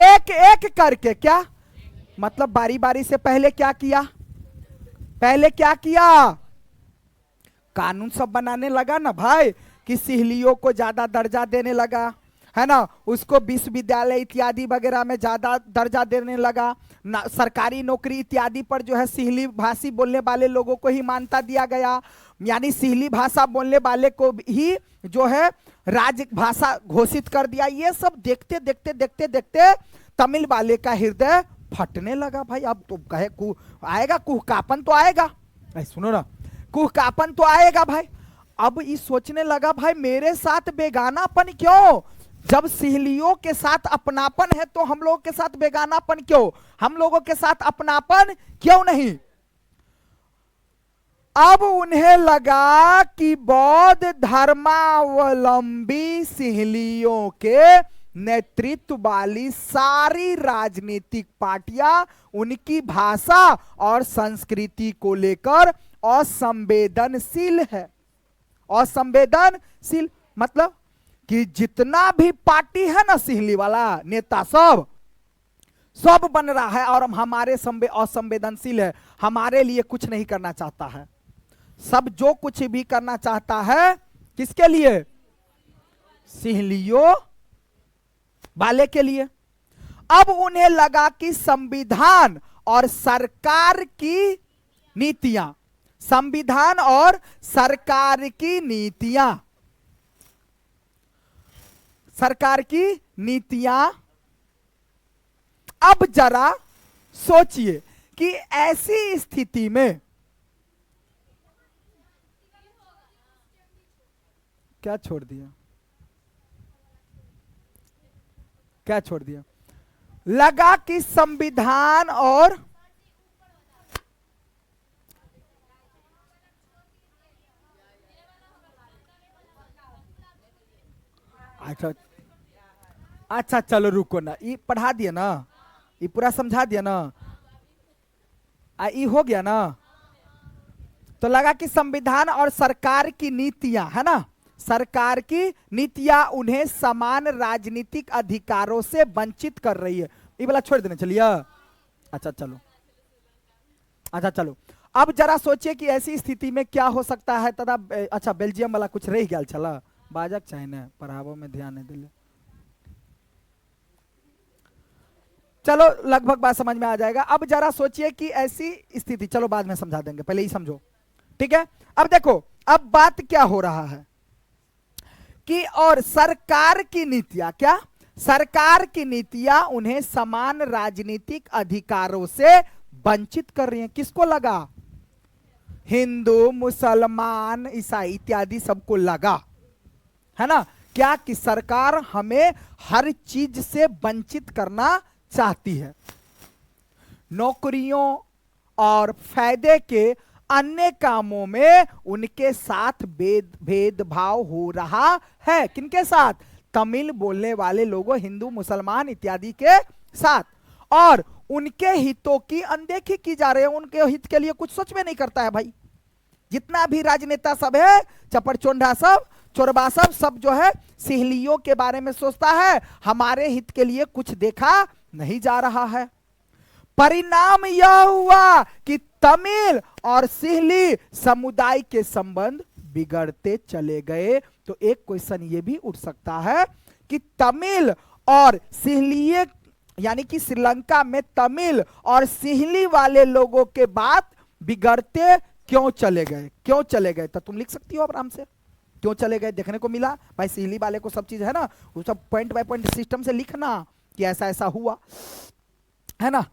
एक एक करके, क्या मतलब बारी बारी से पहले क्या किया, पहले क्या किया, कानून सब बनाने लगा ना भाई, कि सिहलियों को ज्यादा दर्जा देने लगा, है ना, उसको विश्वविद्यालय इत्यादि वगैरह में ज्यादा दर्जा देने लगा, सरकारी नौकरी इत्यादि पर जो है सिहली भाषी बोलने वाले लोगों को ही मान्यता दिया गया, यानी सिहली भाषा बोलने वाले को ही जो है राज भाषा घोषित कर दिया। ये सब देखते देखते देखते देखते तमिल वाले का हृदय फटने लगा भाई। अब तो कहे आएगा कुहकापन तो आएगा, सुनो ना, कुहकापन तो आएगा भाई। अब ये सोचने लगा भाई मेरे साथ बेगानापन क्यों, जब सिहलियों के साथ अपनापन है तो हम लोगों के साथ बेगानापन क्यों, हम लोगों के साथ अपनापन क्यों नहीं। अब उन्हें लगा कि बौद्ध धर्मावलंबी सिहलियों के नेतृत्व वाली सारी राजनीतिक पार्टियां उनकी भाषा और संस्कृति को लेकर असंवेदनशील है। असंवेदनशील मतलब कि जितना भी पार्टी है ना सिहली वाला नेता सब बन रहा है और हमारे असंवेदनशील है, हमारे लिए कुछ नहीं करना चाहता है। सब जो कुछ भी करना चाहता है किसके लिए, सिहलियों वाले के लिए। अब उन्हें लगा कि संविधान और सरकार की नीतियां, संविधान और सरकार की नीतियां, सरकार की नीतियां। अब जरा सोचिए कि ऐसी स्थिति में क्या छोड़ दिया, क्या छोड़ दिया, लगा कि संविधान और अच्छा चलो रुको ना, ये पढ़ा दिया ना, ये पूरा समझा दिया ना, ये हो गया ना। तो लगा कि संविधान और सरकार की नीतियां है ना, सरकार की नीतियां उन्हें समान राजनीतिक अधिकारों से वंचित कर रही है। ये वाला छोड़ देना, चलिए। अच्छा चलो, अच्छा चलो, अब जरा सोचिए कि ऐसी स्थिति में क्या हो सकता है तथा अच्छा बेल्जियम वाला कुछ रह गया, चला बाजक चाहिए पढ़ावो में ध्यान नहीं दिले। चलो लगभग बात समझ में आ जाएगा। अब जरा सोचिए कि ऐसी स्थिति, चलो बाद में समझा देंगे, पहले ही समझो, ठीक है। अब देखो, अब बात क्या हो रहा है कि और सरकार की नीतियां, क्या सरकार की नीतियां उन्हें समान राजनीतिक अधिकारों से वंचित कर रही हैं। किसको लगा, हिंदू मुसलमान ईसाई इत्यादि सबको लगा है ना, क्या कि सरकार हमें हर चीज से वंचित करना चाहती है, नौकरियों और फायदे के अन्य कामों में उनके साथ भेदभाव हो रहा है। किनके साथ, तमिल बोलने वाले लोगों, हिंदू मुसलमान इत्यादि के साथ, और उनके हितों की अनदेखी की जा रही है। उनके हित के लिए कुछ सोच में नहीं करता है भाई। जितना भी राजनेता सब है, चपड़चोंडा सब, चोरबा सब जो है सिहलियों के बारे में सोचता है, हमारे हित के लिए कुछ देखा नहीं जा रहा है। परिणाम यह हुआ कि तमिल और सिहली समुदाय के संबंध बिगड़ते चले गए। तो एक क्वेश्चन ये भी उठ सकता है कि तमिल और सिहली यानी कि श्रीलंका में तमिल और सिहली वाले लोगों के बात बिगड़ते क्यों चले गए, क्यों चले गए। तो तुम लिख सकती हो आराम से, क्यों चले गए देखने को मिला भाई। सिहली वाले को सब चीज है ना, वो सब पॉइंट बाय पॉइंट सिस्टम से लिखना कि ऐसा ऐसा हुआ है ना,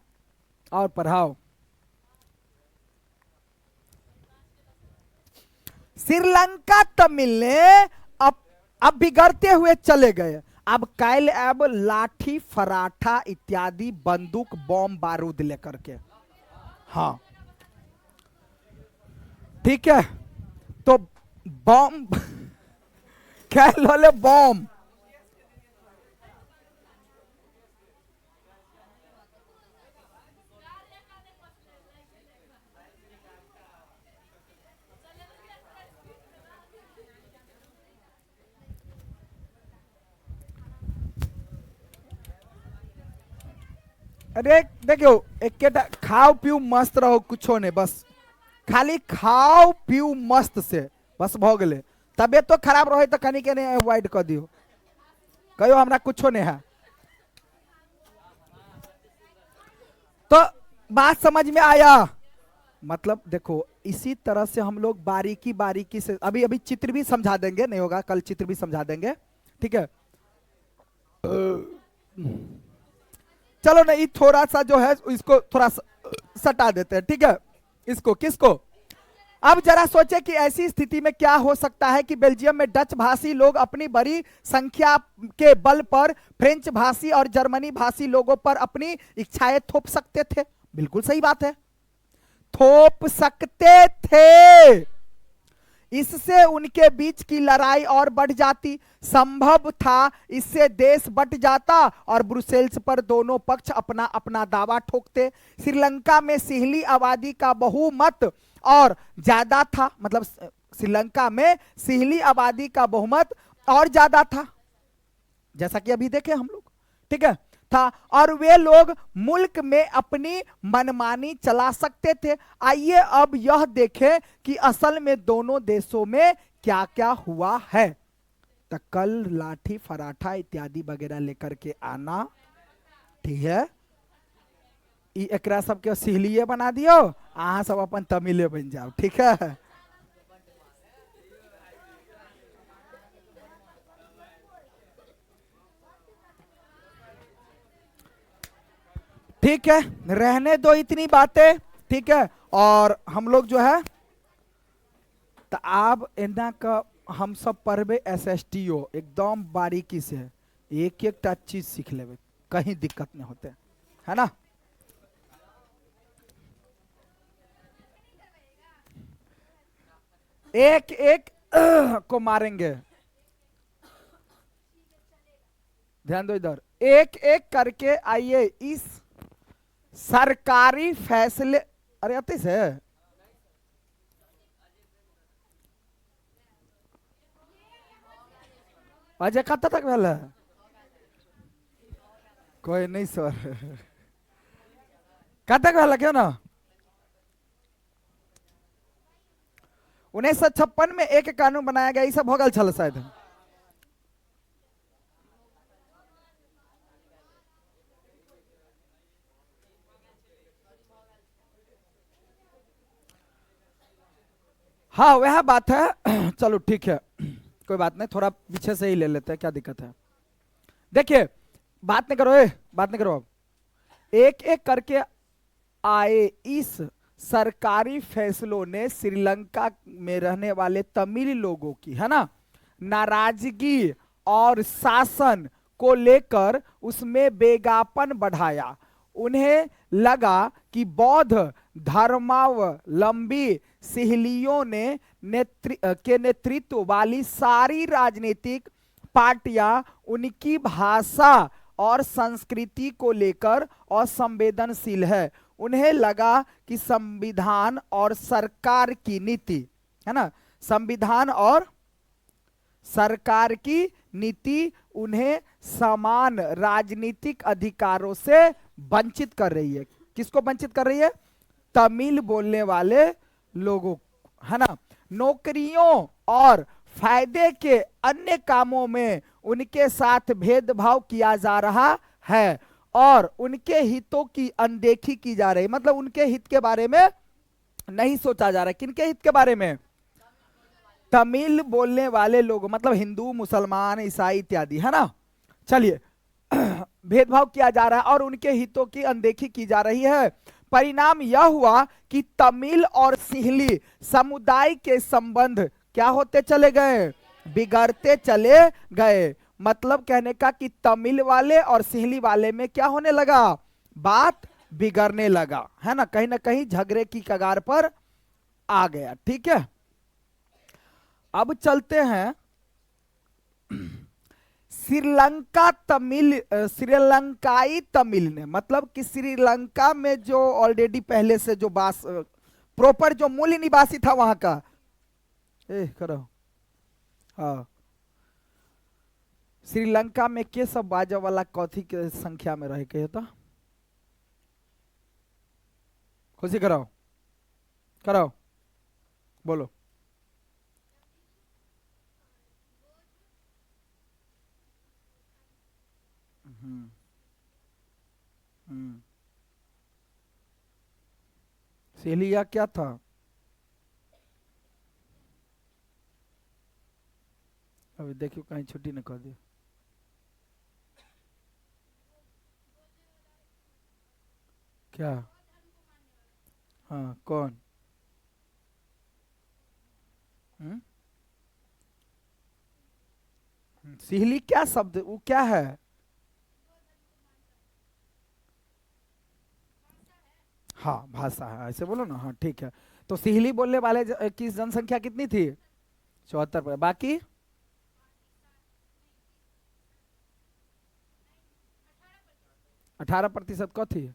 और पढ़ाओ। श्रीलंका तमिल ने अब बिगड़ते हुए चले गए। अब कैल अब लाठी फराठा इत्यादि बंदूक बम बारूद लेकर के, हाँ ठीक है। तो बम कैल वाले बम, अरे देखो एक खाओ पियो मस्त रहो, कुछो नहीं, बस खाली खाओ पियो मस्त से बस भ गए। तबियत तो खराब रहे तो कनी के नहीं अवॉइड कर दियो, कहो हमरा कुछो नहीं है। तो बात समझ में आया, मतलब देखो इसी तरह से हम लोग बारीकी बारीकी से अभी चित्र भी समझा देंगे, नहीं होगा कल चित्र भी समझा देंगे, ठीक है। चलो नहीं, थोड़ा सा जो है इसको थोड़ा सटा देते हैं, ठीक है। इसको किसको, अब जरा सोचे कि ऐसी स्थिति में क्या हो सकता है कि बेल्जियम में डच भाषी लोग अपनी बड़ी संख्या के बल पर फ्रेंच भाषी और जर्मनी भाषी लोगों पर अपनी इच्छाएं थोप सकते थे। बिल्कुल सही बात है, थोप सकते थे। इससे उनके बीच की लड़ाई और बढ़ जाती, संभव था इससे देश बंट जाता और ब्रुसेल्स पर दोनों पक्ष अपना अपना दावा ठोकते। श्रीलंका में सिहली आबादी का बहुमत और ज्यादा था, मतलब श्रीलंका में सिहली आबादी का बहुमत और ज्यादा था, जैसा कि अभी देखे हम लोग, ठीक है, था, और वे लोग मुल्क में अपनी मनमानी चला सकते थे। आइए अब यह देखें कि असल में दोनों देशों में क्या क्या हुआ है। तो कल लाठी फराठा इत्यादि वगैरह लेकर के आना, ठीक है, एकरा सबके सिहलिए बना दियो, अहाँ सब अपन तमिले बन जाओ, ठीक है। ठीक है, रहने दो इतनी बातें, ठीक है। और हम लोग जो है तो आप इन्ना का हम सब पढ़बे SSTO एकदम बारीकी से, एक एक टा चीज सीख लेवे, कहीं दिक्कत नहीं होते, है ना। एक एक को मारेंगे, ध्यान दो इधर, एक एक करके आइए इस सरकारी फैसले, अरे आते से अजय कत तक भेल है? कोई नहीं सर, कत तक भेल क्यों ना। 1956 में एक कानून बनाया गया, ये सब भोगल छल शायद। हाँ वह बात है, चलो ठीक है, कोई बात नहीं, थोड़ा पीछे से ही ले लेते हैं, क्या दिक्कत है। देखिए, बात नहीं करो, बात नहीं करो, अब एक एक करके आए इस सरकारी फैसलों ने श्रीलंका में रहने वाले तमिल लोगों की, है ना, नाराजगी और शासन को लेकर उसमें बेगापन बढ़ाया। उन्हें लगा कि बौद्ध धर्मावलंबी सिहलियों के नेतृत्व वाली सारी राजनीतिक पार्टियां उनकी भाषा और संस्कृति को लेकर असंवेदनशील है। उन्हें लगा कि संविधान और सरकार की नीति, है ना, संविधान और सरकार की नीति उन्हें समान राजनीतिक अधिकारों से वंचित कर रही है। किसको वंचित कर रही है? तमिल बोलने वाले लोगों, है ना। नौकरियों और फायदे के अन्य कामों में उनके साथ भेदभाव किया जा रहा है और उनके हितों की अनदेखी की जा रही, मतलब उनके हित के बारे में नहीं सोचा जा रहा है। किनके हित के बारे में? तमिल बोलने वाले लोग, मतलब हिंदू, मुसलमान, ईसाई इत्यादि, है ना। चलिए, भेदभाव किया जा रहा है और उनके हितों की अनदेखी की जा रही है। परिणाम यह हुआ कि तमिल और सिहली समुदाय के संबंध क्या होते चले गए? बिगड़ते चले गए। मतलब कहने का कि तमिल वाले और सिहली वाले में क्या होने लगा? बात बिगड़ने लगा, है ना, कहीं झगड़े की कगार पर आ गया। ठीक है, अब चलते हैं श्रीलंका तमिल, श्रीलंकाई तमिल ने, मतलब कि श्रीलंका में जो ऑलरेडी पहले से जो प्रॉपर जो मूल निवासी था वहां का, करो, हाँ, श्रीलंका में के सब बाजा वाला कथी के संख्या में रहे के था? खुशी कराओ, कराओ, बोलो। सेलिया क्या था? अभी देखियो कहीं छुट्टी न कर दियो। क्या? हाँ, कौन? हम्म? सिहली क्या शब्द, वो क्या है? हाँ भाषा है, ऐसे बोलो ना, हाँ ठीक है। तो सिहली बोलने वाले की जनसंख्या कितनी थी? 74। बाकी 18% को थी?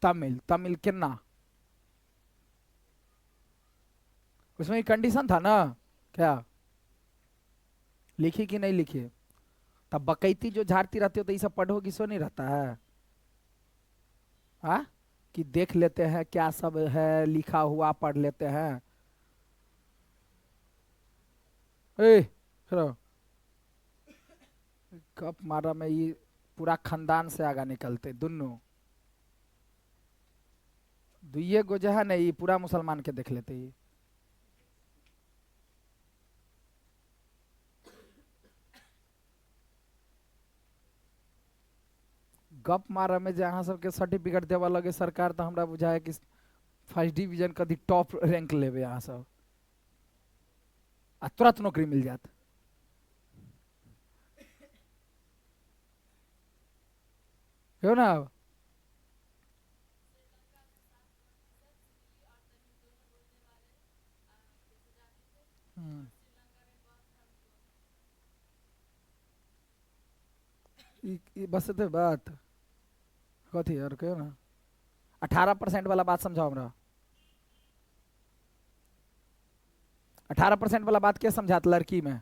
तमिल, तमिल किन्ना? उसमें कंडीशन था ना, क्या लिखी कि नहीं लिखी? तब बकैती जो झाड़ती रहती हो तो ये सब पढ़ोगी सो नहीं रहता है? हाँ, कि देख लेते हैं क्या सब है लिखा हुआ, पढ़ लेते हैं। ए खड़ो, कब मारा मैं ये, पूरा खानदान से आगा निकलते दोनों। दुइये गो जो है ना, ये पूरा मुसलमान के देख लेते ही। गप मारा में जहाँ सबके सर्टिफिकेट देवा लगे सरकार, तो हमरा बुझाए कि फर्स्ट डिवीजन कभी टॉप रैंक लेवे यहाँ सब, आ तुरंत नौकरी मिल जात। हो ना? हम्म, बस तो बात कथी और कहो ना। 18% वाला बात समझाओ हमरा। 18% वाला बात क्या समझात लड़की में?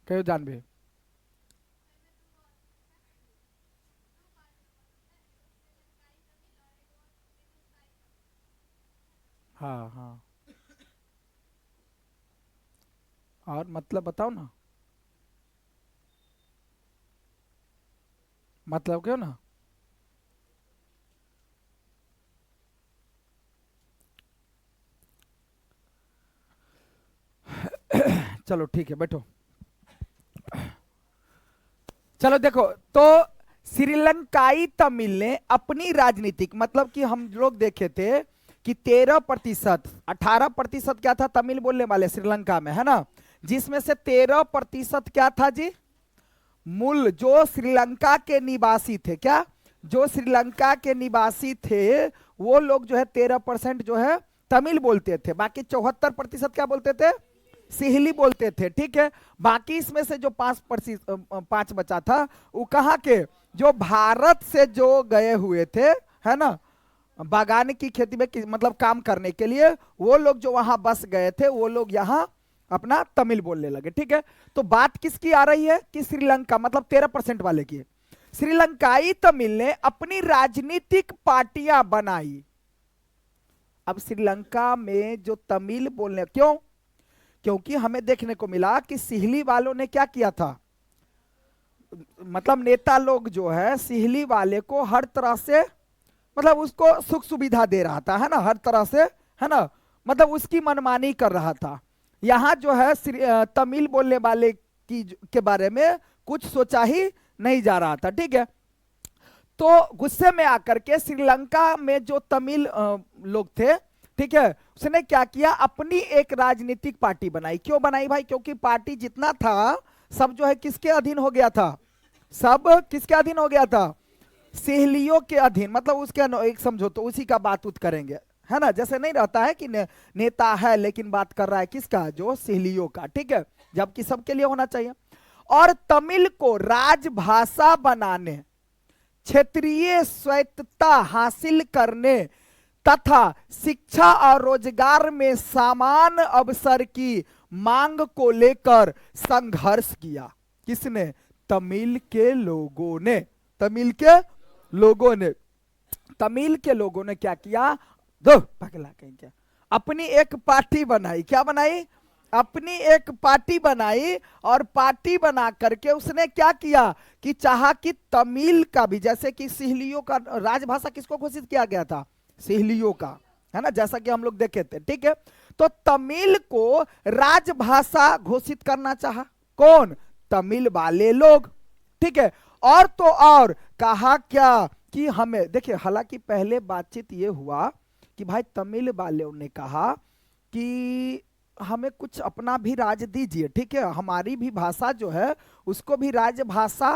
कहो जानबे। हाँ हाँ, और मतलब बताओ ना, मतलब क्यों ना। चलो ठीक है, बैठो। चलो देखो, तो श्रीलंकाई तमिल ने अपनी राजनीतिक, मतलब कि हम लोग देखे थे कि 13%, 18% क्या था तमिल बोलने वाले श्रीलंका में, है ना? जिसमें से 13% क्या था जी? मूल जो श्रीलंका के निवासी थे, क्या जो श्रीलंका के निवासी थे वो लोग जो है 13% जो है तमिल बोलते थे, बाकी 74% क्या बोलते थे? सिहली बोलते थे, ठीक है। बाकी इसमें से जो 5% बचा था, वो कहाँ के? जो भारत से जो गए हुए थे, है ना, बागान की खेती में मतलब काम करने के लिए, वो लोग जो वहां बस गए थे, वो लोग यहाँ अपना तमिल बोलने लगे, ठीक है। तो बात किसकी आ रही है? कि श्रीलंका, मतलब 13% वाले की। श्रीलंकाई तमिल ने अपनी राजनीतिक पार्टियां बनाई। अब श्रीलंका में जो तमिल बोलने, क्यों? क्योंकि हमें देखने को मिला कि सिहली वालों ने क्या किया था, मतलब नेता लोग जो है सिहली वाले को हर तरह से, मतलब उसको सुख सुविधा दे रहा था, है ना, हर तरह से, है ना, मतलब उसकी मनमानी कर रहा था। यहाँ जो है तमिल बोलने वाले के बारे में कुछ सोचा ही नहीं जा रहा था, ठीक है। तो गुस्से में आकर के श्रीलंका में जो तमिल लोग थे, ठीक है, उसने क्या किया, अपनी एक राजनीतिक पार्टी बनाई। क्यों बनाई भाई? क्योंकि पार्टी जितना था सब जो है किसके अधीन हो गया था? सब किसके अधीन हो गया था? सिहलियों के अधीन, मतलब उसके एक समझो तो उसी का बात उत करेंगे, है ना। जैसे नहीं रहता है कि नेता है लेकिन बात कर रहा है किसका? जो सिहलियों का, ठीक है, जबकि सबके लिए होना चाहिए। और तमिल को राजभाषा बनाने, क्षेत्रीय स्वायत्तता हासिल करने तथा शिक्षा और रोजगार में समान अवसर की मांग को लेकर संघर्ष किया। किसने? तमिल के लोगों ने। तमिल के लोगों ने, तमिल के लोगों ने क्या किया? दो पगला कहीं क्या, अपनी एक पार्टी बनाई। क्या बनाई? अपनी एक पार्टी बनाई। और पार्टी बना करके उसने क्या किया कि चाहा कि तमिल का भी, जैसे कि सिहलियों का राजभाषा किसको घोषित किया गया था? सिहलियों का, है ना, जैसा कि हम लोग देखे थे, ठीक है। तो तमिल को राजभाषा घोषित करना चाहा कौन? तमिल वाले लोग, ठीक है। और तो और कहा क्या कि हमें देखिए, हालांकि पहले बातचीत ये हुआ कि भाई तमिल वालों ने कहा कि हमें कुछ अपना भी राज दीजिए, ठीक है, हमारी भी भाषा जो है उसको भी राजभाषा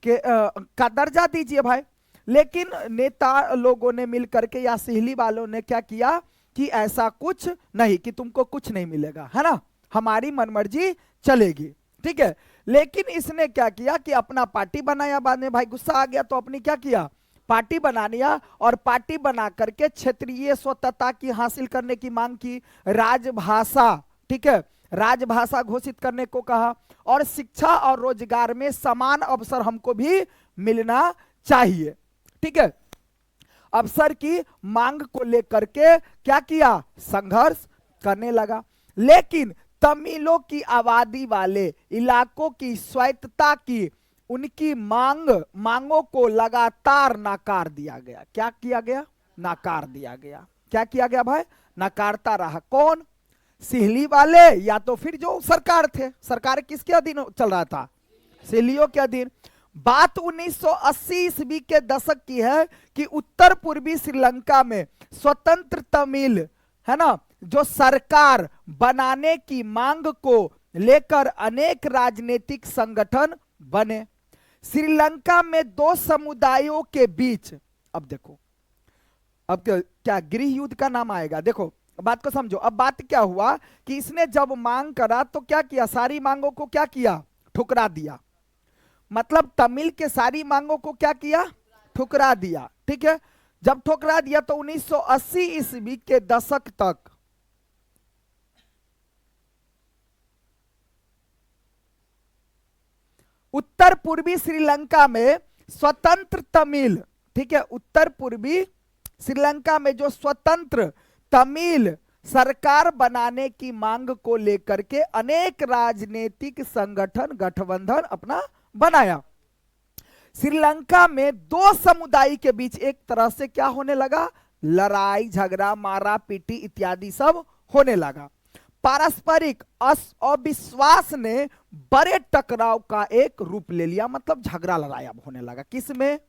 के का दर्जा दीजिए भाई। लेकिन नेता लोगों ने मिल करके या सिहली वालों ने क्या किया कि ऐसा कुछ नहीं, कि तुमको कुछ नहीं मिलेगा, है ना, हमारी मनमर्जी चलेगी, ठीक है। लेकिन इसने क्या किया कि अपना पार्टी बनाया, बाद में भाई गुस्सा आ गया तो अपनी क्या किया, पार्टी बना लिया, और पार्टी बना करके क्षेत्रीय स्वतंत्रता की हासिल करने की मांग की, राजभाषा, ठीक है, राजभाषा घोषित करने को कहा, और शिक्षा और रोजगार में समान अवसर हमको भी मिलना चाहिए, ठीक है। अवसर की मांग को लेकर के क्या किया, संघर्ष करने लगा। लेकिन तमिलों की आबादी वाले इलाकों की स्वायत्तता की उनकी मांगों को लगातार नकार दिया गया। क्या किया गया, नकार दिया गया। क्या किया गया भाई, नकारता रहा। कौन, सिहली वाले या तो फिर जो सरकार थे। सरकार किसके अधीन चल रहा था, सिहलियों के अधीन। बात 1980 ईस्वी के दशक की है कि उत्तर पूर्वी श्रीलंका में स्वतंत्र तमिल, है ना, जो सरकार बनाने की मांग को लेकर अनेक राजनीतिक संगठन बने। श्रीलंका में दो समुदायों के बीच, अब देखो, अब क्या गृह युद्ध का नाम आएगा, देखो बात को समझो। अब बात क्या हुआ कि इसने जब मांग करा तो क्या किया, सारी मांगों को क्या किया, ठुकरा दिया। मतलब तमिल के सारी मांगों को क्या किया, ठुकरा दिया, ठीक है। जब ठुकरा दिया तो 1980 ईस्वी के दशक तक उत्तर पूर्वी श्रीलंका में स्वतंत्र तमिल, ठीक है, उत्तर पूर्वी श्रीलंका में जो स्वतंत्र तमिल सरकार बनाने की मांग को लेकर के अनेक राजनीतिक संगठन गठबंधन अपना बनाया। श्रीलंका में दो समुदाय के बीच एक तरह से क्या होने लगा, लड़ाई झगड़ा मारा पीटी इत्यादि सब होने लगा। पारस्परिक अविश्वास ने बड़े टकराव का एक रूप ले लिया, मतलब झगड़ा लड़ाई अब होने लगा। किसमें,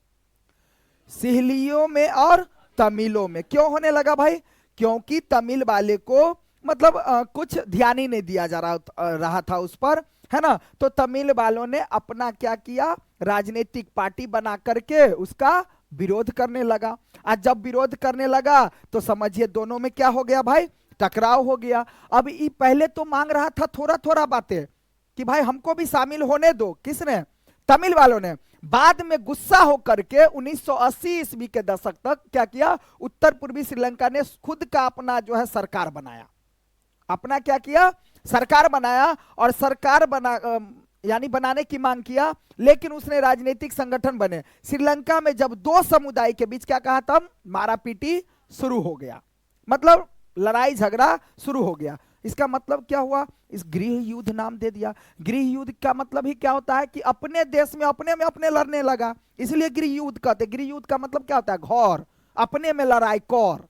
सिहलियों में और तमिलों में। क्यों होने लगा भाई, क्योंकि तमिल वाले को मतलब कुछ ध्यान ही नहीं दिया जा रहा था उस पर, है ना। तो तमिल वालों ने अपना क्या किया, राजनीतिक पार्टी बना करके उसका विरोध करने लगा। आज जब विरोध करने लगा तो समझिए दोनों में क्या हो गया भाई, टकराव हो गया। अब ये पहले तो मांग रहा था थोड़ा थोड़ा बातें कि भाई हमको भी शामिल होने दो, किसने, तमिल वालों ने। बाद में गुस्सा होकर के 1980 ईस्वी के दशक तक क्या किया, उत्तर पूर्वी श्रीलंका ने खुद का अपना जो है सरकार बनाया। अपना क्या किया, सरकार बनाया, और सरकार यानी बनाने की मांग किया। लेकिन उसने राजनीतिक संगठन बने। श्रीलंका में जब दो समुदाय के बीच क्या कहा, तब मारापीटी शुरू हो गया, मतलब लड़ाई झगड़ा शुरू हो गया। इसका मतलब क्या हुआ, इस गृह युद्ध नाम दे दिया। गृह युद्ध का मतलब ही क्या होता है कि अपने देश में अपने लड़ने लगा, इसलिए गृह युद्ध कहते। गृह युद्ध का मतलब क्या होता है, घर, अपने में लड़ाई, कौर।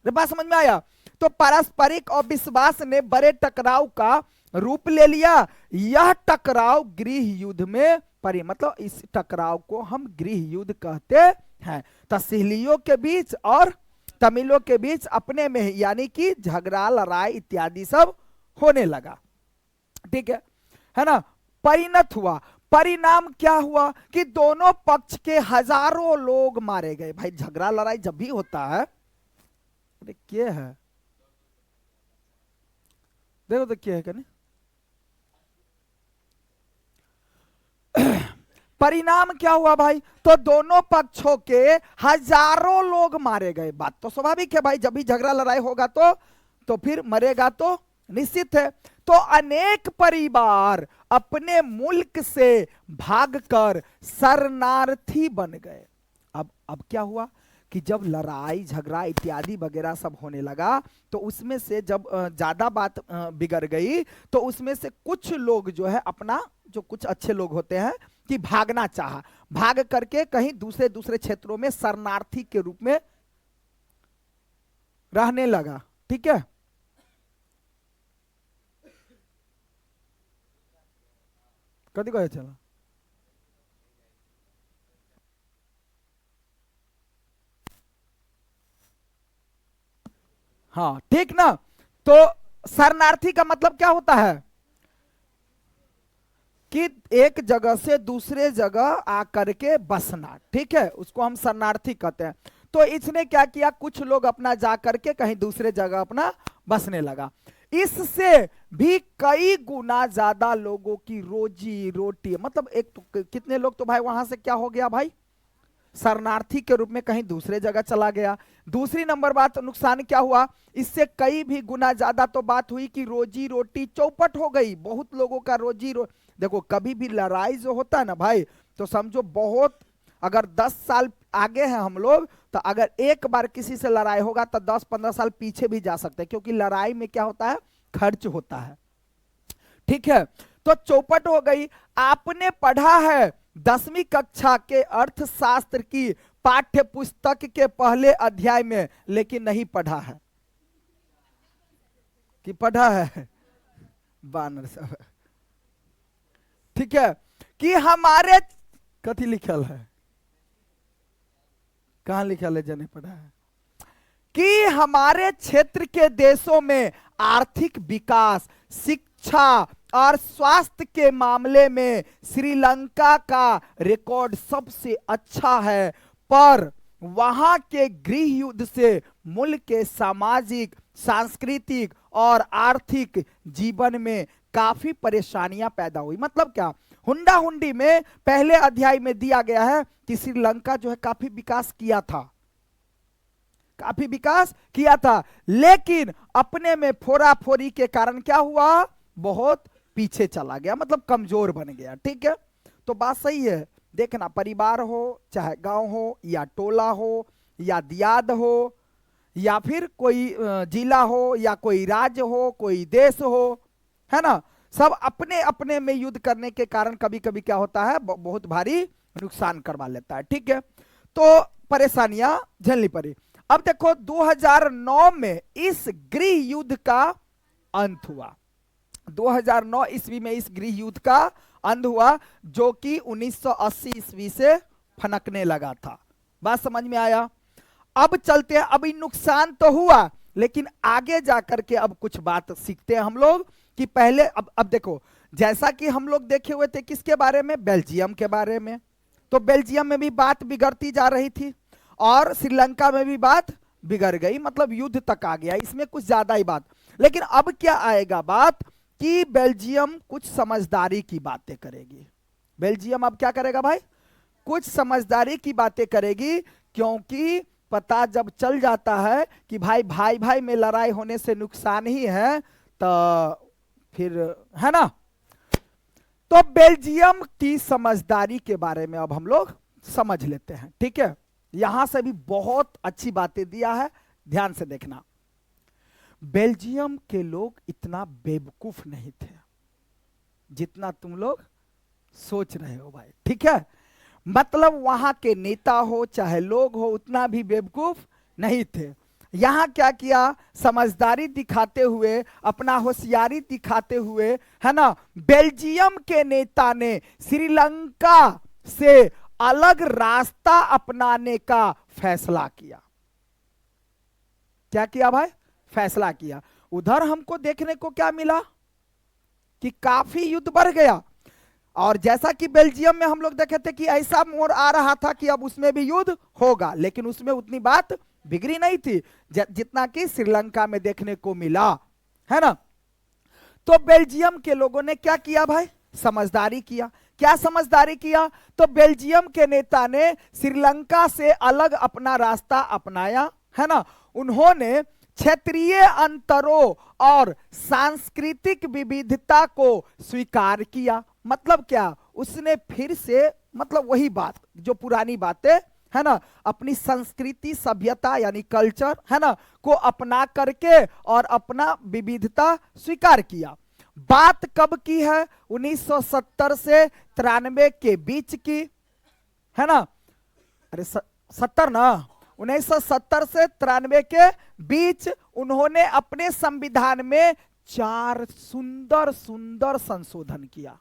बात समझ में आया। तो पारस्परिक अविश्वास ने बड़े टकराव का रूप ले लिया। यह टकराव गृह युद्ध में मतलब इस टकराव को हम गृह युद्ध कहते हैं। तो सिहलियों के बीच और तमिलों के बीच अपने में यानी कि झगड़ा लड़ाई इत्यादि सब होने लगा, ठीक है ना। परिणत हुआ, परिणाम क्या हुआ कि दोनों पक्ष के हजारों लोग मारे गए। भाई झगड़ा लड़ाई जब भी होता है, क्या है देखो तो क्या है क्या, परिणाम क्या हुआ भाई, तो दोनों पक्षों के हजारों लोग मारे गए। बात तो स्वाभाविक है भाई, जब भी झगड़ा लड़ाई होगा तो फिर मरेगा तो निश्चित है। तो अनेक परिवार अपने मुल्क से भागकर शरणार्थी बन गए। अब क्या हुआ कि जब लड़ाई झगड़ा इत्यादि वगैरह सब होने लगा तो उसमें से जब ज्यादा बात बिगड़ गई तो उसमें से कुछ लोग जो है अपना, जो कुछ अच्छे लोग होते हैं कि भागना चाहा, भाग करके कहीं दूसरे क्षेत्रों में शरणार्थी के रूप में रहने लगा, ठीक है। कदी कहे चला हाँ ठीक ना। तो शरणार्थी का मतलब क्या होता है कि एक जगह से दूसरे जगह आकर के बसना, ठीक है, उसको हम शरणार्थी कहते हैं। तो इसने क्या किया, कुछ लोग अपना जा करके कहीं दूसरे जगह अपना बसने लगा। इससे भी कई गुना ज्यादा लोगों की रोजी रोटी, मतलब एक तो कितने लोग तो भाई वहां से क्या हो गया भाई, शरणार्थी के रूप में कहीं दूसरे जगह चला गया। दूसरी नंबर बात, नुकसान क्या हुआ, इससे कई भी गुना ज्यादा तो बात हुई कि रोजी रोटी चौपट हो गई। बहुत लोगों का देखो कभी भी लड़ाई जो होता है ना भाई, तो समझो बहुत, अगर 10 साल आगे हैं हम लोग, तो अगर एक बार किसी से लड़ाई होगा तो 10-15 साल पीछे भी जा सकते हैं, क्योंकि लड़ाई में क्या होता है, खर्च होता है, ठीक है। तो चौपट हो गई। आपने पढ़ा है 10वीं कक्षा के अर्थशास्त्र की पाठ्य पुस्तक के पहले अध्याय में, लेकिन नहीं पढ़ा है कि पढ़ा है बानर सब, ठीक है, कि हमारे कथी लिखल है, कहां लिखल है जने पढ़ा है, कि हमारे क्षेत्र के देशों में आर्थिक विकास, शिक्षा और स्वास्थ्य के मामले में श्रीलंका का रिकॉर्ड सबसे अच्छा है, पर वहां के गृह युद्ध से मुल्क के सामाजिक, सांस्कृतिक और आर्थिक जीवन में काफी परेशानियां पैदा हुई। मतलब क्या, हुंडा हुंडी में पहले अध्याय में दिया गया है कि श्रीलंका जो है काफी विकास किया था, काफी विकास किया था, लेकिन अपने में फोड़ाफोड़ी के कारण क्या हुआ, बहुत पीछे चला गया, मतलब कमजोर बन गया, ठीक है। तो बात सही है, देखना, परिवार हो चाहे गांव हो या टोला हो या दियाद हो या फिर कोई जिला हो या कोई राज्य हो, कोई देश हो, है ना, सब अपने अपने में युद्ध करने के कारण कभी कभी क्या होता है, बहुत भारी नुकसान करवा लेता है, ठीक है। तो परेशानियां झेलनी पड़ी। अब देखो 2009 में इस गृह युद्ध का अंत हुआ। 2009 ईस्वी में इस गृह युद्ध का अंत हुआ, जो कि 1980 ईस्वी से फनकने लगा था। बात समझ में आया। अब चलते हैं, अभी नुकसान तो हुआ, लेकिन आगे जाकर के अब कुछ बात सीखते हैं हम लोग कि पहले, अब देखो, जैसा कि हम लोग देखे हुए थे किसके बारे में, बेल्जियम के बारे में, तो बेल्जियम में भी बात बिगड़ती जा रही थी और श्रीलंका में भी बात बिगड़ गई, मतलब युद्ध तक आ गया, इसमें कुछ ज्यादा ही बात। लेकिन अब क्या आएगा बात कि बेल्जियम कुछ समझदारी की बातें करेगी। बेल्जियम अब क्या करेगा भाई, कुछ समझदारी की बातें करेगी, क्योंकि पता जब चल जाता है कि भाई भाई भाई में लड़ाई होने से नुकसान ही है, तो फिर, है ना। तो बेल्जियम की समझदारी के बारे में अब हम लोग समझ लेते हैं, ठीक है। यहां से भी बहुत अच्छी बातें दिया है, ध्यान से देखना। बेल्जियम के लोग इतना बेवकूफ नहीं थे जितना तुम लोग सोच रहे हो भाई, ठीक है। मतलब वहां के नेता हो चाहे लोग हो, उतना भी बेवकूफ नहीं थे। यहां क्या किया, समझदारी दिखाते हुए, अपना होशियारी दिखाते हुए, है ना, बेल्जियम के नेता ने श्रीलंका से अलग रास्ता अपनाने का फैसला किया। क्या किया भाई, फैसला किया। उधर हमको देखने को क्या मिला कि काफी युद्ध बढ़ गया, और जैसा कि बेल्जियम में हम लोग देखे थे कि ऐसा मोड़ आ रहा था कि अब उसमें भी युद्ध होगा, लेकिन उसमें उतनी बात बिगड़ी नहीं थी जितना कि श्रीलंका में देखने को मिला, है ना। तो बेल्जियम के लोगों ने क्या किया भाई, समझदारी किया। क्या समझदारी किया, तो बेल्जियम के नेता ने श्रीलंका से अलग अपना रास्ता अपनाया, है ना। उन्होंने क्षेत्रीय अंतरों और सांस्कृतिक विविधता को स्वीकार किया। मतलब क्या, उसने फिर से, मतलब वही बात जो पुरानी बातें, है ना, अपनी संस्कृति, सभ्यता यानी कल्चर, है ना, को अपना करके और अपना विविधता स्वीकार किया। बात कब की है, 1970 से 93 के बीच की, है ना, अरे 70 ना, 1970 से 93 के बीच उन्होंने अपने संविधान में 4 सुंदर सुंदर संशोधन किया।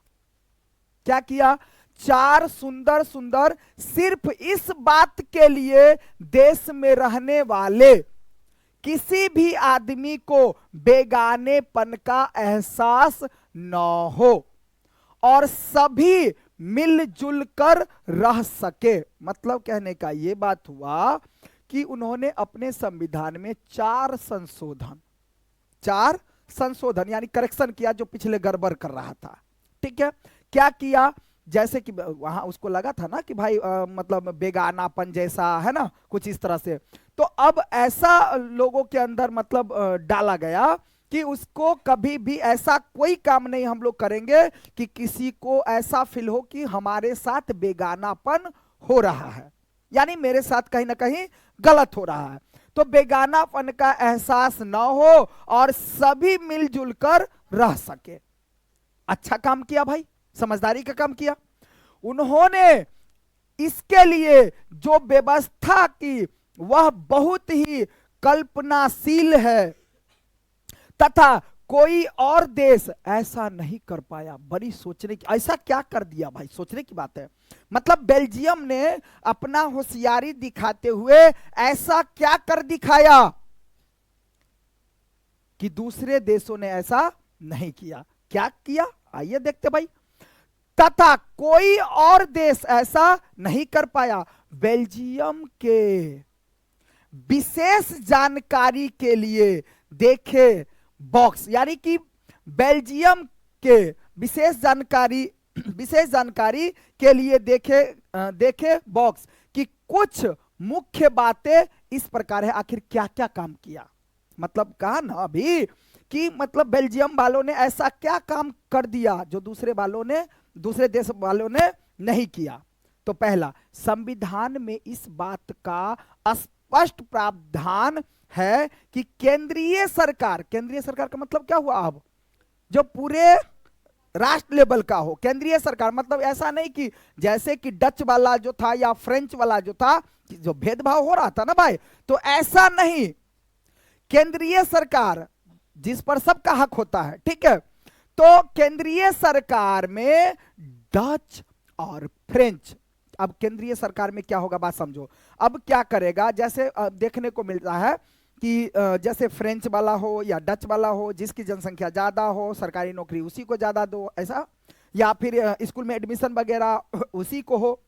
क्या किया, 4 सुंदर सुंदर, सिर्फ इस बात के लिए देश में रहने वाले किसी भी आदमी को बेगानेपन का एहसास न हो और सभी मिलजुल कर रह सके। मतलब कहने का ये बात हुआ कि उन्होंने अपने संविधान में चार संशोधन यानी करेक्शन किया जो पिछले गड़बड़ कर रहा था। ठीक है, क्या किया? जैसे कि वहां उसको लगा था ना कि भाई मतलब बेगानापन जैसा है ना, कुछ इस तरह से। तो अब ऐसा लोगों के अंदर मतलब डाला गया कि उसको कभी भी ऐसा कोई काम नहीं हम लोग करेंगे कि किसी को ऐसा फील हो कि हमारे साथ बेगानापन हो रहा है, यानी मेरे साथ कहीं ना कहीं गलत हो रहा है। तो बेगानापन का एहसास न हो और सभी मिलजुल कर रह सके। अच्छा काम किया भाई, समझदारी का काम किया। उन्होंने इसके लिए जो व्यवस्था की वह बहुत ही कल्पनाशील है तथा कोई और देश ऐसा नहीं कर पाया। बड़ी सोचने की, ऐसा क्या कर दिया भाई, सोचने की बात है। मतलब बेल्जियम ने अपना होशियारी दिखाते हुए ऐसा क्या कर दिखाया कि दूसरे देशों ने ऐसा नहीं किया। क्या किया, आइए देखते भाई। तथा कोई और देश ऐसा नहीं कर पाया। बेल्जियम के विशेष जानकारी के लिए देखे बॉक्स, यानी कि बेल्जियम के विशेष जानकारी के लिए देखे बॉक्स कि कुछ मुख्य बातें इस प्रकार है। आखिर क्या क्या काम किया, मतलब कहा ना अभी कि मतलब बेल्जियम वालों ने ऐसा क्या काम कर दिया जो दूसरे देश वालों ने नहीं किया। तो पहला, संविधान में इस बात का स्पष्ट प्रावधान है कि केंद्रीय सरकार का मतलब क्या हुआ, अब जो पूरे राष्ट्र लेवल का हो। केंद्रीय सरकार मतलब ऐसा नहीं कि जैसे कि डच वाला जो था या फ्रेंच वाला जो था, जो भेदभाव हो रहा था ना भाई, तो ऐसा नहीं। केंद्रीय सरकार जिस पर सबका हक होता है, ठीक है। तो केंद्रीय सरकार में डच और फ्रेंच, अब केंद्रीय सरकार में क्या होगा बात समझो। अब क्या करेगा, जैसे देखने को मिलता है कि जैसे फ्रेंच वाला हो या डच वाला हो, जिसकी जनसंख्या ज्यादा हो सरकारी नौकरी उसी को ज्यादा दो, ऐसा, या फिर स्कूल में एडमिशन वगैरह उसी को हो।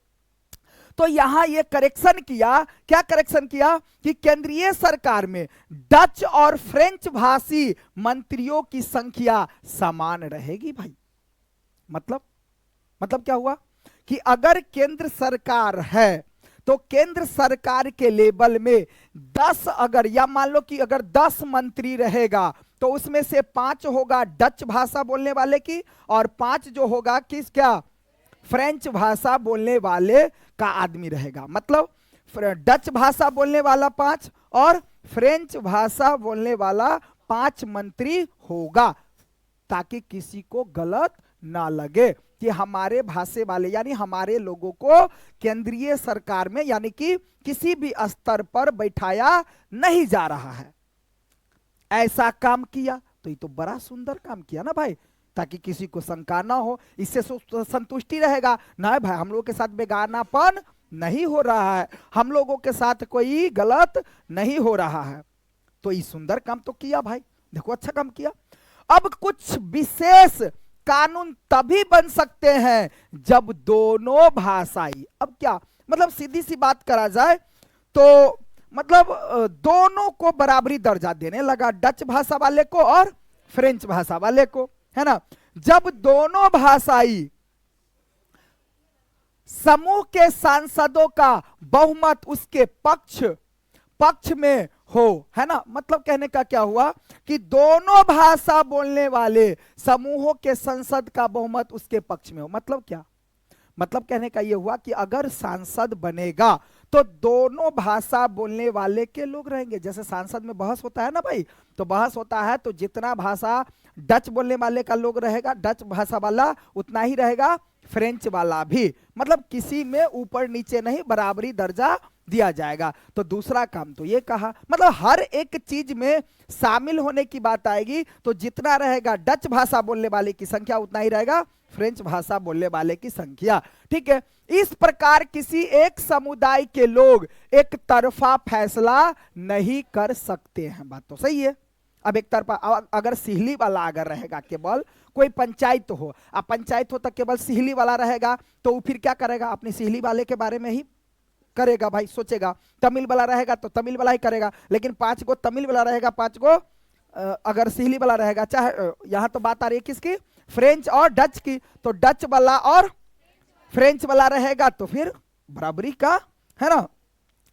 तो यहां ये करेक्शन किया, क्या करेक्शन किया कि केंद्रीय सरकार में डच और फ्रेंच भाषी मंत्रियों की संख्या समान रहेगी भाई। मतलब क्या हुआ कि अगर केंद्र सरकार है तो केंद्र सरकार के लेवल में 10 अगर, या मान लो कि अगर 10 मंत्री रहेगा तो उसमें से 5 होगा डच भाषा बोलने वाले की और 5 जो होगा किस क्या फ्रेंच भाषा बोलने वाले का आदमी रहेगा। मतलब डच भाषा बोलने वाला 5 और फ्रेंच भाषा बोलने वाला 5 मंत्री होगा, ताकि किसी को गलत ना लगे कि हमारे भाषा वाले यानी हमारे लोगों को केंद्रीय सरकार में यानी कि किसी भी स्तर पर बैठाया नहीं जा रहा है। ऐसा काम किया तो ये तो बड़ा सुंदर काम किया ना भाई, ताकि किसी को शंका ना हो, इससे संतुष्टि रहेगा ना भाई, हम लोगों के साथ बेगानापन नहीं हो रहा है, हम लोगों के साथ कोई गलत नहीं हो रहा है। तो ये सुंदर काम तो किया भाई, देखो अच्छा काम किया। अब कुछ विशेष कानून तभी बन सकते हैं जब दोनों भाषाई, अब क्या मतलब सीधी सी बात करा जाए तो मतलब दोनों को बराबरी दर्जा देने लगा, डच भाषा वाले को और फ्रेंच भाषा वाले को, है ना। जब दोनों भाषाई समूह के सांसदों का बहुमत उसके पक्ष में हो, है ना। मतलब कहने का क्या हुआ कि दोनों भाषा बोलने वाले समूहों के संसद का बहुमत उसके पक्ष में हो। मतलब क्या, मतलब कहने का यह हुआ कि अगर सांसद बनेगा तो दोनों भाषा बोलने वाले के लोग रहेंगे। जैसे सांसद में बहस होता है ना भाई, तो बहस होता है तो जितना भाषा डच बोलने वाले का लोग रहेगा, डच भाषा वाला उतना ही रहेगा, फ्रेंच वाला भी। मतलब किसी में ऊपर नीचे नहीं, बराबरी दर्जा दिया जाएगा। तो दूसरा काम तो ये कहा, मतलब हर एक चीज में शामिल होने की बात आएगी तो जितना रहेगा डच भाषा बोलने वाले की संख्या उतना ही रहेगा फ्रेंच भाषा बोलने वाले की संख्या। ठीक है, इस प्रकार किसी एक समुदाय के लोग एक तरफा फैसला नहीं कर सकते हैं। बात तो सही है। अब एक तरफा अगर सिहली वाला अगर रहेगा, केवल कोई पंचायत हो, अब पंचायत हो तो केवल सिहली वाला रहेगा, तो वो फिर क्या करेगा, अपनी सिहली वाले के बारे में ही करेगा भाई, सोचेगा। तमिल वाला रहेगा तो तमिल वाला ही करेगा, लेकिन 5 गो तमिल वाला रहेगा, 5 गो अगर सिहली वाला रहेगा, चाहे यहां तो बात आ रही है किसकी, फ्रेंच और डच की, तो डच वाला और फ्रेंच वाला रहेगा तो फिर बराबरी का है ना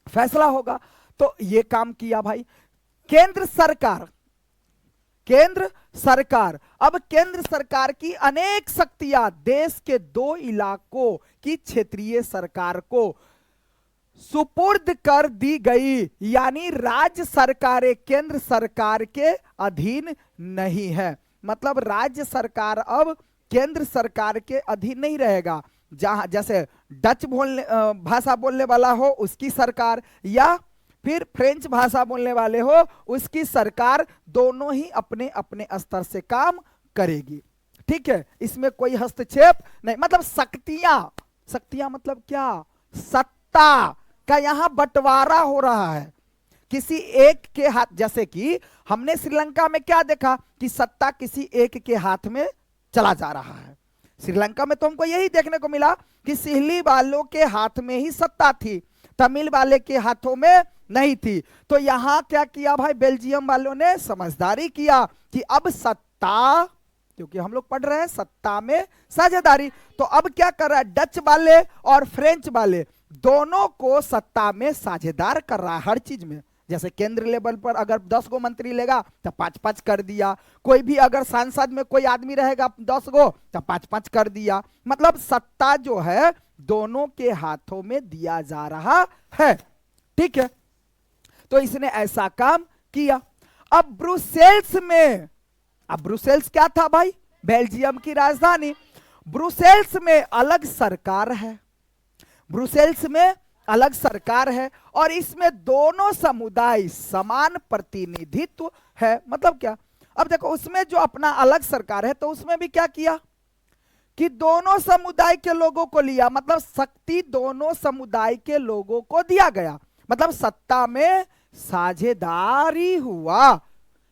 फैसला होगा। तो ये काम किया भाई केंद्र सरकार। अब केंद्र सरकार की अनेक शक्तियां देश के 2 इलाकों की क्षेत्रीय सरकार को सुपुर्द कर दी गई, यानी राज्य सरकारें केंद्र सरकार के अधीन नहीं है। मतलब राज्य सरकार अब केंद्र सरकार के अधीन नहीं रहेगा। जहां जैसे डच भाषा बोलने वाला हो उसकी सरकार, या फिर फ्रेंच भाषा बोलने वाले हो उसकी सरकार, दोनों ही अपने अपने स्तर से काम करेगी। ठीक है, इसमें कोई हस्तक्षेप नहीं। मतलब शक्तियां मतलब क्या, सत्ता का यहां बंटवारा हो रहा है किसी एक के हाथ। जैसे कि हमने श्रीलंका में क्या देखा कि सत्ता किसी एक के हाथ में चला जा रहा है। श्रीलंका में तो हमको यही देखने को मिला कि सिहली वालों के हाथ में ही सत्ता थी, तमिल वाले के हाथों में नहीं थी। तो यहां क्या किया भाई, बेल्जियम वालों ने समझदारी किया कि अब सत्ता, क्योंकि हम लोग पढ़ रहे हैं सत्ता में साझेदारी, तो अब क्या कर रहा है, डच वाले और फ्रेंच वाले दोनों को सत्ता में साझेदार कर रहा है हर चीज में। जैसे केंद्र लेवल पर अगर 10 गो मंत्री लेगा तो 5-5 कर दिया, कोई भी अगर सांसद में कोई आदमी रहेगा 10 गो तो 5-5 कर दिया। मतलब सत्ता जो है दोनों के हाथों में दिया जा रहा है। ठीक है, तो इसने ऐसा काम किया। अब ब्रुसेल्स क्या था भाई, बेल्जियम की राजधानी। ब्रुसेल्स में अलग सरकार है, और इसमें दोनों समुदाय समान प्रतिनिधित्व है। मतलब क्या, अब देखो उसमें जो अपना अलग सरकार है तो उसमें भी क्या किया कि दोनों समुदाय के लोगों को लिया, मतलब शक्ति दोनों समुदाय के लोगों को दिया गया। मतलब सत्ता में साझेदारी हुआ।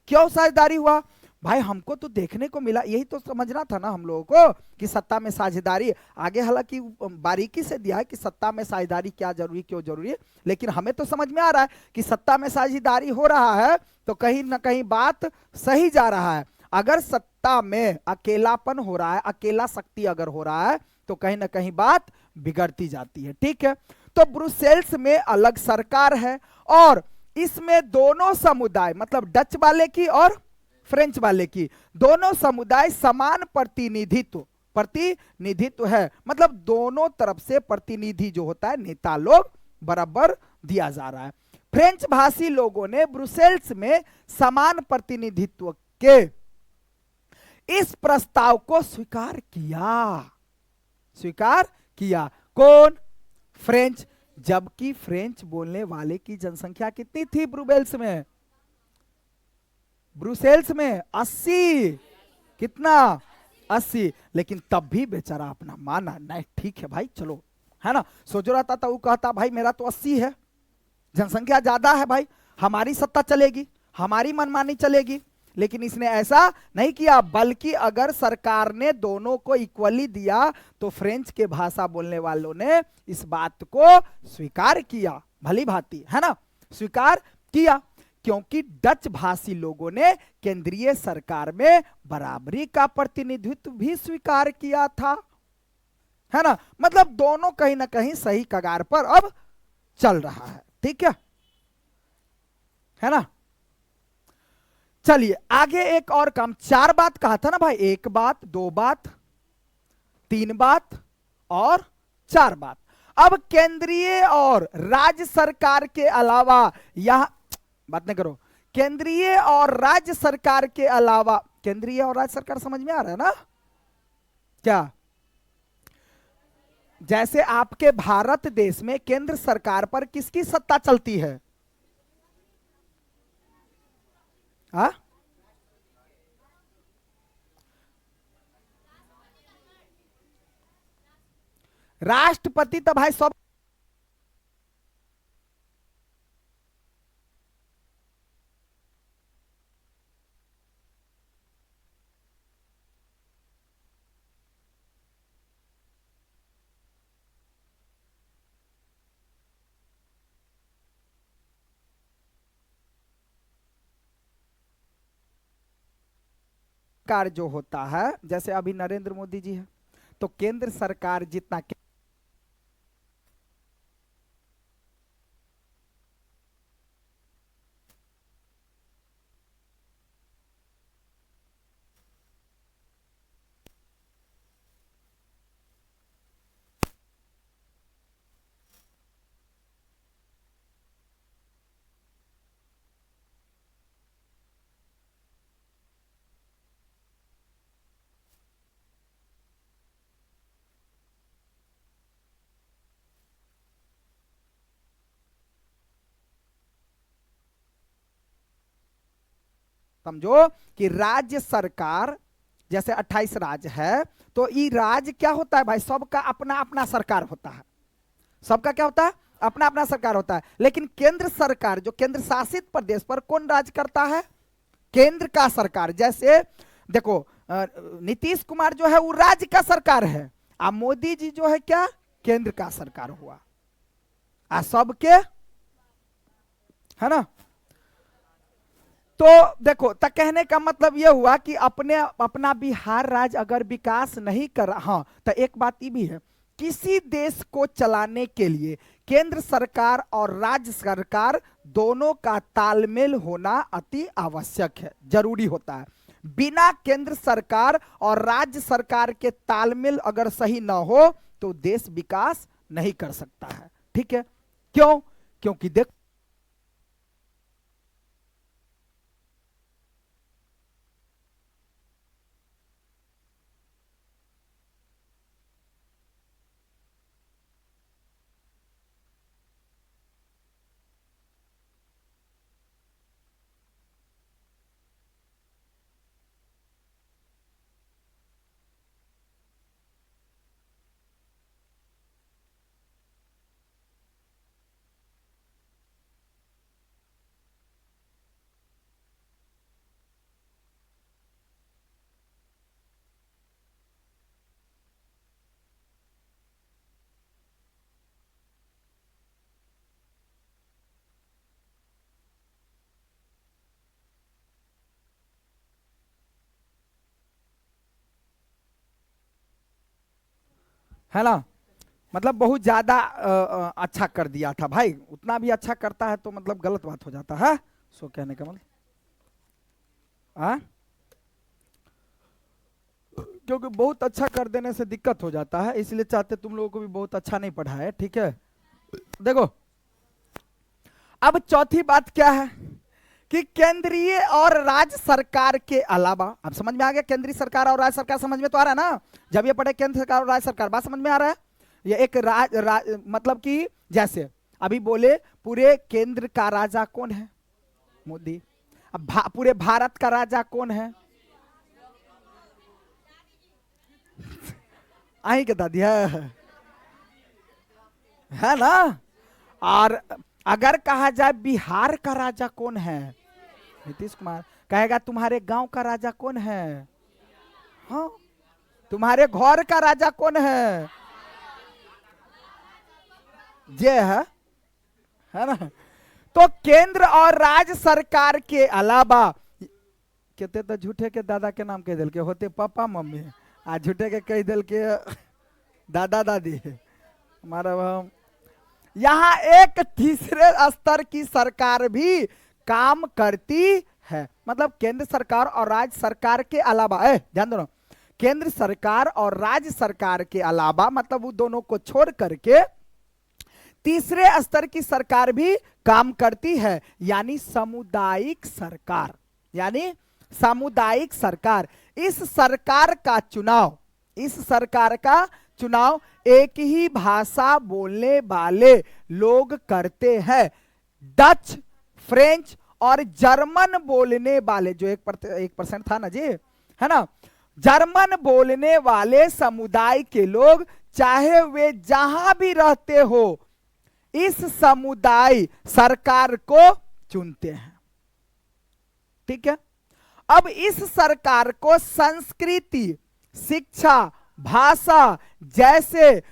क्यों साझेदारी हुआ भाई, हमको तो देखने को मिला, यही तो समझना था ना हम लोगों को कि सत्ता में साझेदारी। आगे हालांकि बारीकी से दिया है कि सत्ता में साझेदारी क्या जरूरी, क्यों जरूरी है, लेकिन हमें तो समझ में आ रहा है कि सत्ता में साझेदारी हो रहा है तो कहीं ना कहीं बात सही जा रहा है। अगर सत्ता में अकेलापन हो रहा है, अकेला शक्ति अगर हो रहा है तो कहीं ना कहीं बात बिगड़ती जाती है। ठीक है, तो ब्रुसेल्स में अलग सरकार है और इसमें दोनों समुदाय, मतलब डच वाले की और फ्रेंच वाले की, दोनों समुदाय समान प्रतिनिधित्व है। मतलब दोनों तरफ से प्रतिनिधि जो होता है, नेता लोग, बराबर दिया जा रहा है। फ्रेंच भाषी लोगों ने ब्रुसेल्स में समान प्रतिनिधित्व के इस प्रस्ताव को स्वीकार किया। कौन, फ्रेंच। जबकि फ्रेंच बोलने वाले की जनसंख्या कितनी थी ब्रुसेल्स में 80, कितना 80, लेकिन तब भी बेचारा अपना माना नहीं, ठीक है भाई चलो, है ना। सोच रहा था वो कहता भाई मेरा तो 80 है, जनसंख्या ज्यादा है भाई, हमारी सत्ता चलेगी, हमारी मनमानी चलेगी। लेकिन इसने ऐसा नहीं किया, बल्कि अगर सरकार ने दोनों को इक्वली दिया तो फ्रेंच के भाषा बोलने वालों ने इस बात को स्वीकार किया, भली भांति, है ना, स्वीकार किया। क्योंकि डच भाषी लोगों ने केंद्रीय सरकार में बराबरी का प्रतिनिधित्व भी स्वीकार किया था, है ना। मतलब दोनों कहीं ना कहीं सही कगार पर अब चल रहा है। ठीक है ना। चलिए आगे एक और काम, 4 बात कहा था ना भाई, 1 बात, 2 बात, 3 बात और 4 बात। अब केंद्रीय और राज्य सरकार के अलावा, यहां बात नहीं करो, केंद्रीय और राज्य सरकार के अलावा, केंद्रीय और राज्य सरकार समझ में आ रहा है ना क्या। जैसे आपके भारत देश में केंद्र सरकार पर किसकी सत्ता चलती है, राष्ट्रपति तो भाई सब सरकार जो होता है, जैसे अभी नरेंद्र मोदी जी है, तो केंद्र सरकार जितना समझो कि राज्य सरकार जैसे 28 राज्य है, तो ये राज्य क्या होता है भाई, सबका अपना अपना सरकार होता है, सबका क्या होता है, अपना अपना सरकार होता है। लेकिन केंद्र सरकार जो केंद्र शासित प्रदेश पर कौन राज करता है, केंद्र का सरकार। जैसे देखो नीतीश कुमार जो है वो राज्य का सरकार है, आ मोदी जी जो है क्या, केंद्र का सरकार हुआ, आ सबके, है ना। तो देखो तक कहने का मतलब यह हुआ कि अपना बिहार राज्य अगर विकास नहीं कर रहा, हाँ तो एक बात ये भी है, किसी देश को चलाने के लिए केंद्र सरकार और राज्य सरकार दोनों का तालमेल होना अति आवश्यक है, जरूरी होता है। बिना केंद्र सरकार और राज्य सरकार के तालमेल अगर सही ना हो तो देश विकास नहीं कर सकता है, ठीक है। क्यों, क्योंकि देखो है ना, मतलब बहुत ज्यादा अच्छा कर दिया था भाई, उतना भी अच्छा करता है तो मतलब गलत बात हो जाता है, सो कहने का मतलब क्योंकि बहुत अच्छा कर देने से दिक्कत हो जाता है, इसलिए चाहते तुम लोगों को भी बहुत अच्छा नहीं पढ़ाए, ठीक है। देखो अब चौथी बात क्या है कि केंद्रीय और राज्य सरकार के अलावा, अब समझ में आ गया, केंद्रीय सरकार और राज्य सरकार समझ में तो आ रहा है ना, जब ये पढ़े केंद्र सरकार और राज्य सरकार, बात समझ में आ रहा है। ये एक मतलब कि जैसे अभी बोले पूरे केंद्र का राजा कौन है, मोदी। अब पूरे भारत का राजा कौन है, आई के दादी है ना। और अगर कहा जाए बिहार का राजा कौन है, नीतीश कुमार। कहेगा तुम्हारे गांव का राजा कौन है, हाँ तुम्हारे घर का राजा कौन है, ये है ना। तो केंद्र और राज्य सरकार के अलावा कहते तो झूठे के दादा के नाम कह दिल के होते पापा मम्मी, आ झूठे के कह दिल के दादा दादी, हमारा यहां एक तीसरे स्तर की सरकार भी काम करती है, मतलब केंद्र सरकार और राज्य सरकार के अलावा, ध्यान दो, केंद्र सरकार और राज्य सरकार के अलावा मतलब वो दोनों को छोड़ करके तीसरे स्तर की सरकार भी काम करती है, यानी सामुदायिक सरकार, यानी सामुदायिक सरकार। इस सरकार का चुनाव, इस सरकार का चुनाव एक ही भाषा बोलने वाले लोग करते हैं। डच, फ्रेंच और जर्मन बोलने वाले जो 1% था ना जी, है ना, जर्मन बोलने वाले समुदाय के लोग चाहे वे जहां भी रहते हो, इस समुदाय सरकार को चुनते हैं। ठीक है। अब इस सरकार को संस्कृति, शिक्षा, भाषा जैसे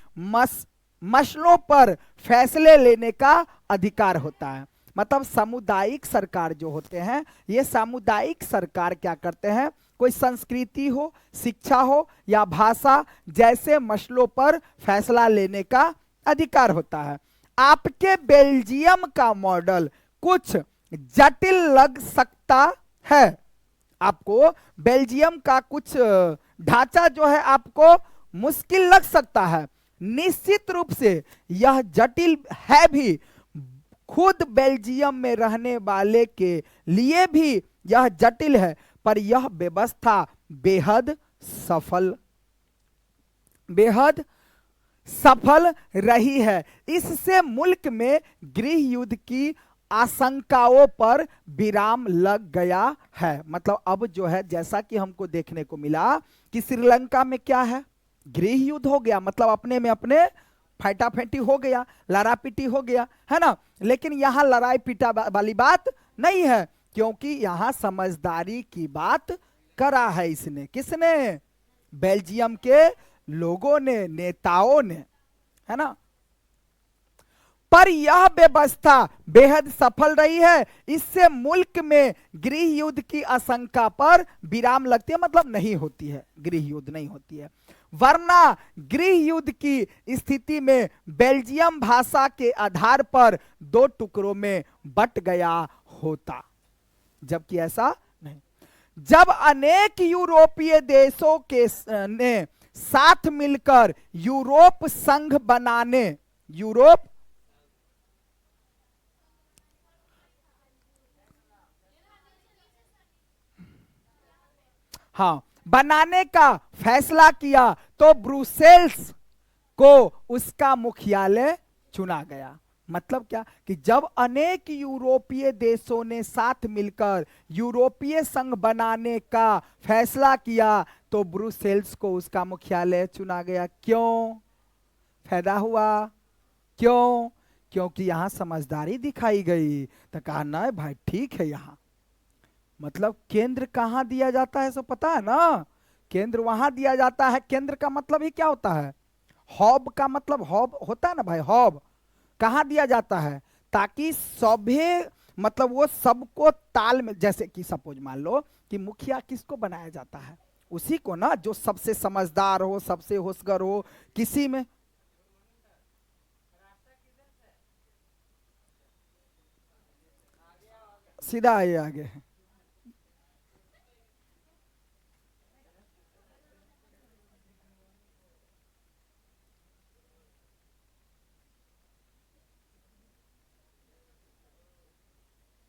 मसलों पर फैसले लेने का अधिकार होता है। मतलब सामुदायिक सरकार जो होते हैं, ये सामुदायिक सरकार क्या करते हैं, कोई संस्कृति हो, शिक्षा हो या भाषा जैसे मसलों पर फैसला लेने का अधिकार होता है। आपके बेल्जियम का मॉडल कुछ जटिल लग सकता है, आपको बेल्जियम का कुछ ढांचा जो है आपको मुश्किल लग सकता है। निश्चित रूप से यह जटिल है भी, खुद बेल्जियम में रहने वाले के लिए भी यह जटिल है, पर यह व्यवस्था बेहद सफल रही है। इससे मुल्क में गृह युद्ध की आशंकाओं पर विराम लग गया है। मतलब अब जो है, जैसा कि हमको देखने को मिला कि श्रीलंका में क्या है, गृह युद्ध हो गया, मतलब अपने में अपने फाइटाफेटी हो गया, लड़ा पिटी हो गया, है ना। लेकिन यहां लड़ाई पिटा वाली बात नहीं है, क्योंकि यहां समझदारी की बात करा है इसने, किसने, बेल्जियम के लोगों ने, नेताओं ने, है ना। पर यह व्यवस्था बेहद सफल रही है। इससे मुल्क में गृह युद्ध की आशंका पर विराम लगती है, मतलब नहीं होती है, गृह युद्ध नहीं होती है। वरना गृह युद्ध की स्थिति में बेल्जियम भाषा के आधार पर दो टुकड़ों में बट गया होता, जबकि ऐसा नहीं। जब अनेक यूरोपीय देशों के ने साथ मिलकर यूरोप संघ बनाने, बनाने का फैसला किया, तो ब्रुसेल्स को उसका मुख्यालय चुना गया। मतलब क्या कि जब अनेक यूरोपीय देशों ने साथ मिलकर यूरोपीय संघ बनाने का फैसला किया, तो ब्रुसेल्स को उसका मुख्यालय चुना गया। क्यों फायदा हुआ? क्यों? क्योंकि यहां समझदारी दिखाई गई। तो कहा ना भाई ठीक है, यहां मतलब केंद्र कहां दिया जाता है, सब पता है ना, केंद्र वहां दिया जाता है। केंद्र का मतलब ही क्या होता है, हब का मतलब हब होता है ना भाई, हब कहां दिया जाता है, ताकि सभी मतलब वो सबको ताल में, जैसे कि सपोज मान लो कि मुखिया किसको बनाया जाता है, उसी को ना, जो सबसे समझदार हो, सबसे होशगर हो, किसी में सीधा आइए आगे।